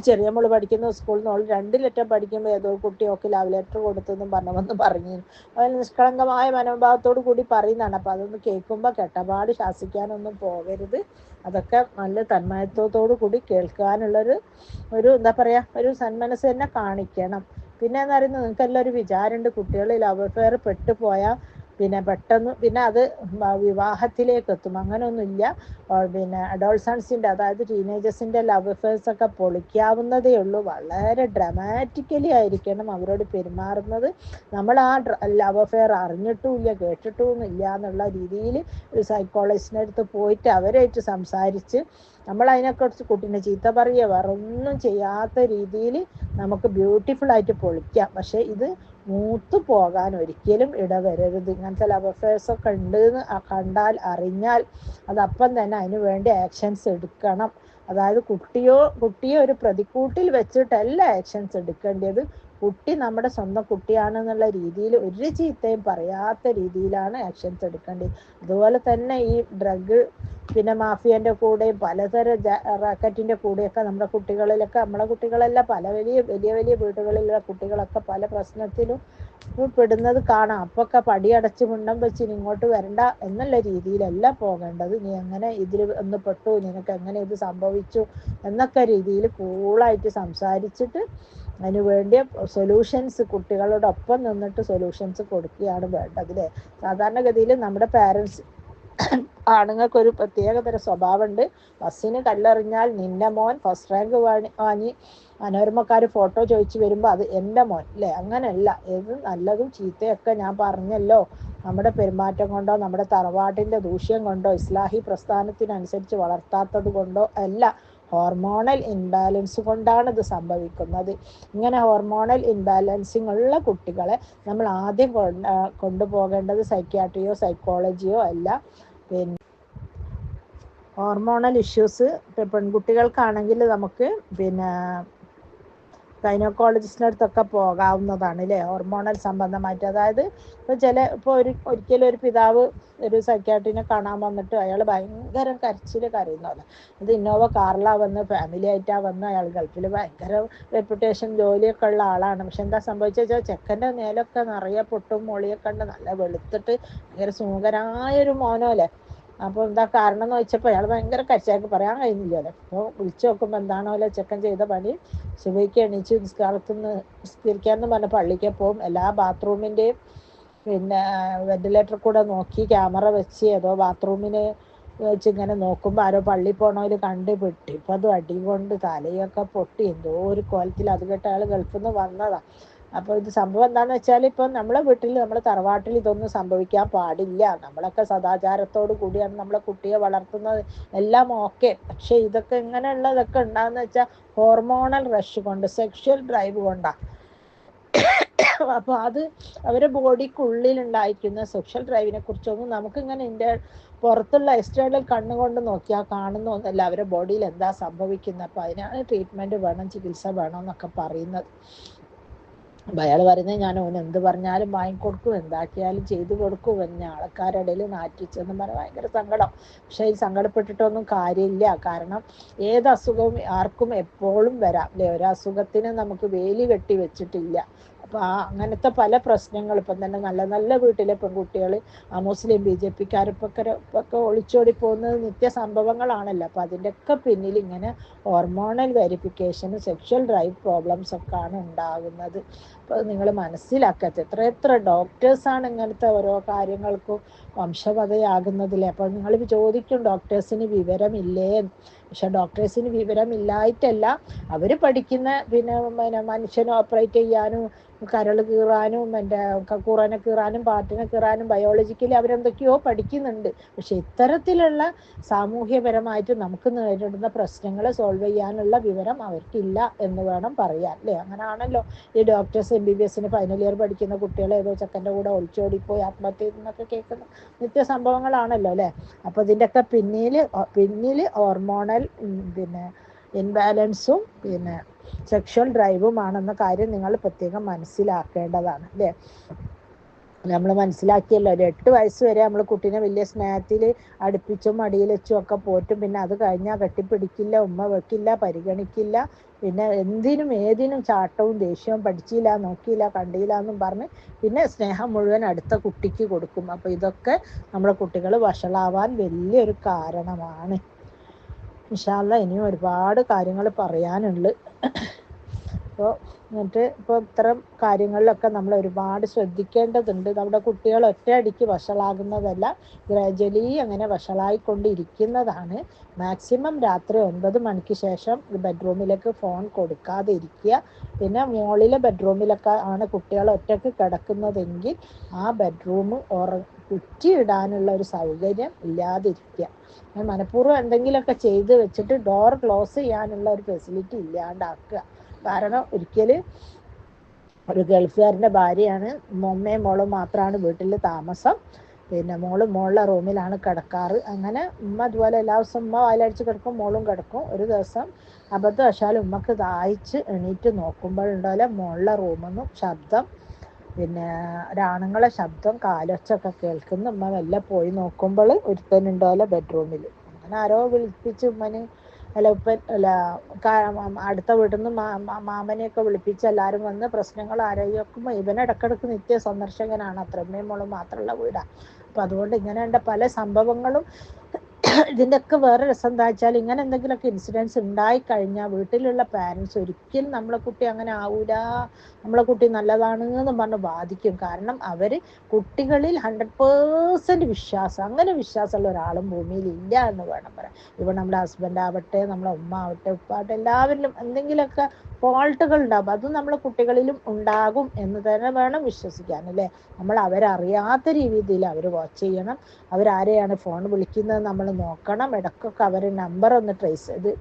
ചെറിയ മോള് പഠിക്കുന്ന സ്കൂളിൽ നിന്ന് അവൾ 2 ലെറ്റർ പഠിക്കുമ്പോൾ ഏതോ കുട്ടി ഒക്കെ ലവ് ലെറ്റർ കൊടുത്തെന്നും പറഞ്ഞവന്ന് പറഞ്ഞു. അതിൽ നിഷ്കളങ്കമായ മനോഭാവത്തോടു കൂടി പറയുന്നതാണ്. അപ്പോൾ അതൊന്ന് കേൾക്കുമ്പോൾ കെട്ടപാട് ശാസിക്കാനൊന്നും പോകരുത്. അതൊക്കെ നല്ല തന്മയത്വത്തോടു കൂടി കേൾക്കാനുള്ളൊരു എന്താ പറയുക, ഒരു സന്മനസ് തന്നെ കാണിക്കണം. പിന്നെ എന്ന് പറയുന്നത്, നിങ്ങൾക്കെല്ലാം ഒരു വിചാരമുണ്ട് കുട്ടികൾ ലവ് അഫെയർ പെട്ടുപോയാൽ പിന്നെ പെട്ടെന്ന് പിന്നെ അത് വിവാഹത്തിലേക്ക് എത്തും. അങ്ങനെയൊന്നുമില്ല. പിന്നെ അഡോൾസൺസിൻ്റെ, അതായത് ടീനേജേഴ്സിൻ്റെ ലവ് അഫെയർസ് ഒക്കെ പൊളിക്കാവുന്നതേ ഉള്ളൂ. വളരെ ഡ്രമാറ്റിക്കലി ആയിരിക്കണം അവരോട് പെരുമാറുന്നത്. നമ്മൾ ആ ലവ് അഫെയർ അറിഞ്ഞിട്ടുമില്ല കേട്ടിട്ടുമില്ല എന്നുള്ള രീതിയിൽ ഒരു സൈക്കോളജിസ്റ്റിൻ്റെ അടുത്ത് പോയിട്ട് അവരായിട്ട് സംസാരിച്ച് നമ്മൾ അതിനെക്കുറിച്ച് കുട്ടീനെ ചീത്ത പറയുക വേറൊന്നും ചെയ്യാത്ത രീതിയിൽ നമുക്ക് ബ്യൂട്ടിഫുൾ ആയിട്ട് പൊളിക്കാം. പക്ഷേ ഇത് മൂത്തു പോകാൻ ഒരിക്കലും ഇടവരരുത്. ഇങ്ങനത്തെ ലവ് അഫെയർസ് ഒക്കെ ഉണ്ടെന്ന് കണ്ടാൽ അറിഞ്ഞാൽ അതപ്പം തന്നെ അതിന് വേണ്ടി ആക്ഷൻസ് എടുക്കണം. അതായത് കുട്ടിയെ ഒരു പ്രതിക്കൂട്ടിൽ വെച്ചിട്ടല്ല ആക്ഷൻസ് എടുക്കേണ്ടത്. കുട്ടി നമ്മുടെ സ്വന്തം കുട്ടിയാണെന്നുള്ള രീതിയിൽ ഒരു ചീത്തയും പറയാത്ത രീതിയിലാണ് ആക്ഷൻസ് എടുക്കേണ്ടത്. അതുപോലെ തന്നെ ഈ ഡ്രഗ് പിന്നെ മാഫിയൻ്റെ കൂടെയും പലതരം റാക്കറ്റിൻ്റെ കൂടെയൊക്കെ നമ്മുടെ കുട്ടികളിലൊക്കെ, നമ്മളെ കുട്ടികളല്ല, പല വലിയ വലിയ വീടുകളിലുള്ള കുട്ടികളൊക്കെ പല പ്രശ്നത്തിലും പെടുന്നത് കാണാം. അപ്പൊക്കെ പടിയടച്ച് മുണ്ടം വെച്ച് ഇങ്ങോട്ട് വരണ്ട എന്നുള്ള രീതിയിലല്ല പോകേണ്ടത്. നീ എങ്ങനെ ഇതിൽ ഒന്ന് പെട്ടു, നിനക്ക് എങ്ങനെ ഇത് സംഭവിച്ചു എന്നൊക്കെ രീതിയിൽ കൂളായിട്ട് സംസാരിച്ചിട്ട് അതിന് വേണ്ടിയ സൊല്യൂഷൻസ് കുട്ടികളോടൊപ്പം നിന്നിട്ട് സൊല്യൂഷൻസ് കൊടുക്കുകയാണ് വേണ്ടത് അല്ലേ. സാധാരണഗതിയിൽ നമ്മുടെ പാരൻസ് ആണുങ്ങൾക്കൊരു പ്രത്യേകതരം സ്വഭാവമുണ്ട്. ബസ്സിന് കല്ലെറിഞ്ഞാൽ നിന്റെ മോൻ ഫസ്റ്റ് റാങ്ക് വാങ്ങി മനോരമക്കാർ ഫോട്ടോ ചോദിച്ചു വരുമ്പോൾ അത് എൻ്റെ മോൻ അല്ലേ. അങ്ങനെയല്ല, ഏത് നല്ലതും ചീത്തയൊക്കെ ഞാൻ പറഞ്ഞല്ലോ, നമ്മുടെ പെരുമാറ്റം കൊണ്ടോ നമ്മുടെ തറവാട്ടിൻ്റെ ദൂഷ്യം കൊണ്ടോ ഇസ്ലാഹി പ്രസ്ഥാനത്തിനനുസരിച്ച് വളർത്താത്തത് കൊണ്ടോ അല്ല, ഹോർമോണൽ ഇൻബാലൻസ് കൊണ്ടാണ് ഇത് സംഭവിക്കുന്നത്. ഇങ്ങനെ ഹോർമോണൽ ഇൻബാലൻസിങ് ഉള്ള കുട്ടികളെ നമ്മൾ ആദ്യം കൊണ്ടുപോകേണ്ടത് സൈക്യാട്രിയോ സൈക്കോളജിയോ അല്ല. പിന്നെ ഹോർമോണൽ ഇഷ്യൂസ് പെൺകുട്ടികൾക്കാണെങ്കിൽ നമുക്ക് പിന്നെ ഗൈനക്കോളജിസ്റ്റിൻ്റെ അടുത്തൊക്കെ പോകാവുന്നതാണ് അല്ലേ, ഹോർമോണൽ സംബന്ധമായിട്ട്. അതായത് ഇപ്പോൾ ഒരിക്കലും ഒരു പിതാവ് ഒരു സൈക്യാട്രിനെ കാണാൻ വന്നിട്ട് അയാൾ ഭയങ്കര കരയുന്നതല്ല. ഇത് ഇന്നോവ കാറിലാണ് വന്ന്, ഫാമിലി ആയിട്ടാണ് വന്ന്, അയാൾ ഗൾഫിൽ ഭയങ്കര റെപ്യൂട്ടേഷൻ ജോലിയൊക്കെ ഉള്ള ആളാണ്. പക്ഷെ എന്താ സംഭവിച്ചാൽ ചെക്കൻ്റെ മേലൊക്കെ നിറയെ പൊട്ടും മൊളിയൊക്കെ ഉണ്ട്, നല്ല വെളുത്തിട്ട് ഭയങ്കര സുന്ദരനായൊരു മോനോ അല്ലേ. അപ്പോൾ എന്താ കാരണം എന്ന് ചോദിച്ചപ്പോൾ അയാൾ ഭയങ്കര കരച്ചിലാക്കി പറയാൻ കഴിയുന്നില്ലല്ലോ. അപ്പോൾ വിളിച്ചു നോക്കുമ്പോൾ എന്താണോ ചെക്കൻ ചെയ്ത പണി, സുബഹിക്ക് എണീച്ച് നിസ്കരിക്കാമെന്ന് പറഞ്ഞ പള്ളിക്ക് പോകും, എല്ലാ ബാത്റൂമിൻ്റെയും പിന്നെ വെന്റിലേറ്റർ കൂടെ നോക്കി ക്യാമറ വെച്ച് ഏതോ ബാത്റൂമിന് വെച്ച് ഇങ്ങനെ നോക്കുമ്പോൾ ആരോ പള്ളി പോണവർ കണ്ട് പെട്ടി, ഇപ്പം അത് അടി കൊണ്ട് തലയൊക്കെ പൊട്ടി എന്തോ ഒരു കോലത്തിൽ. അത് കേട്ട അയാൾ ഗൾഫിൽ നിന്ന് വന്നതാണ്. അപ്പോൾ ഇത് സംഭവം എന്താണെന്ന് വെച്ചാൽ, ഇപ്പം നമ്മളെ വീട്ടിൽ നമ്മുടെ തറവാട്ടിൽ ഇതൊന്നും സംഭവിക്കാൻ പാടില്ല. നമ്മളൊക്കെ സദാചാരത്തോടു കൂടിയാണ് നമ്മളെ കുട്ടിയെ വളർത്തുന്നത്, എല്ലാം ഓക്കെ. പക്ഷേ ഇതൊക്കെ ഇങ്ങനെയുള്ളതൊക്കെ ഉണ്ടാകുന്ന വെച്ചാൽ ഹോർമോണൽ റഷ് കൊണ്ട്, സെക്ഷൽ ഡ്രൈവ് കൊണ്ടാണ്. അപ്പോൾ അത് അവരുടെ ബോഡിക്കുള്ളിലുണ്ടായിരിക്കുന്ന സെക്ഷൽ ഡ്രൈവിനെ കുറിച്ചൊന്നും നമുക്കിങ്ങനെ പുറത്തുള്ള എക്സ്റ്റേണൽ കണ്ണുകൊണ്ട് നോക്കിയാൽ കാണുന്ന ഒന്നല്ല അവരുടെ ബോഡിയിൽ എന്താ സംഭവിക്കുന്നത്. അപ്പോൾ അതിനാണ് ട്രീറ്റ്മെൻറ്റ് വേണം, ചികിത്സ വേണം എന്നൊക്കെ പറയുന്നത്. അപ്പം അയാൾ പറയുന്നത് ഞാൻ ഓന് എന്ത് പറഞ്ഞാലും വാങ്ങിക്കൊടുക്കും, എന്താക്കിയാലും ചെയ്തു കൊടുക്കും, എന്നെ ആൾക്കാരുടെ ഇടയിൽ നാറ്റിച്ചെന്ന് പറഞ്ഞാൽ ഭയങ്കര സങ്കടം. പക്ഷേ ഈ സങ്കടപ്പെട്ടിട്ടൊന്നും കാര്യമില്ല. കാരണം ഏത് അസുഖവും ആർക്കും എപ്പോഴും വരാം അല്ലേ, ഒരു അസുഖത്തിന് നമുക്ക് വേലി കെട്ടി വെച്ചിട്ടില്ല. അപ്പോൾ അങ്ങനത്തെ പല പ്രശ്നങ്ങൾ ഇപ്പം തന്നെ നല്ല വീട്ടിലെ പെൺകുട്ടികൾ മുസ്ലിം BJPക്കാരൊക്കെ ഒളിച്ചോടി പോകുന്നത് നിത്യസംഭവങ്ങളാണല്ലോ. അപ്പോൾ അതിൻ്റെയൊക്കെ പിന്നിൽ ഇങ്ങനെ ഹോർമോണൽ വെരിഫിക്കേഷനും സെക്ഷൽ ഡ്രൈവ് പ്രോബ്ലംസ് ഒക്കെ ആണ് ഉണ്ടാകുന്നത്. അപ്പോൾ നിങ്ങൾ മനസ്സിലാക്കട്ടെ, എത്ര ഡോക്ടേഴ്സാണ് ഇങ്ങനത്തെ ഓരോ കാര്യങ്ങൾക്കും വംശവതയാകുന്നതില്ലേ. അപ്പോൾ നിങ്ങൾ ചോദിക്കും ഡോക്ടേഴ്സിന് വിവരമില്ലേ. പക്ഷെ ഡോക്ടേഴ്സിന് വിവരമില്ലായിട്ടല്ല, അവർ പഠിക്കുന്ന പിന്നെ മനുഷ്യനെ ഓപ്പറേറ്റ് ചെയ്യാനും കരൾ കീറാനും കൂറനെ കീറാനും പാട്ടിനെ കീറാനും ബയോളജിക്കലി അവരെന്തൊക്കെയോ പഠിക്കുന്നുണ്ട്. പക്ഷെ ഇത്തരത്തിലുള്ള സാമൂഹ്യപരമായിട്ട് നമുക്ക് നേരിടുന്ന പ്രശ്നങ്ങൾ സോൾവ് ചെയ്യാനുള്ള വിവരം അവർക്കില്ല എന്ന് വേണം പറയാൻ അല്ലേ. അങ്ങനെയാണല്ലോ ഈ ഡോക്ടേഴ്സ് MBBSന് ഫൈനൽ ഇയർ പഠിക്കുന്ന കുട്ടികൾ ഏതോ ചെക്കൻ്റെ കൂടെ ഒളിച്ചോടിപ്പോയി ആത്മഹത്യ എന്നൊക്കെ കേൾക്കുന്ന നിത്യസംഭവങ്ങളാണല്ലോ അല്ലേ. അപ്പോൾ ഇതിൻ്റെയൊക്കെ പിന്നിൽ ഹോർമോണൽ പിന്നെ ഇൻബാലൻസും പിന്നെ സെക്ഷൽ ഡ്രൈവുമാണെന്ന കാര്യം നിങ്ങൾ പ്രത്യേകം മനസ്സിലാക്കേണ്ടതാണ് അല്ലേ. നമ്മൾ മനസ്സിലാക്കിയല്ലോ, ഒരു 8 വയസ്സ് വരെ നമ്മൾ കുട്ടീനെ വലിയ സ്നേഹത്തിൽ അടുപ്പിച്ചും മടിയിൽ വെച്ചും ഒക്കെ പോറ്റും. പിന്നെ അത് കഴിഞ്ഞാൽ കെട്ടിപ്പിടിക്കില്ല, ഉമ്മ വെക്കില്ല, പരിഗണിക്കില്ല. പിന്നെ എന്തിനും ഏതിനും ചാട്ടവും ദേഷ്യവും, പഠിച്ചില്ല, നോക്കിയില്ല, കണ്ടില്ല എന്നും പറഞ്ഞ് പിന്നെ സ്നേഹം മുഴുവൻ അടുത്ത കുട്ടിക്ക് കൊടുക്കും. അപ്പോൾ ഇതൊക്കെ നമ്മുടെ കുട്ടികൾ വഷളാവാൻ വലിയൊരു കാരണമാണ്. ഇൻഷാ അല്ലാഹ് ഇനിയും ഒരുപാട് കാര്യങ്ങൾ പറയാനുണ്ട്. അപ്പോൾ ഇപ്പോൾ ഇത്തരം കാര്യങ്ങളിലൊക്കെ നമ്മൾ ഒരുപാട് ശ്രദ്ധിക്കേണ്ടതുണ്ട്. നമ്മുടെ കുട്ടികൾ ഒറ്റയടിക്ക് വഷളാകുന്നതല്ല, ഗ്രാജുവലി അങ്ങനെ വഷളായിക്കൊണ്ടിരിക്കുന്നതാണ്. മാക്സിമം രാത്രി 9 മണിക്ക് ശേഷം ബെഡ്റൂമിലേക്ക് ഫോൺ കൊടുക്കാതെ ഇരിക്കുക. പിന്നെ മുകളിലെ ബെഡ്റൂമിലൊക്കെ ആണ് കുട്ടികൾ ഒറ്റയ്ക്ക് കിടക്കുന്നതെങ്കിൽ ആ ബെഡ്റൂം കുറ്റിയിടാനുള്ള ഒരു സൗകര്യം ഇല്ലാതിരിക്കുക. മനഃപൂർവ്വം എന്തെങ്കിലുമൊക്കെ ചെയ്ത് വെച്ചിട്ട് ഡോർ ക്ലോസ് ചെയ്യാനുള്ള ഒരു ഫെസിലിറ്റി ഇല്ലാണ്ടാക്കുക. കാരണം ഒരിക്കൽ ഒരു ഗൾഫുകാരൻ്റെ ഭാര്യയാണ്, ഉമ്മയും മോളും മാത്രമാണ് വീട്ടിൽ താമസം. പിന്നെ മോളുടെ റൂമിലാണ് കിടക്കാറ്. അങ്ങനെ ഉമ്മ അതുപോലെ എല്ലാ ദിവസവും ഉമ്മ വായിലടിച്ച് കിടക്കും, മോളും കിടക്കും. ഒരു ദിവസം അബദ്ധവശാൽ ഉമ്മക്ക് ദാഹിച്ച് എണീറ്റ് നോക്കുമ്പോഴുണ്ടല്ലോ മോളുടെ റൂമിൽ നിന്നും ശബ്ദം, പിന്നെ ഒരാണുങ്ങളെ ശബ്ദം, കാലൊച്ചൊക്കെ കേൾക്കുന്നു. ഉമ്മ മെല്ലെ പോയി നോക്കുമ്പോൾ ഒരുത്തനുണ്ടല്ലോ ബെഡ്റൂമിൽ. അങ്ങനെ ആരോ വിളിപ്പിച്ച് ഉമ്മന് അടുത്ത വീട്ടിൽ നിന്ന് മാമനെയൊക്കെ വിളിപ്പിച്ച് എല്ലാവരും വന്ന് പ്രശ്നങ്ങൾ ആരോഗ്യക്കും. ഇവൻ ഇടക്കിടക്ക് നിത്യ സന്ദർശകനാണ്, അത്രയും മോളും മാത്രമുള്ള വീടാണ്. അപ്പം അതുകൊണ്ട് ഇങ്ങനെയുള്ള പല സംഭവങ്ങളും. ഇതിൻ്റെയൊക്കെ വേറെ രസം എന്താ വെച്ചാൽ, ഇങ്ങനെ എന്തെങ്കിലുമൊക്കെ ഇൻസിഡൻസ് ഉണ്ടായിക്കഴിഞ്ഞാൽ വീട്ടിലുള്ള പാരൻസ് ഒരിക്കലും നമ്മളെ കുട്ടി അങ്ങനെ ആവൂല, നമ്മളെ കുട്ടി നല്ലതാണ് എന്ന് പറഞ്ഞ് ബാധിക്കും. കാരണം അവർ കുട്ടികളിൽ 100% വിശ്വാസം, അങ്ങനെ വിശ്വാസമുള്ള ഒരാളും ഭൂമിയിൽ ഇല്ല എന്ന് വേണം പറയാൻ. ഇവ നമ്മുടെ ഹസ്ബൻഡ് ആവട്ടെ, നമ്മളെ ഉമ്മ ആവട്ടെ, ഉപ്പാവട്ടെ, എല്ലാവരിലും എന്തെങ്കിലുമൊക്കെ ഫോൾട്ടുകൾ ഉണ്ടാകും. അതും നമ്മളെ കുട്ടികളിലും ഉണ്ടാകും എന്ന് തന്നെ വേണം വിശ്വസിക്കാൻ അല്ലേ. നമ്മൾ അവരറിയാത്ത രീതിയിൽ അവർ വാച്ച് ചെയ്യണം. അവരാരെയാണ് ഫോൺ വിളിക്കുന്നത് നമ്മൾ നോക്കണം. ഇടയ്ക്കൊക്കെ അവരെ നമ്പർ ഒന്ന് ട്രേസ് ചെയ്ത്,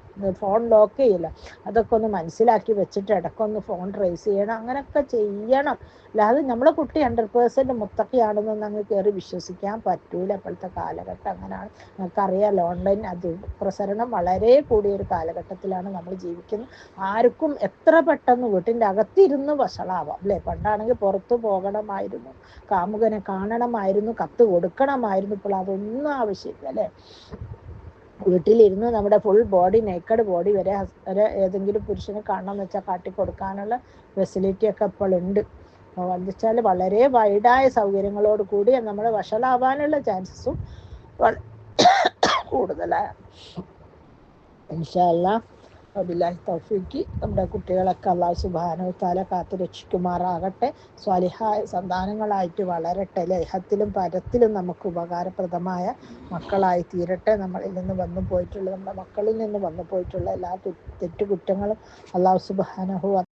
ഫോൺ ലോക്ക് ചെയ്യില്ല, അതൊക്കെ ഒന്ന് മനസ്സിലാക്കി വെച്ചിട്ട് ഇടയ്ക്കൊന്ന് ഫോൺ ട്രേസ് ചെയ്യണം. അങ്ങനെയൊക്കെ ചെയ്യണം. അല്ലാതെ നമ്മളെ കുട്ടി 100% മുത്തക്കിയാണെന്നൊന്നും അങ്ങ് കയറി വിശ്വസിക്കാൻ പറ്റൂല. ഇപ്പോഴത്തെ കാലഘട്ടം അങ്ങനെയാണ്. നമുക്കറിയാമല്ലോ, ഓൺലൈൻ പ്രസരണം വളരെ കൂടിയൊരു കാലഘട്ടത്തിലാണ് നമ്മൾ ജീവിക്കുന്നത്. ആർക്കും എത്ര പെട്ടെന്ന് വീട്ടിൻ്റെ അകത്തിരുന്ന് വഷളാവാം അല്ലേ. പണ്ടാണെങ്കിൽ പുറത്തു പോകണമായിരുന്നു, കാമുകനെ കാണണമായിരുന്നു, കത്ത് കൊടുക്കണമായിരുന്നു. ഇപ്പോൾ അതൊന്നും ആവശ്യമില്ല അല്ലേ. വീട്ടിലിരുന്ന് നമ്മുടെ ഫുൾ ബോഡി, നേക്കഡ് ബോഡി വരെ ഏതെങ്കിലും പുരുഷന് കാണണമെന്ന് വെച്ചാൽ കാട്ടിക്കൊടുക്കാനുള്ള ഫെസിലിറ്റിയൊക്കെ ഇപ്പോൾ ഉണ്ട്. എന്ന് വെച്ചാൽ വളരെ വൈഡായ സൗകര്യങ്ങളോട് കൂടി നമ്മൾ വഷളാവാനുള്ള ചാൻസസും കൂടുതലാണ്. ഇൻഷാ അല്ലാഹ് വബില്ലാഹി തൗഫീഖ്. നമ്മുടെ കുട്ടികളൊക്കെ അല്ലാഹു സുബ്ഹാനഹു വ തആല കാത്തു രക്ഷിക്കുമാറാകട്ടെ. സ്വാലിഹായ സന്താനങ്ങളായിട്ട് വളരട്ടെ അല്ലേ. ഇഹത്തിലും പരത്തിലും നമുക്ക് ഉപകാരപ്രദമായ മക്കളായി തീരട്ടെ. നമ്മളിൽ നിന്ന് വന്നു പോയിട്ടുള്ള, നമ്മുടെ മക്കളിൽ നിന്ന് വന്നു പോയിട്ടുള്ള എല്ലാ തെറ്റുകുറ്റങ്ങളും അല്ലാഹു സുബ്ഹാനഹു വ